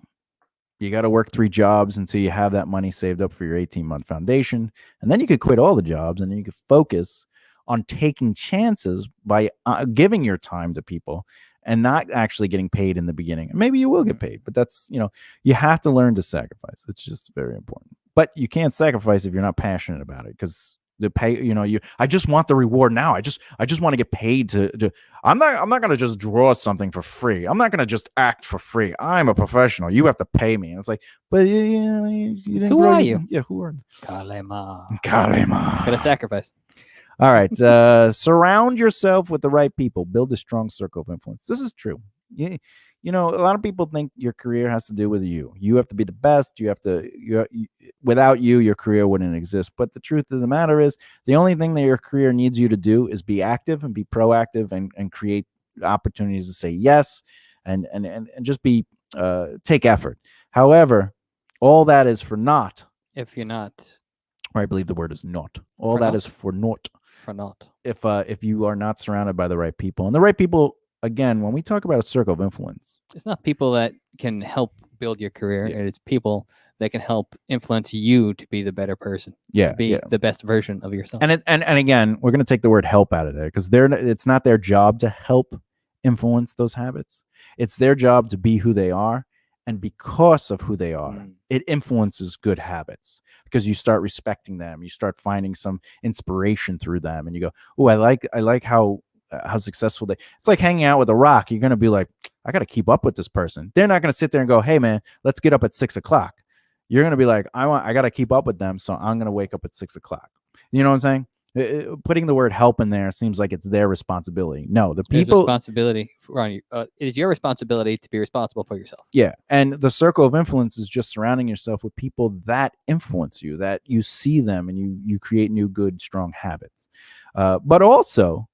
you got to work 3 jobs until you have that money saved up for your 18-month foundation, and then you could quit all the jobs and then you could focus on taking chances by giving your time to people and not actually getting paid in the beginning. And maybe you will get paid, but that's, you have to learn to sacrifice. It's just very important. But you can't sacrifice if you're not passionate about it, because the pay, I just want the reward now. I just want to get paid to I'm not going to just draw something for free. I'm not going to just act for free. I'm a professional. You have to pay me. And it's like, but you didn't who are you? Yeah, who are you? Kalema. Gotta sacrifice. All right. Surround yourself with the right people. Build a strong circle of influence. This is true. A lot of people think your career has to do with you. You have to be the best. Without you, your career wouldn't exist. But the truth of the matter is, the only thing that your career needs you to do is be active and be proactive and create opportunities to say yes and just take effort. However, all that is for naught. If you're not. Or I believe the word is not. All that is for naught. For naught. If you are not surrounded by the right people. And the right people, again, when we talk about a circle of influence, it's not people that can help build your career. Yeah. It's people that can help influence you to be the better person. Be the best version of yourself. And again, we're going to take the word help out of there, because it's not their job to help influence those habits. It's their job to be who they are. And because of who they are, it influences good habits, because you start respecting them. You start finding some inspiration through them, and you go, "Oh, I like how successful they." It's like hanging out with a rock. You're gonna be like, "I got to keep up with this person." They're not gonna sit there and go, "Hey, man, let's get up at 6 o'clock." You're gonna be like, "I got to keep up with them, so I'm gonna wake up at 6 o'clock." You know what I'm saying? Putting the word help in there seems like it's their responsibility. No, the people responsibility on you. It is your responsibility to be responsible for yourself. Yeah, and the circle of influence is just surrounding yourself with people that influence you, that you see them, and you create new, good, strong habits. But also,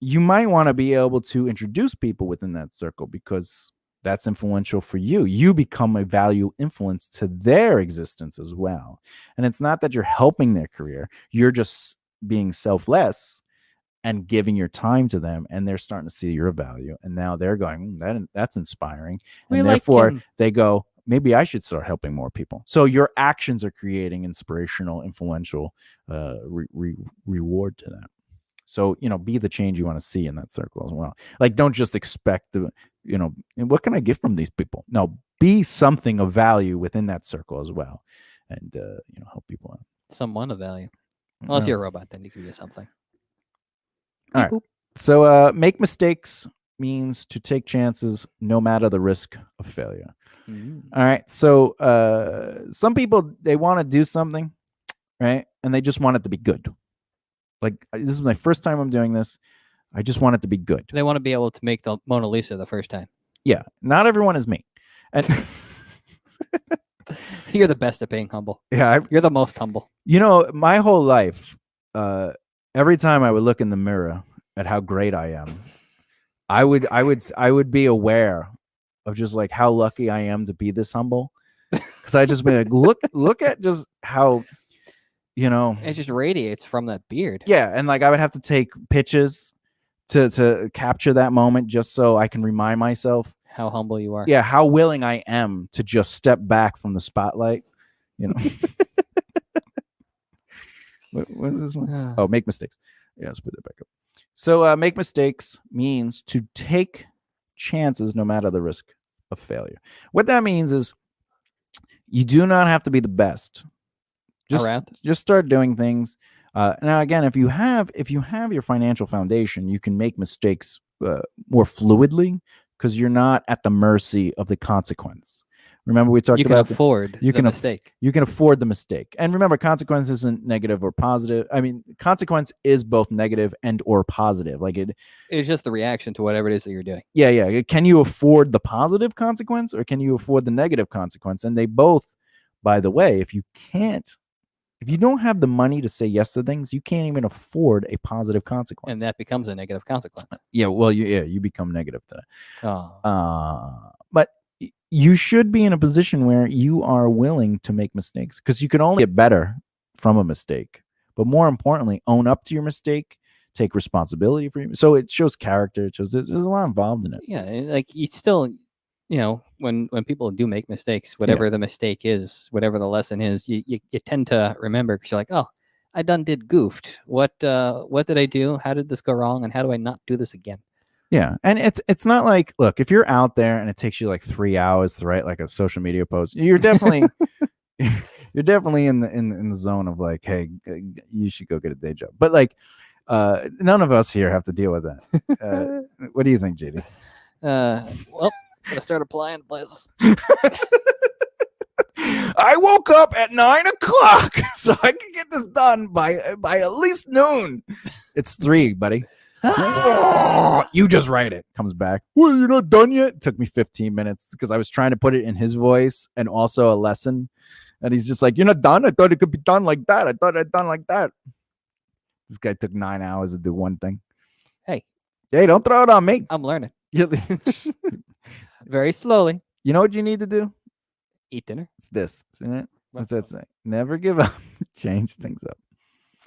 you might want to be able to introduce people within that circle, because that's influential for you. You become a value influence to their existence as well. And it's not that you're helping their career. You're just being selfless and giving your time to them, and they're starting to see your value. And now they're going, that's inspiring. And therefore they go, maybe I should start helping more people. So your actions are creating inspirational, influential reward to them. So, be the change you want to see in that circle as well. Like, don't just expect to, what can I get from these people? No, be something of value within that circle as well. And, help people out. Someone of value. Unless you're a robot, then you can be something. All right. So, make mistakes means to take chances no matter the risk of failure. All right. So, some people, they want to do something, right? And they just want it to be good. Like, this is my first time I'm doing this. I just want it to be good. They want to be able to make the Mona Lisa the first time. Yeah. Not everyone is me. And you're the best at being humble. Yeah. You're the most humble. My whole life, every time I would look in the mirror at how great I am, I would be aware of just like how lucky I am to be this humble. Because I just been like, look at just how, it just radiates from that beard. Yeah, and like I would have to take pictures to capture that moment, just so I can remind myself how humble you are. Yeah, how willing I am to just step back from the spotlight. What is this one? Oh, make mistakes. Yeah, let's put it back up. So make mistakes means to take chances no matter the risk of failure. What that means is you do not have to be the best. Just start doing things. Now, again, if you have your financial foundation, you can make mistakes more fluidly, because you're not at the mercy of the consequence, Remember we talked you can about afford the mistake. You can afford the mistake. And remember, consequence isn't negative or positive. I mean, consequence is both negative and or positive. Like it's just the reaction to whatever it is that you're doing. Yeah, yeah. Can you afford the positive consequence or can you afford the negative consequence? And they both, by the way, if you don't have the money to say yes to things, you can't even afford a positive consequence. And that becomes a negative consequence. Yeah, well, you become negative to that. Oh. But you should be in a position where you are willing to make mistakes because you can only get better from a mistake. But more importantly, own up to your mistake, take responsibility for you. So it shows character. It shows there's a lot involved in it. Yeah, like you still, when people do make mistakes, whatever the mistake is, whatever the lesson is, you tend to remember because you're like, oh, I did goofed. What did I do? How did this go wrong? And how do I not do this again? Yeah, and it's not like, look, if you're out there and it takes you like 3 hours to write like a social media post, you're definitely you're definitely in the zone of like, hey, you should go get a day job. But like, none of us here have to deal with that. What do you think, JD? Well, gotta start applying places. I woke up at 9 o'clock so I can get this done by at least noon. It's 3, buddy. You just write it. Comes back. Well, you're not done yet. It took me 15 minutes because I was trying to put it in his voice and also a lesson. And he's just like, you're not done? I thought it could be done like that. I thought I'd done like that. This guy took 9 hours to do one thing. Hey, don't throw it on me. I'm learning. Very slowly. You know what you need to do? Eat dinner. It's this. See that? What's that say? Never give up. Change things up.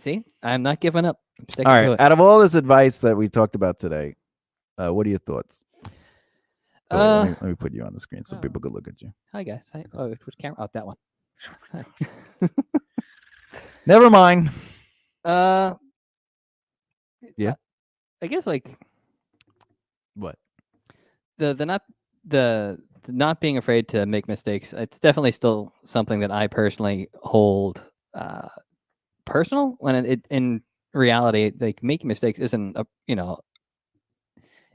See, I'm not giving up. I'm sticking all right. to it. Out of all this advice that we talked about today, what are your thoughts? Let me put you on the screen so people can look at you. Hi, guys. Hi. Oh, which camera? Oh, that one. Hi. Never mind. Yeah. I guess like what? The not being afraid to make mistakes. It's definitely still something that I personally hold personal when it in reality, like making mistakes isn't it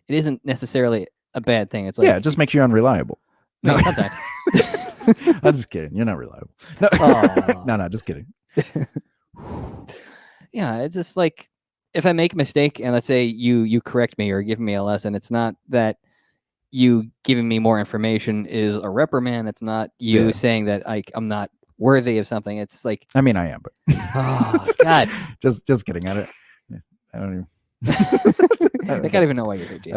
isn't necessarily a bad thing. It's like, it just makes you unreliable. No, sometimes. I'm just kidding. You're not reliable. No, no, just kidding. Yeah, it's just like if I make a mistake and let's say you correct me or give me a lesson, it's not that you giving me more information is a reprimand. It's not you saying that I'm not worthy of something. It's like, I mean, I am, but oh God, just kidding. I don't even. I can't even know why you're here, Jay.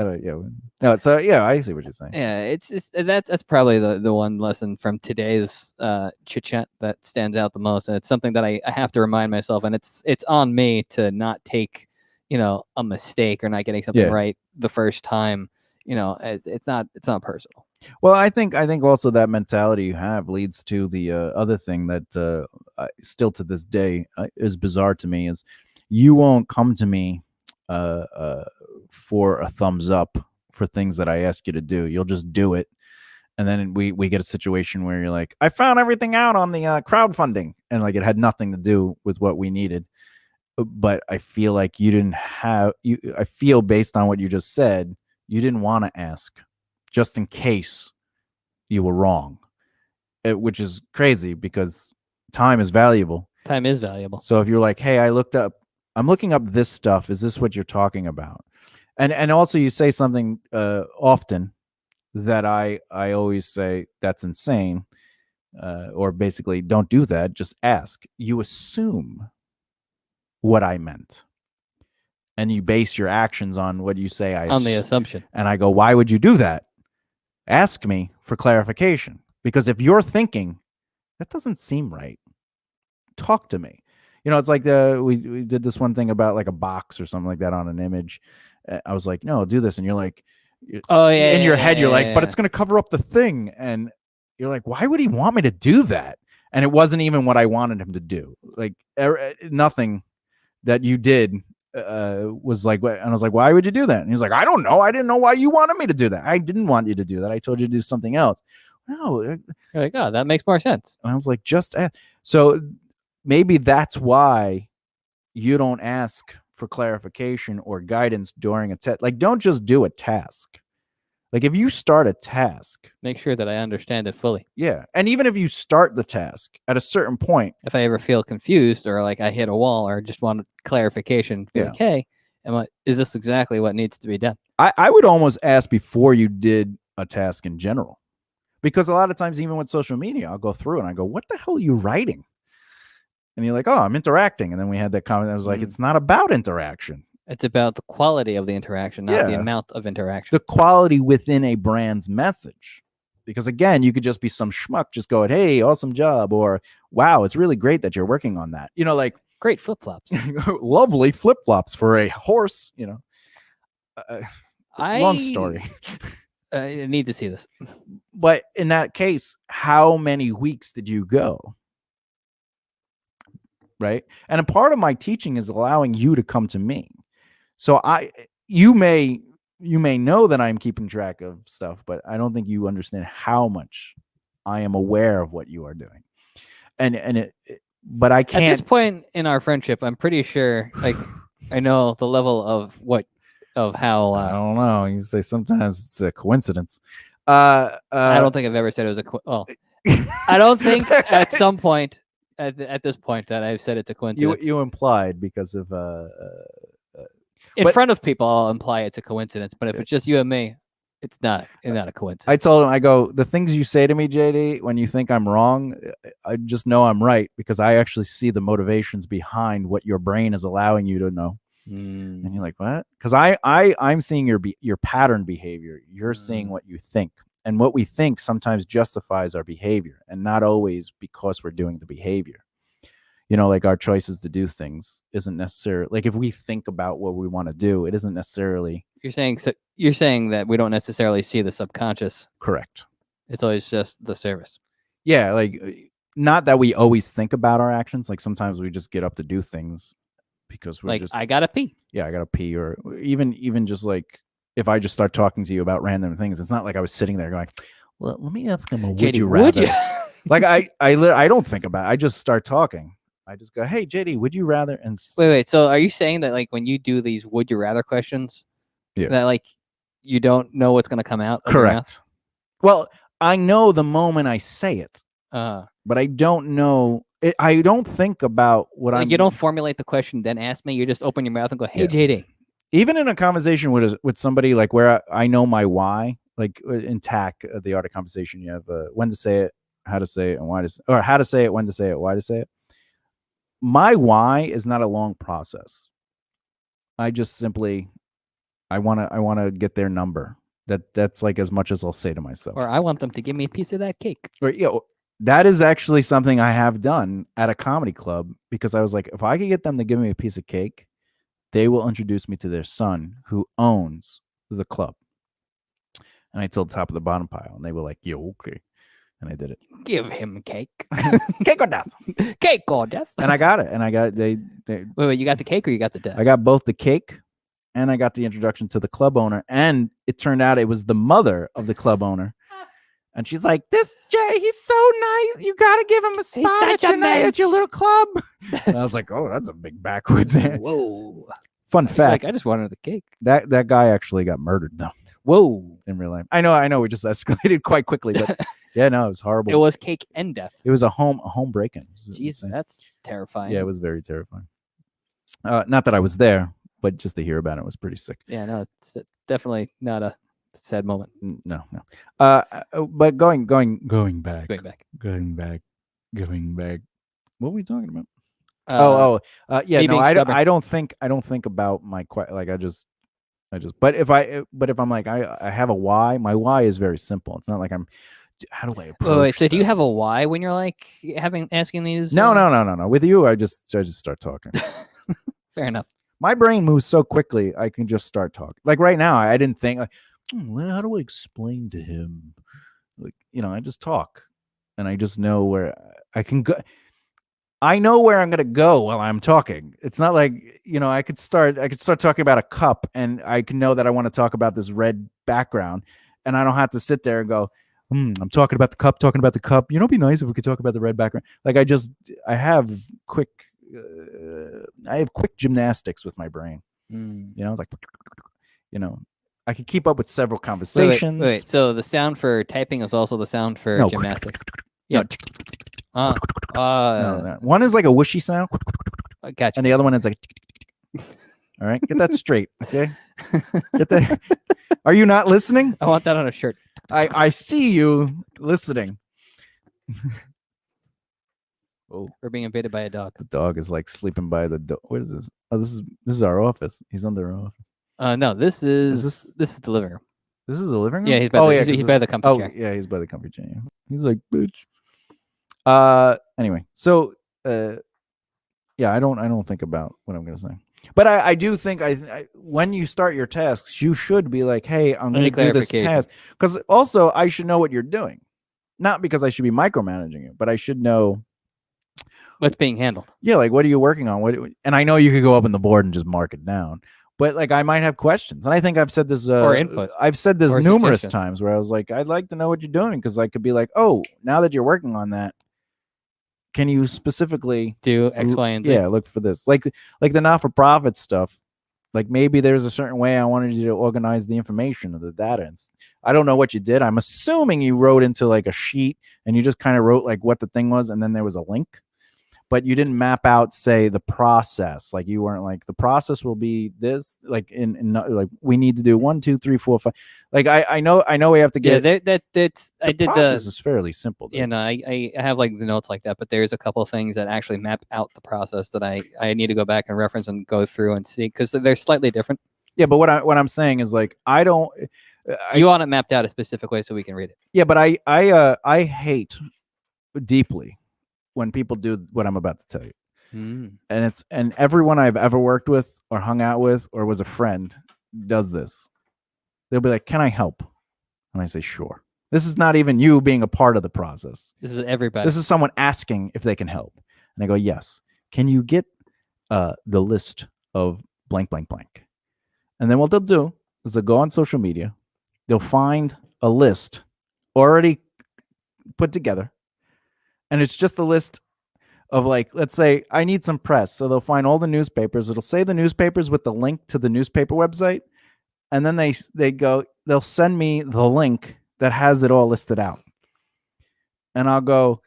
No, so I see what you're saying. Yeah, that's probably the one lesson from today's chit chat that stands out the most, and it's something that I have to remind myself, and it's on me to not take a mistake or not getting something right the first time. As it's not personal. Well, I think also that mentality you have leads to the other thing that still to this day is bizarre to me is you won't come to me for a thumbs up for things that I ask you to do. You'll just do it. And then we get a situation where you're like, I found everything out on the crowdfunding. And like it had nothing to do with what we needed. But I feel like you didn't have I feel based on what you just said, you didn't want to ask just in case you were wrong, which is crazy because time is valuable. Time is valuable. So if you're like, hey, I'm looking up this stuff. Is this what you're talking about? And also you say something often that I always say that's insane, or basically don't do that. Just ask. You assume what I meant. And you base your actions on what you say. On the assumption. And I go, why would you do that? Ask me for clarification. Because if you're thinking, that doesn't seem right, talk to me. It's like we did this one thing about like a box or something like that on an image. I was like, no, do this. And you're like, oh, yeah. In your head, you're like, but it's going to cover up the thing. And you're like, why would he want me to do that? And it wasn't even what I wanted him to do. Like nothing that you did was like, and I was like, why would you do that? And he was like, I don't know. I didn't know why you wanted me to do that. I didn't want you to do that. I told you to do something else. No. You're like, oh, that makes more sense. And I was like, just ask. So maybe that's why you don't ask for clarification or guidance during a test. Like, don't just do a task. Like if you start a task, make sure that I understand it fully. Yeah. And even if you start the task at a certain point, if I ever feel confused or like I hit a wall or just want clarification, be like, hey, is this exactly what needs to be done? I would almost ask before you did a task in general, because a lot of times, even with social media, I'll go through and I go, what the hell are you writing? And you're like, oh, I'm interacting. And then we had that comment. I was like, it's not about interaction. It's about the quality of the interaction, not the amount of interaction. The quality within a brand's message. Because again, you could just be some schmuck just going, hey, awesome job. Or, wow, it's really great that you're working on that. You know, like great flip-flops. Lovely flip-flops for a horse, you know. Long story. I need to see this. But in that case, how many weeks did you go? Right. And a part of my teaching is allowing you to come to me. So you may know that I'm keeping track of stuff, but I don't think you understand how much I am aware of what you are doing. But I can't. At this point in our friendship, I'm pretty sure, like, I know the level of how. I don't know. You say sometimes it's a coincidence. I don't think I've ever said it was I don't think at some point, at this point, that I've said it's a coincidence. You implied because of in front of people, I'll imply it's a coincidence. But if it's just you and me, it's not a coincidence. I told him, I go, the things you say to me, JD, when you think I'm wrong, I just know I'm right because I actually see the motivations behind what your brain is allowing you to know. And you're like, what? Because I'm seeing your pattern behavior. You're seeing what you think. And what we think sometimes justifies our behavior, and not always because we're doing the behavior. You know, like our choices to do things isn't necessarily, like if we think about what we want to do, it isn't necessarily. You're saying that we don't necessarily see the subconscious. Correct. It's always just the service. Yeah, like not that we always think about our actions. Like sometimes we just get up to do things because we're like, I gotta pee. Yeah, I gotta pee, or even just like if I just start talking to you about random things, it's not like I was sitting there going, well, let me ask him, would you rather? Like I don't think about it. I just start talking. I just go, hey, JD, would you rather? And wait. So are you saying that like when you do these would you rather questions, that like you don't know what's going to come out? Correct. Well, I know the moment I say it, but I don't know. I don't think about what You don't formulate the question, then ask me. You just open your mouth and go, hey, JD. Even in a conversation with somebody, like where I know my why, like in TAC, the art of conversation, you have when to say it, how to say it, and why to say, or how to say it, when to say it, why to say it. My why is not a long process. I just simply, I want to get their number. That's like as much as I'll say to myself. Or I want them to give me a piece of that cake. Or that is actually something I have done at a comedy club, because I was like, if I could get them to give me a piece of cake, they will introduce me to their son who owns the club. And I told top of the bottom pile, and they were like, yo, okay. And I did it. Give him cake. Cake or death. Cake or death. And I got it. And I got wait, you got the cake or you got the death? I got both the cake and I got the introduction to the club owner. And it turned out it was the mother of the club owner. And she's like, this Jay, he's so nice. You got to give him a spot at your little club. And I was like, oh, that's a big backwards. Whoa. Fun fact. Like, I just wanted the cake. That guy actually got murdered, though. Whoa. In real life. I know. We just escalated quite quickly. But yeah, no, it was horrible. It was cake and death. It was a home break-in. Jeez, that's terrifying. Yeah, it was very terrifying. Not that I was there, but just to hear about it was pretty sick. Yeah, no, it's definitely not a sad moment. No. But going back. What were we talking about? Yeah. No, I don't think about my like I just. But if I'm like I have a why. My why is very simple. It's not like I'm. How do I approach? Wait, so do you have a why when you're like asking these? No. With you, I just start talking. Fair enough. My brain moves so quickly, I can just start talking. Like right now, I didn't think like, well, how do I explain to him? Like, I just talk, and I just know where I can go. I know where I'm gonna go while I'm talking. It's not like I could start talking about a cup, and I can know that I want to talk about this red background, and I don't have to sit there and go, I'm talking about the cup. It'd be nice if we could talk about the red background. Like I have quick gymnastics with my brain. It's like, I could keep up with several conversations. Wait. So the sound for typing is also the sound for gymnastics. Yeah. No. One is like a whooshy sound. Gotcha. And the other one is like. All right, get that straight, okay? Get that. Are you not listening? I want that on a shirt. I see you listening. Oh, we're being invaded by a dog. The dog is like sleeping by the door. What is this? Oh, this is our office. He's under our office. No, this is the living room. This is the living room. Yeah, he's by the comfy chair. Yeah, he's by the comfy chair. He's like, bitch. Anyway, so yeah, I don't think about what I'm gonna say. But I do think I when you start your tasks, you should be like, hey, I'm going to do this task. Because also I should know what you're doing. Not because I should be micromanaging you, but I should know what's being handled. Yeah, like what are you working on? And I know you could go up on the board and just mark it down. But like I might have questions. And I think I've said this or input. I've said this numerous times where I was like, I'd like to know what you're doing, because I could be like, oh, now that you're working on that, can you specifically do X, Y, and Z? Yeah, look for this. Like the not-for-profit stuff. Like maybe there's a certain way I wanted you to organize the information of the data. And I don't know what you did. I'm assuming you wrote into like a sheet and you just kind of wrote like what the thing was, and then there was a link. But you didn't map out, say, the process. Like you weren't like, the process will be this. Like like we need to do 1, 2, 3, 4, 5. Like I know we have to get. Yeah, that's I did the process is fairly simple. Yeah, no, I have like the notes like that, but there's a couple of things that actually map out the process that I need to go back and reference and go through and see, because they're slightly different. Yeah, but what I'm saying is like you want it mapped out a specific way so we can read it. Yeah, but I hate deeply when people do what I'm about to tell you. And everyone I've ever worked with or hung out with or was a friend does this. They'll be like, can I help? And I say, sure. This is not even you being a part of the process. This is everybody. This is someone asking if they can help. And I go, yes. Can you get the list of blank, blank, blank? And then what they'll do is they'll go on social media. They'll find a list already put together. And it's just a list of, like, let's say I need some press. So they'll find all the newspapers. It'll say the newspapers with the link to the newspaper website. And then they'll send me the link that has it all listed out. And I'll go,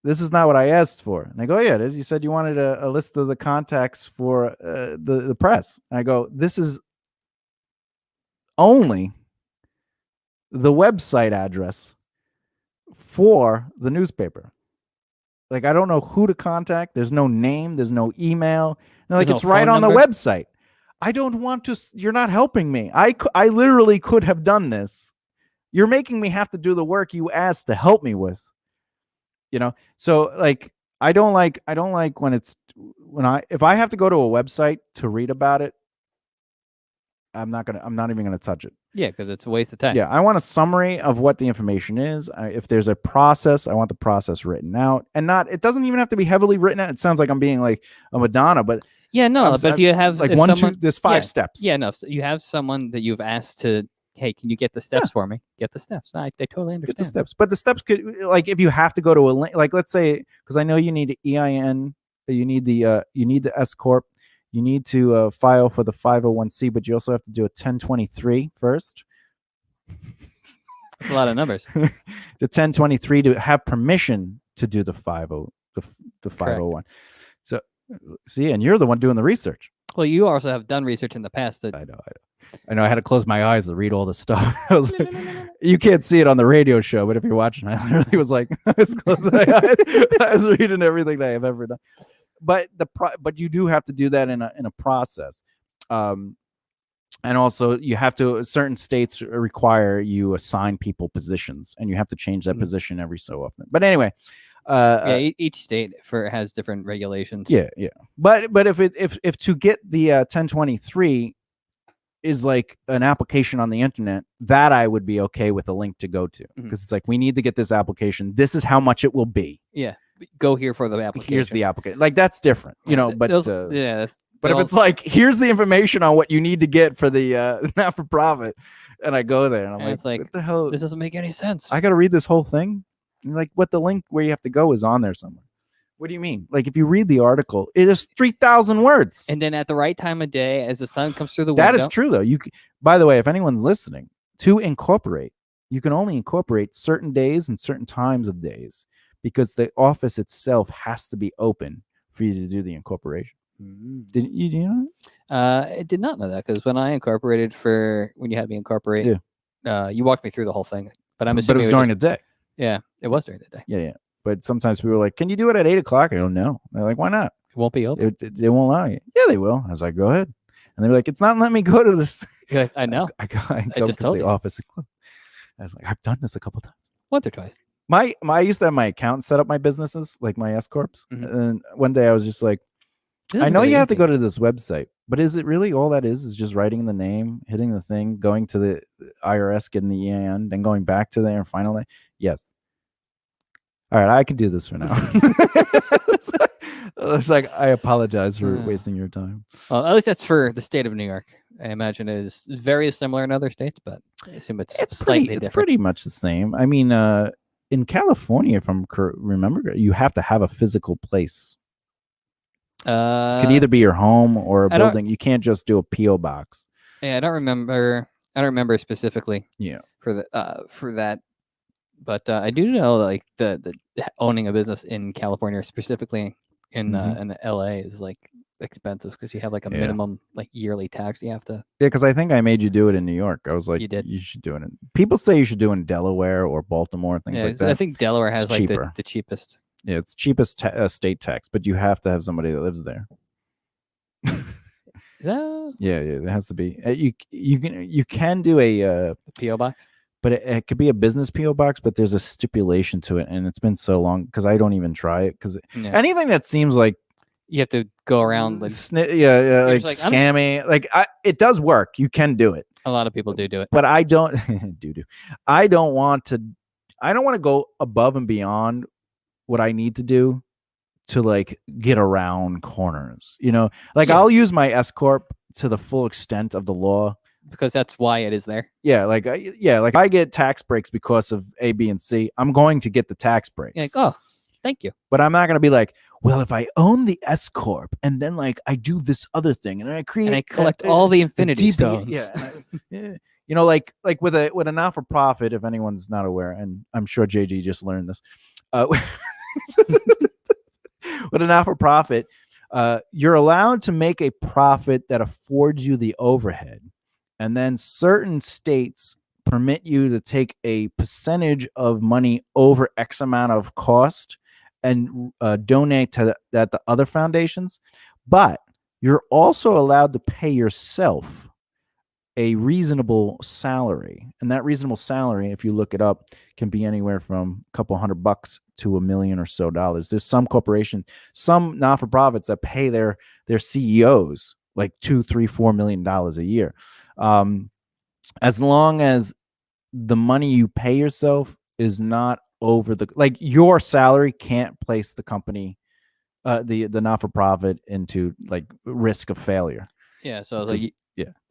this is not what I asked for. And I go, yeah, it is. You said you wanted a list of the contacts for the press. And I go, this is only the website address for the newspaper. Like, I don't know who to contact. There's no name. There's no email. And like, it's right on the website. I don't want to. You're not helping me. I literally could have done this. You're making me have to do the work you asked to help me with. You know, so like, I don't like if I have to go to a website to read about it, I'm not even gonna touch it. Yeah, because it's a waste of time. Yeah, I want a summary of what the information is. If there's a process, I want the process written out, and it doesn't even have to be heavily written out. It sounds like I'm being like a Madonna, but yeah, no. But if you have like there's 5 steps. Yeah, no. So you have someone that you've asked to, hey, can you get the steps for me? Get the steps. I totally understand. Get the steps, but the steps could, like, if you have to go to a link, like let's say, because I know you need EIN, you need the S corp. You need to file for the 501c, but you also have to do a 1023 first. That's a lot of numbers. The 1023 to have permission to do the 501. So, see, and you're the one doing the research. Well, you also have done research in the past. I know. I had to close my eyes to read all this stuff. I was like, you can't see it on the radio show, but if you're watching, I literally was like, I was closing my eyes. I was reading everything that I've ever done. But you do have to do that in a process, and also you have to. Certain states require you assign people positions, and you have to change that position every so often. But anyway, each state has different regulations. Yeah. But if to get the 1023 is like an application on the internet, that I would be okay with a link to go to, because it's like, we need to get this application. This is how much it will be. Yeah. Go here for the application. Here's the application. Like, that's different, you know. But but if it's like, here's the information on what you need to get for the not for profit, and I go there and I'm like, what the hell? This doesn't make any sense. I got to read this whole thing. And like, what the link where you have to go is on there somewhere. What do you mean? Like, if you read the article, it is 3,000 words. And then at the right time of day, as the sun comes through the window. window. That is true, though. By the way, if anyone's listening, to incorporate, you can only incorporate certain days and certain times of days because the office itself has to be open for you to do the incorporation. Did you know? I did not know that because when I incorporated when you had me incorporate, you walked me through the whole thing. But I'm assuming it was during the day. Yeah, it was during the day. Yeah. But sometimes people are like, "Can you do it at 8 o'clock?" I don't know. They're like, "Why not?" It won't be open. They won't allow you. Yeah, they will. I was like, "Go ahead." And they're like, "It's not letting me go to this." Like, I know. I just told the office. I was like, "I've done this a couple times, once or twice." I used to have my accountant set up my businesses, like my S corps. And one day I was just like, I know you have to go to this website, but is it really all that is just writing the name, hitting the thing, going to the IRS, getting the EIN, then going back to there and finally, yes. All right, I can do this for now. It's like, I apologize for wasting your time. Well, at least that's for the state of New York. I imagine it is very similar in other states, but I assume it's slightly different. It's pretty much the same. I mean, in California, if I'm remember, you have to have a physical place. It could either be your home or a building. You can't just do a PO box. Yeah, I don't remember specifically. Yeah, for that, but I do know like the owning a business in California, specifically in LA, is like expensive because you have like a minimum like yearly tax you have to. Yeah, because I think I made you do it in New York. I was like, you did. You should do it. People say you should do it in Delaware or Baltimore, things like that. I think Delaware has like the cheapest. Yeah, it's cheapest state tax, but you have to have somebody that lives there. Yeah, it has to be. You can do a PO box, but it could be a business PO box. But there's a stipulation to it, and it's been so long because I don't even try it because anything that seems like you have to go around like like scammy. Like it does work. You can do it. A lot of people do it, but I don't I don't want to go above and beyond what I need to do to like get around corners, like I'll use my S corp to the full extent of the law because that's why it is there. Like I get tax breaks because of A, B, and C. I'm going to get the tax breaks. Like, oh, thank you. But I'm not going to be like, well, if I own the S corp and then like I do this other thing and I create and I collect all the infinity stones. Like with a not-for-profit, if anyone's not aware, and I'm sure JG just learned this, with a not-for-profit, you're allowed to make a profit that affords you the overhead, and then certain states permit you to take a percentage of money over X amount of cost and donate to that to other foundations. But you're also allowed to pay yourself a reasonable salary, and that reasonable salary, if you look it up, can be anywhere from a couple $100 to $1 million or so dollars. There's some some not-for-profits that pay their CEOs like $2, $3, $4 million a year. As long as the money you pay yourself is not over like your salary can't place the company, the not-for-profit into like risk of failure. Yeah, so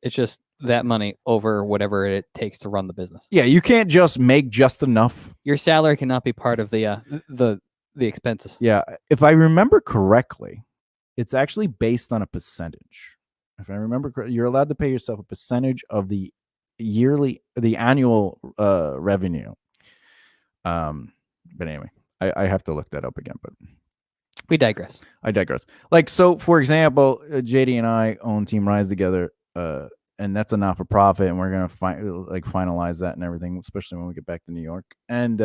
it's just that money over whatever it takes to run the business. Yeah, you can't just make just enough. Your salary cannot be part of the expenses. Yeah, if I remember correctly, it's actually based on a percentage. If I remember correctly, you're allowed to pay yourself a percentage of the annual revenue. But anyway, I have to look that up again. But we digress. I digress. Like, so for example, JD and I own Team Rise together. And that's a not-for-profit, and we're gonna finalize that and everything, especially when we get back to New York. And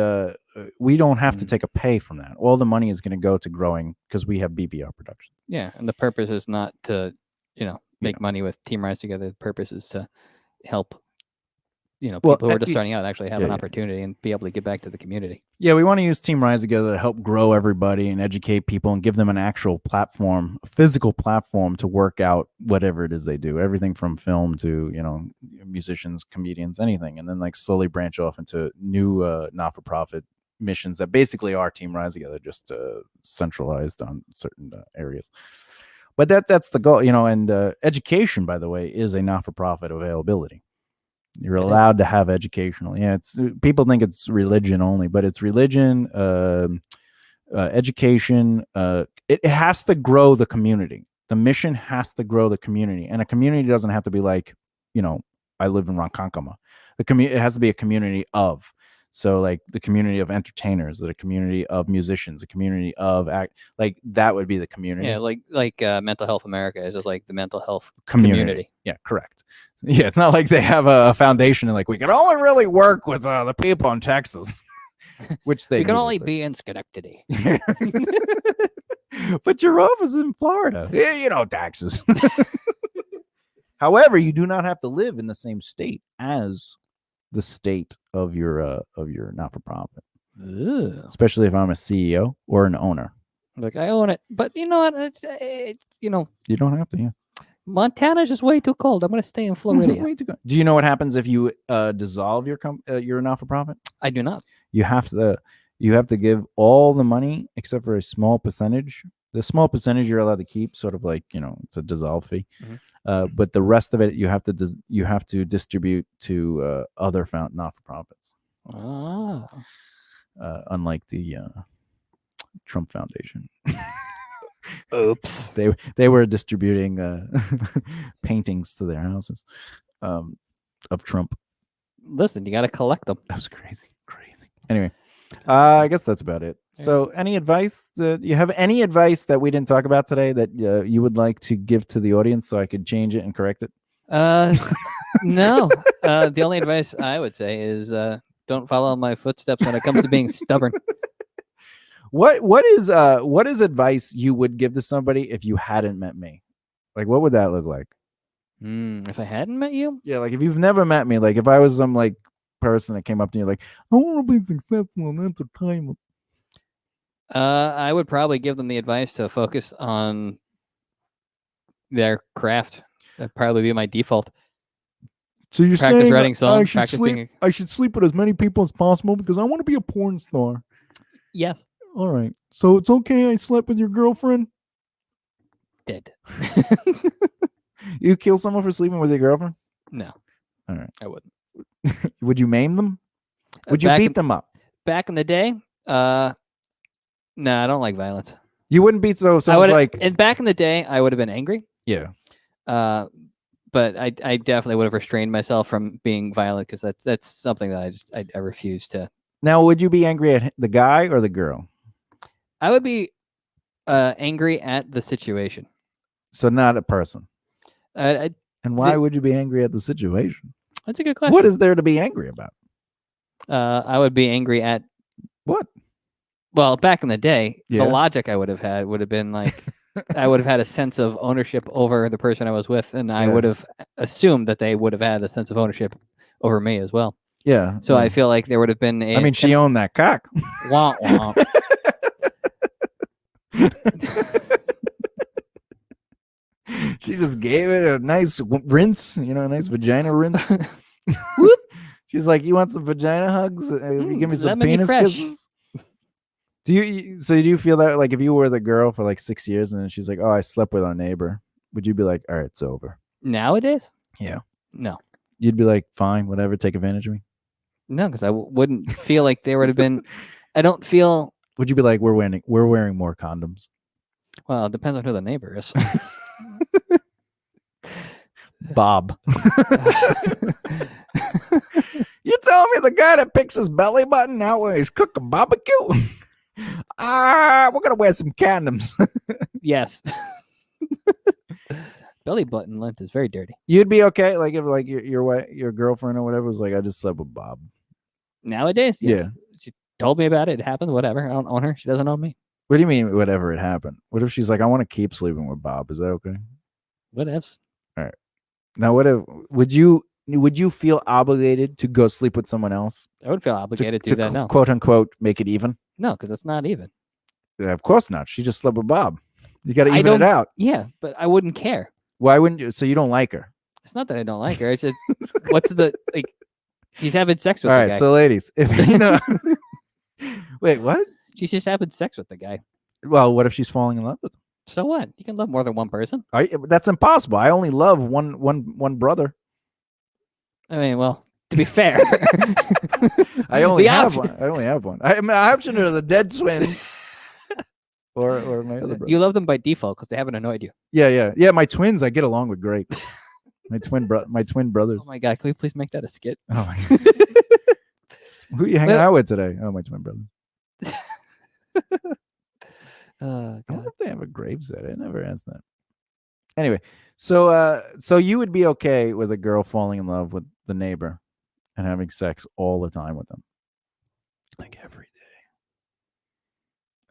we don't have to take a pay from that. All the money is going to go to growing because we have BBR Productions. Yeah, and the purpose is not to, make money with Team Rise together. The purpose is to help, people who are just starting out actually have an opportunity and be able to get back to the community. Yeah, we want to use Team Rise together to help grow everybody and educate people and give them an actual platform, a physical platform to work out whatever it is they do. Everything from film to, musicians, comedians, anything. And then like slowly branch off into new not-for-profit missions that basically are Team Rise together, just centralized on certain areas. But that's the goal, and education, by the way, is a not-for-profit availability. You're allowed to have educational. Yeah, it's people think it's religion only, but it's religion, education. It has to grow the community. The mission has to grow the community, and a community doesn't have to be like, I live in Ronkonkoma. It has to be a community of. So like the community of entertainers, the community of musicians, the community of like that would be the community. Yeah, like Mental Health America is just like the mental health community. Yeah, correct. Yeah, it's not like they have a foundation and like we can only really work with the people in Texas, which we can only be in Schenectady. But your office is in Florida. Yeah, taxes. However, you do not have to live in the same state as the state of your not-for-profit. Especially if I'm a CEO or an owner. Like I own it, but you know what? You don't have to. Yeah. Montana's just way too cold. I'm going to stay in Florida. Do you know what happens if you dissolve your not-for-profit? I do not. You have to give all the money except for a small percentage. The small percentage you're allowed to keep, sort of like it's a dissolve fee. Mm-hmm. But the rest of it you have to distribute to other not-for-profits. Unlike the Trump Foundation. Oops. They were distributing paintings to their houses of Trump. Listen, you got to collect them. That was crazy. Anyway, I guess that's about it. So any advice that you have, any advice that we didn't talk about today that you would like to give to the audience so I could change it and correct it? No. The only advice I would say is don't follow my footsteps when it comes to being stubborn. What is advice you would give to somebody if you hadn't met me? Like, what would that look like? If I hadn't met you? Yeah, like if you've never met me, like if I was some like person that came up to you like, I want to be successful in entertainment. I would probably give them the advice to focus on their craft. That'd probably be my default. So you're practice saying writing songs, I should sleep with as many people as possible because I want to be a porn star. Yes. All right. So it's okay I slept with your girlfriend? Did. You kill someone for sleeping with your girlfriend? No. All right. I wouldn't. Would you maim them? Would you beat them up? Back in the day? No, I don't like violence. You wouldn't beat someone's like... And back in the day, I would have been angry. Yeah. But I definitely would have restrained myself from being violent because that's something that I refuse to. Now, would you be angry at the guy or the girl? I would be angry at the situation. So not a person. And why would you be angry at the situation? That's a good question. What is there to be angry about? I would be angry at what? Well, back in the day, the logic I would have had would have been like I would have had a sense of ownership over the person I was with, and I would have assumed that they would have had a sense of ownership over me as well. Yeah. So I feel like there would have been I mean, she owned that cock. Wah, wah. She just gave it a nice rinse, a nice vagina rinse. She's like, "You want some vagina hugs? Give me some penis kisses." Do you feel that like if you were the girl for like 6 years and then she's like, "Oh, I slept with our neighbor," would you be like, "All right, it's over"? Nowadays? Yeah. No. You'd be like, "Fine, whatever, take advantage of me." No, because I wouldn't feel like there would have been. I don't feel. Would you be like, "We're wearing more condoms"? Well, it depends on who the neighbor is. Bob. You tell me the guy that picks his belly button out when he's cooking barbecue? We're gonna wear some condoms. Yes. Belly button length is very dirty. You'd be okay, like if like your girlfriend or whatever was like, "I just slept with Bob." Nowadays, yes. Yeah. She told me about it. It happened. Whatever. I don't own her. She doesn't own me. What do you mean, whatever it happened? What if she's like, "I want to keep sleeping with Bob"? Is that okay? Whatevs. All right. Now, would you feel obligated to go sleep with someone else? I would feel obligated to do that. No. Quote unquote, make it even. No, because it's not even. Yeah, of course not. She just slept with Bob. You got to even it out. Yeah, but I wouldn't care. Why wouldn't you? So you don't like her? It's not that I don't like her. It's just what's the like? She's having sex with. All the right, guy. so ladies, if wait, what? She's just having sex with the guy. Well, what if she's falling in love with him? So what? You can love more than one person. That's impossible. I only love one brother. I mean, well, to be fair, I only have one. My option are the dead twins. or my other brother. You love them by default because they haven't annoyed you. Yeah. My twins, I get along with great. my twin brothers. Oh my god, can we please make that a skit? Oh my god. Who are you hanging out with today? Oh, my twin brothers. I wonder if they have a gravesite. I never asked that. Anyway, so you would be okay with a girl falling in love with the neighbor and having sex all the time with them, like every day,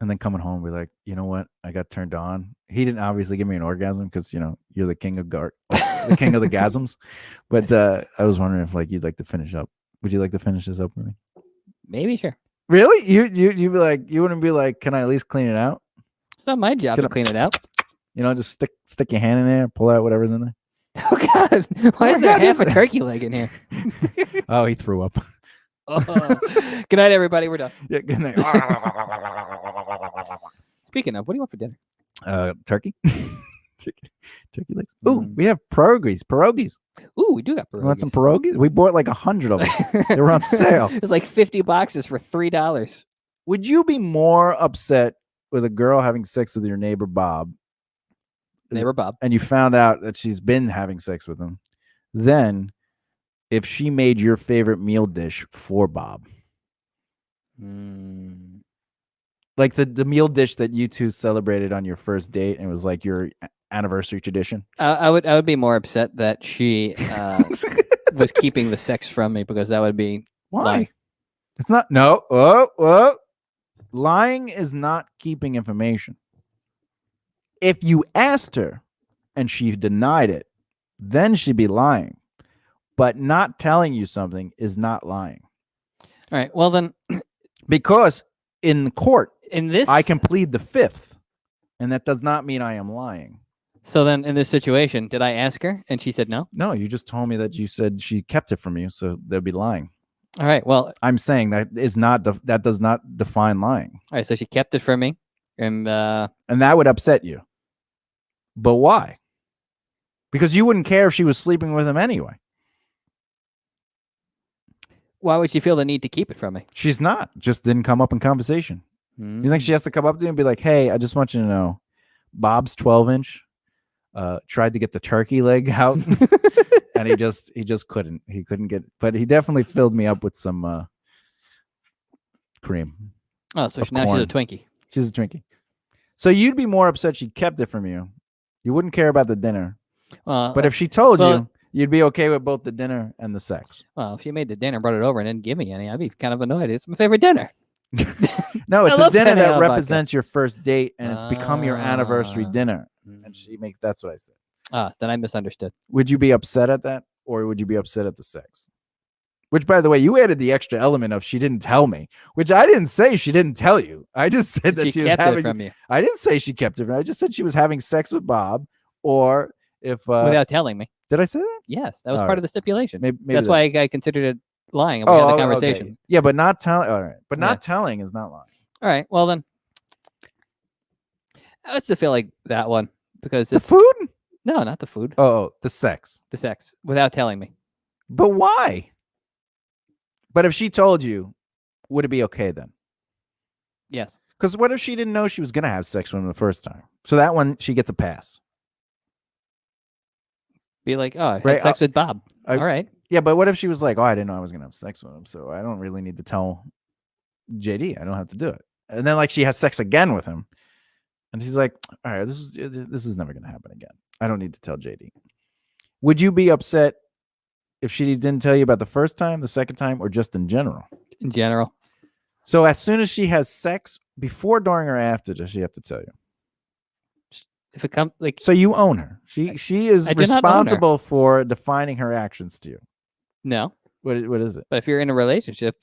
and then coming home and be like, you know what? I got turned on. He didn't obviously give me an orgasm because you're the king of the king of the gasms. But I was wondering if you'd like to finish up. Would you like to finish this up with me? Maybe, sure. Really? You'd be like, you wouldn't be like, can I at least clean it out? It's not my job to clean it out. Just stick your hand in there, pull out whatever's in there. Oh God! Why is there half a turkey leg in here? Oh, he threw up. Oh. Good night, everybody. We're done. Yeah, good night. Speaking of, what do you want for dinner? Turkey. Turkey legs. Ooh, we have pierogies. Ooh, we do got pierogies. You want some pierogies? We bought like 100 of them. They were on sale. It's like 50 boxes for $3. Would you be more upset with a girl having sex with your neighbor Bob? And you found out that she's been having sex with him, than if she made your favorite meal dish for Bob? Like the meal dish that you two celebrated on your first date and it was like your anniversary tradition. I would be more upset that she was keeping the sex from me, because that would be why lying. It's not. No. Oh, lying is not keeping information. If you asked her and she denied it, then she'd be lying. But not telling you something is not lying. All right. Well, then, because in court, I can plead the fifth, and that does not mean I am lying. So then, in this situation, did I ask her and she said no? No, you just told me that you said she kept it from you, so they'd be lying. All right. Well, I'm saying that does not define lying. All right. So she kept it from me, and that would upset you. But why? Because you wouldn't care if she was sleeping with him anyway. Why would she feel the need to keep it from me? She's not. Just didn't come up in conversation. You think she has to come up to you and be like, hey, I just want you to know, Bob's 12-inch tried to get the turkey leg out, and he just couldn't. He couldn't get, but he definitely filled me up with some cream. Oh, so now she's a Twinkie. She's a Twinkie. So you'd be more upset she kept it from you. You wouldn't care about the dinner. But if she told you, you'd be okay with both the dinner and the sex. Well, if she made the dinner, brought it over, and didn't give me any, I'd be kind of annoyed. It's my favorite dinner. No, it's a dinner that represents your first date, and it's become your anniversary dinner. And that's what I said. Then I misunderstood. Would you be upset at that, or would you be upset at the sex? Which, by the way, you added the extra element of she didn't tell me, which I didn't say she didn't tell you. I just said that she was having it from you. I didn't say she kept it from you. I just said she was having sex with Bob, or if without telling me. Did I say that? Yes, that was part of the stipulation. Maybe that's why I considered it lying. And we had the conversation. Okay. Yeah, but not telling. All right, but not telling is not lying. All right. Well, then, I still feel like that one, because it's the food. No, not the food. Oh, the sex. The sex without telling me. But why? But if she told you, would it be okay then? Yes. Because what if she didn't know she was going to have sex with him the first time? So that one, she gets a pass. Be like, oh, I had sex with Bob. All right. Yeah, but what if she was like, oh, I didn't know I was going to have sex with him, so I don't really need to tell JD. I don't have to do it. And then she has sex again with him. And she's like, all right, this is never going to happen again. I don't need to tell JD. Would you be upset if she didn't tell you about the first time, the second time, or just in general? In general. So as soon as she has sex, before, during, or after, does she have to tell you? If it comes so you own her. She is responsible for defining her actions to you. No. What is it? But if you're in a relationship,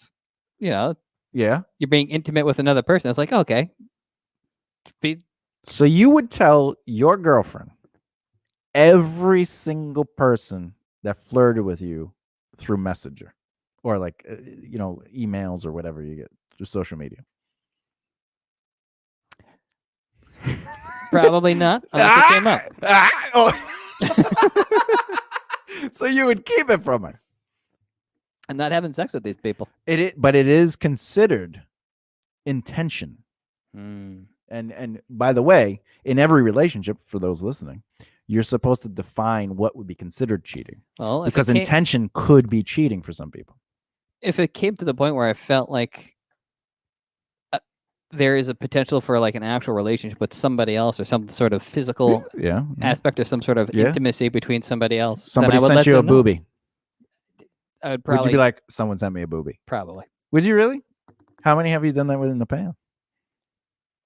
yeah, you're being intimate with another person. It's like, okay. So you would tell your girlfriend every single person that flirted with you through Messenger or emails or whatever you get through social media. Probably not, unless it came up. So you would keep it from her. I'm not having sex with these people. But it is considered intention. And by the way, in every relationship, for those listening, you're supposed to define what would be considered cheating. Well, because intention could be cheating for some people. If it came to the point where I felt like there is a potential for like an actual relationship with somebody else, or some sort of physical aspect, or some sort of intimacy between somebody else. Somebody sent you a boobie. I would probably. Would you be like, someone sent me a boobie? Probably. Would you really? How many have you done that with in the past?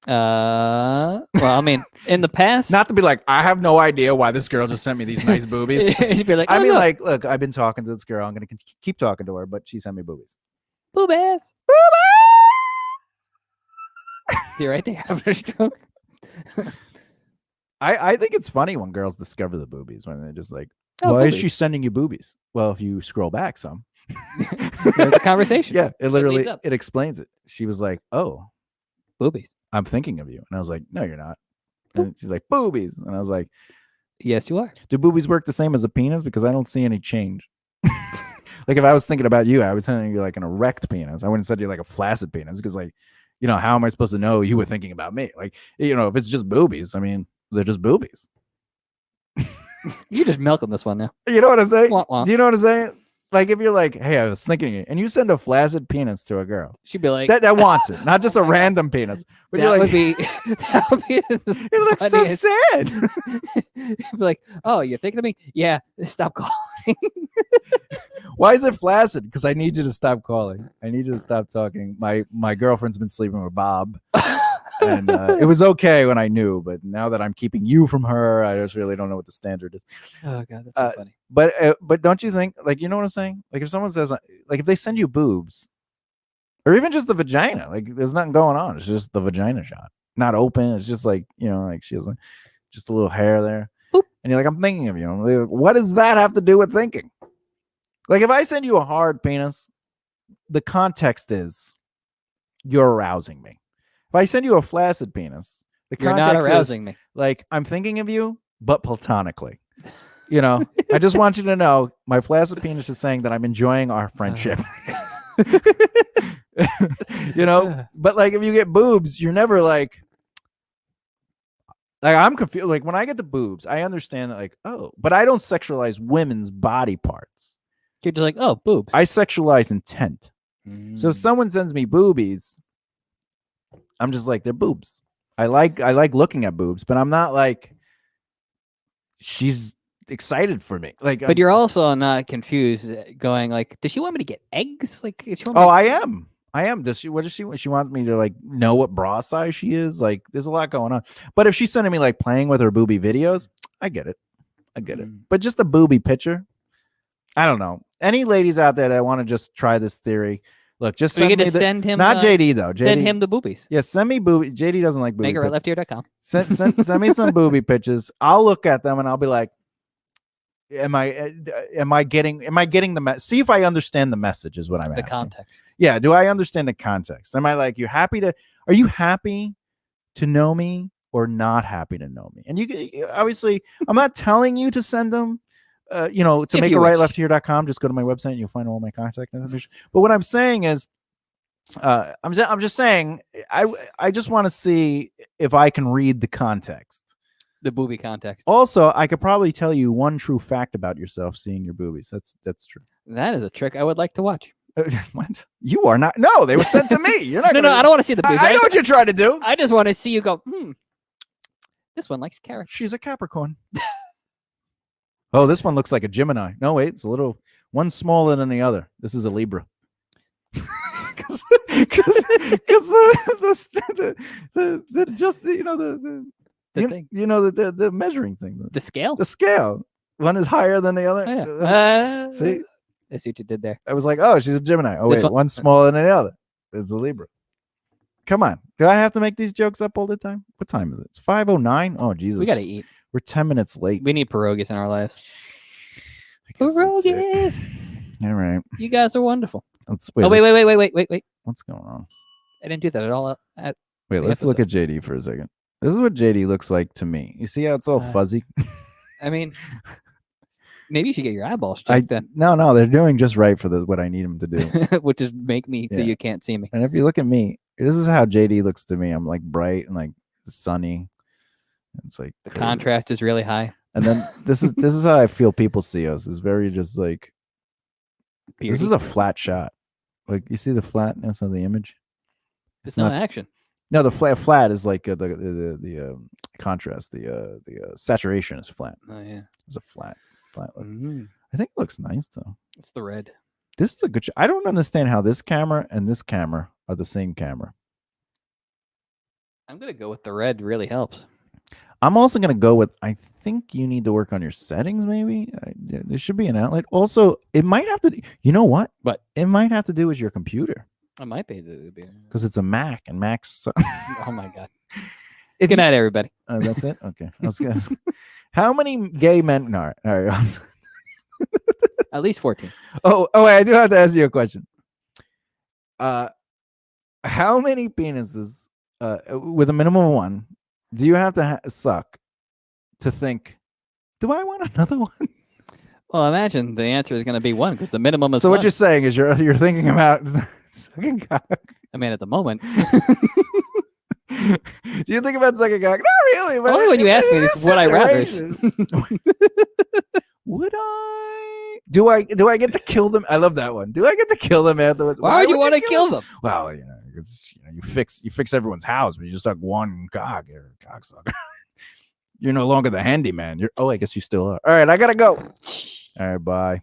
Well, I mean, in the past, not to be like, I have no idea why this girl just sent me these nice boobies. You'd be like, I mean, like, look, I've been talking to this girl. I'm gonna keep talking to her, but she sent me boobies. Boobies. You're right there having a stroke. I think it's funny when girls discover the boobies, when they're just like, why is she sending you boobies? Well, if you scroll back some, there's a conversation. Yeah, it literally it explains it. She was like, oh, boobies. I'm thinking of you. And I was like, no, you're not. And she's like, boobies. And I was like, yes, you are. Do boobies work the same as a penis? Because I don't see any change. Like, if I was thinking about you, I would send you like an erect penis. I wouldn't send you like a flaccid penis, because, like, you know, how am I supposed to know you were thinking about me? Like, you know, if it's just boobies, I mean, they're just boobies. You're just milking this one now. You know what I'm saying? Wah, wah. Do you know what I'm saying? Like, if you're like, hey, I was thinking it, and you send a flaccid penis to a girl, she'd be like, that wants it, not just a random penis. But that you're like, would be, that would be it looks funniest. So sad. Be like, oh, you're thinking of me? Yeah, stop calling. Why is it flaccid? Because I need you to stop calling. I need you to stop talking. My girlfriend's been sleeping with Bob. And it was okay when I knew, but now that I'm keeping you from her, I just really don't know what the standard is. Oh God, that's so funny. But don't you think, like, you know what I'm saying? Like, if someone says, like, if they send you boobs, or even just the vagina, like, there's nothing going on. It's just the vagina shot, not open. It's just like, you know, like, she has like, just a little hair there, boop. And you're like, I'm thinking of you. Like, what does that have to do with thinking? Like, if I send you a hard penis, the context is you're arousing me. If I send you a flaccid penis, the context not arousing me. Like, I'm thinking of you, but platonically. You know, I just want you to know my flaccid penis is saying that I'm enjoying our friendship. You know, but like, if you get boobs, you're never like I'm confused. Like, when I get the boobs, I understand that, like, oh, but I don't sexualize women's body parts. You're just like, oh, boobs. I sexualize intent. So if someone sends me boobies, I'm just like, they're boobs. I like looking at boobs, but I'm not like, she's excited for me. Like, but you're also not confused, going like, does she want me to get eggs? Like, I am. Does she? What does she? She wants me to like know what bra size she is. Like, there's a lot going on. But if she's sending me like playing with her boobie videos, I get it. But just a boobie picture, I don't know. Any ladies out there that want to just try this theory, look, just send him, not JD though. Send him the boobies. Yeah, send me boobies. JD doesn't like boobies. MakeItRightLeftHere.com. Send me some boobie pictures. I'll look at them and I'll be like, am I getting the see if I understand the message is what I'm asking. The context. Yeah, do I understand the context? Am I like, are you happy to know me or not happy to know me? And you obviously, I'm not telling you to send them. You know, to MakeItRightLeftHere.com, just go to my website and you'll find all my contact information. But what I'm saying is, I'm just saying, I just want to see if I can read the context, the boobie context. Also, I could probably tell you one true fact about yourself seeing your boobies. That's true. That is a trick I would like to watch. What? You are not. No, they were sent to me. You're not. No, I don't want to see the boobs. I know what you're trying to do. I just want to see you go. This one likes carrots. She's a Capricorn. Oh, this one looks like a Gemini. No, wait, it's a little one smaller than the other. This is a Libra. Because the measuring thing, the scale. The scale. One is higher than the other. Oh, yeah. See, I see what you did there. I was like, oh, she's a Gemini. Oh, wait, one's smaller than the other. It's a Libra. Come on, do I have to make these jokes up all the time? What time is it? It's 5:09. Oh, Jesus, we gotta eat. We're 10 minutes late. We need pierogies in our lives. Pierogies. All right. You guys are wonderful. Wait. Wait. What's going on? I didn't do that at all. Wait, let's look at JD for a second. This is what JD looks like to me. You see how it's all fuzzy? I mean, maybe you should get your eyeballs checked then. No, they're doing just right for what I need them to do. Which is make me so you can't see me. And if you look at me, this is how JD looks to me. I'm like bright and like sunny. It's like the contrast is really high. And then this is how I feel people see us. It's very just like beardy. This is a flat shot. Like you see the flatness of the image. It's no action. No, the flat is like the contrast. The saturation is flat. Oh yeah, it's a flat look. I think it looks nice though. It's the red. This is a good. I don't understand how this camera and this camera are the same camera. I'm gonna go with the red. Really helps. I'm also gonna go with. I think you need to work on your settings. Maybe there should be an outlet. Also, it might have to. You know what? But it might have to do with your computer. It might be because it's a Mac and Macs. Oh my god! Good night, everybody. That's it. Okay. I was gonna. How many gay men? No, all right. At least 14. Oh, wait, I do have to ask you a question. How many penises, with a minimum of one, do you have to suck to think, do I want another one? Well, imagine the answer is going to be one because the minimum is. So one. What you're saying is you're thinking about sucking cock. I mean, at the moment. Do you think about sucking cock? Not really. But only when you ask me this, would I rather? Would I? Do I get to kill them? I love that one. Do I get to kill them afterwards? Why would you want to kill them? Well, you fix everyone's house, but you just suck one cock. You're a cocksucker. You're no longer the handyman. I guess you still are. All right, I gotta go. All right, bye.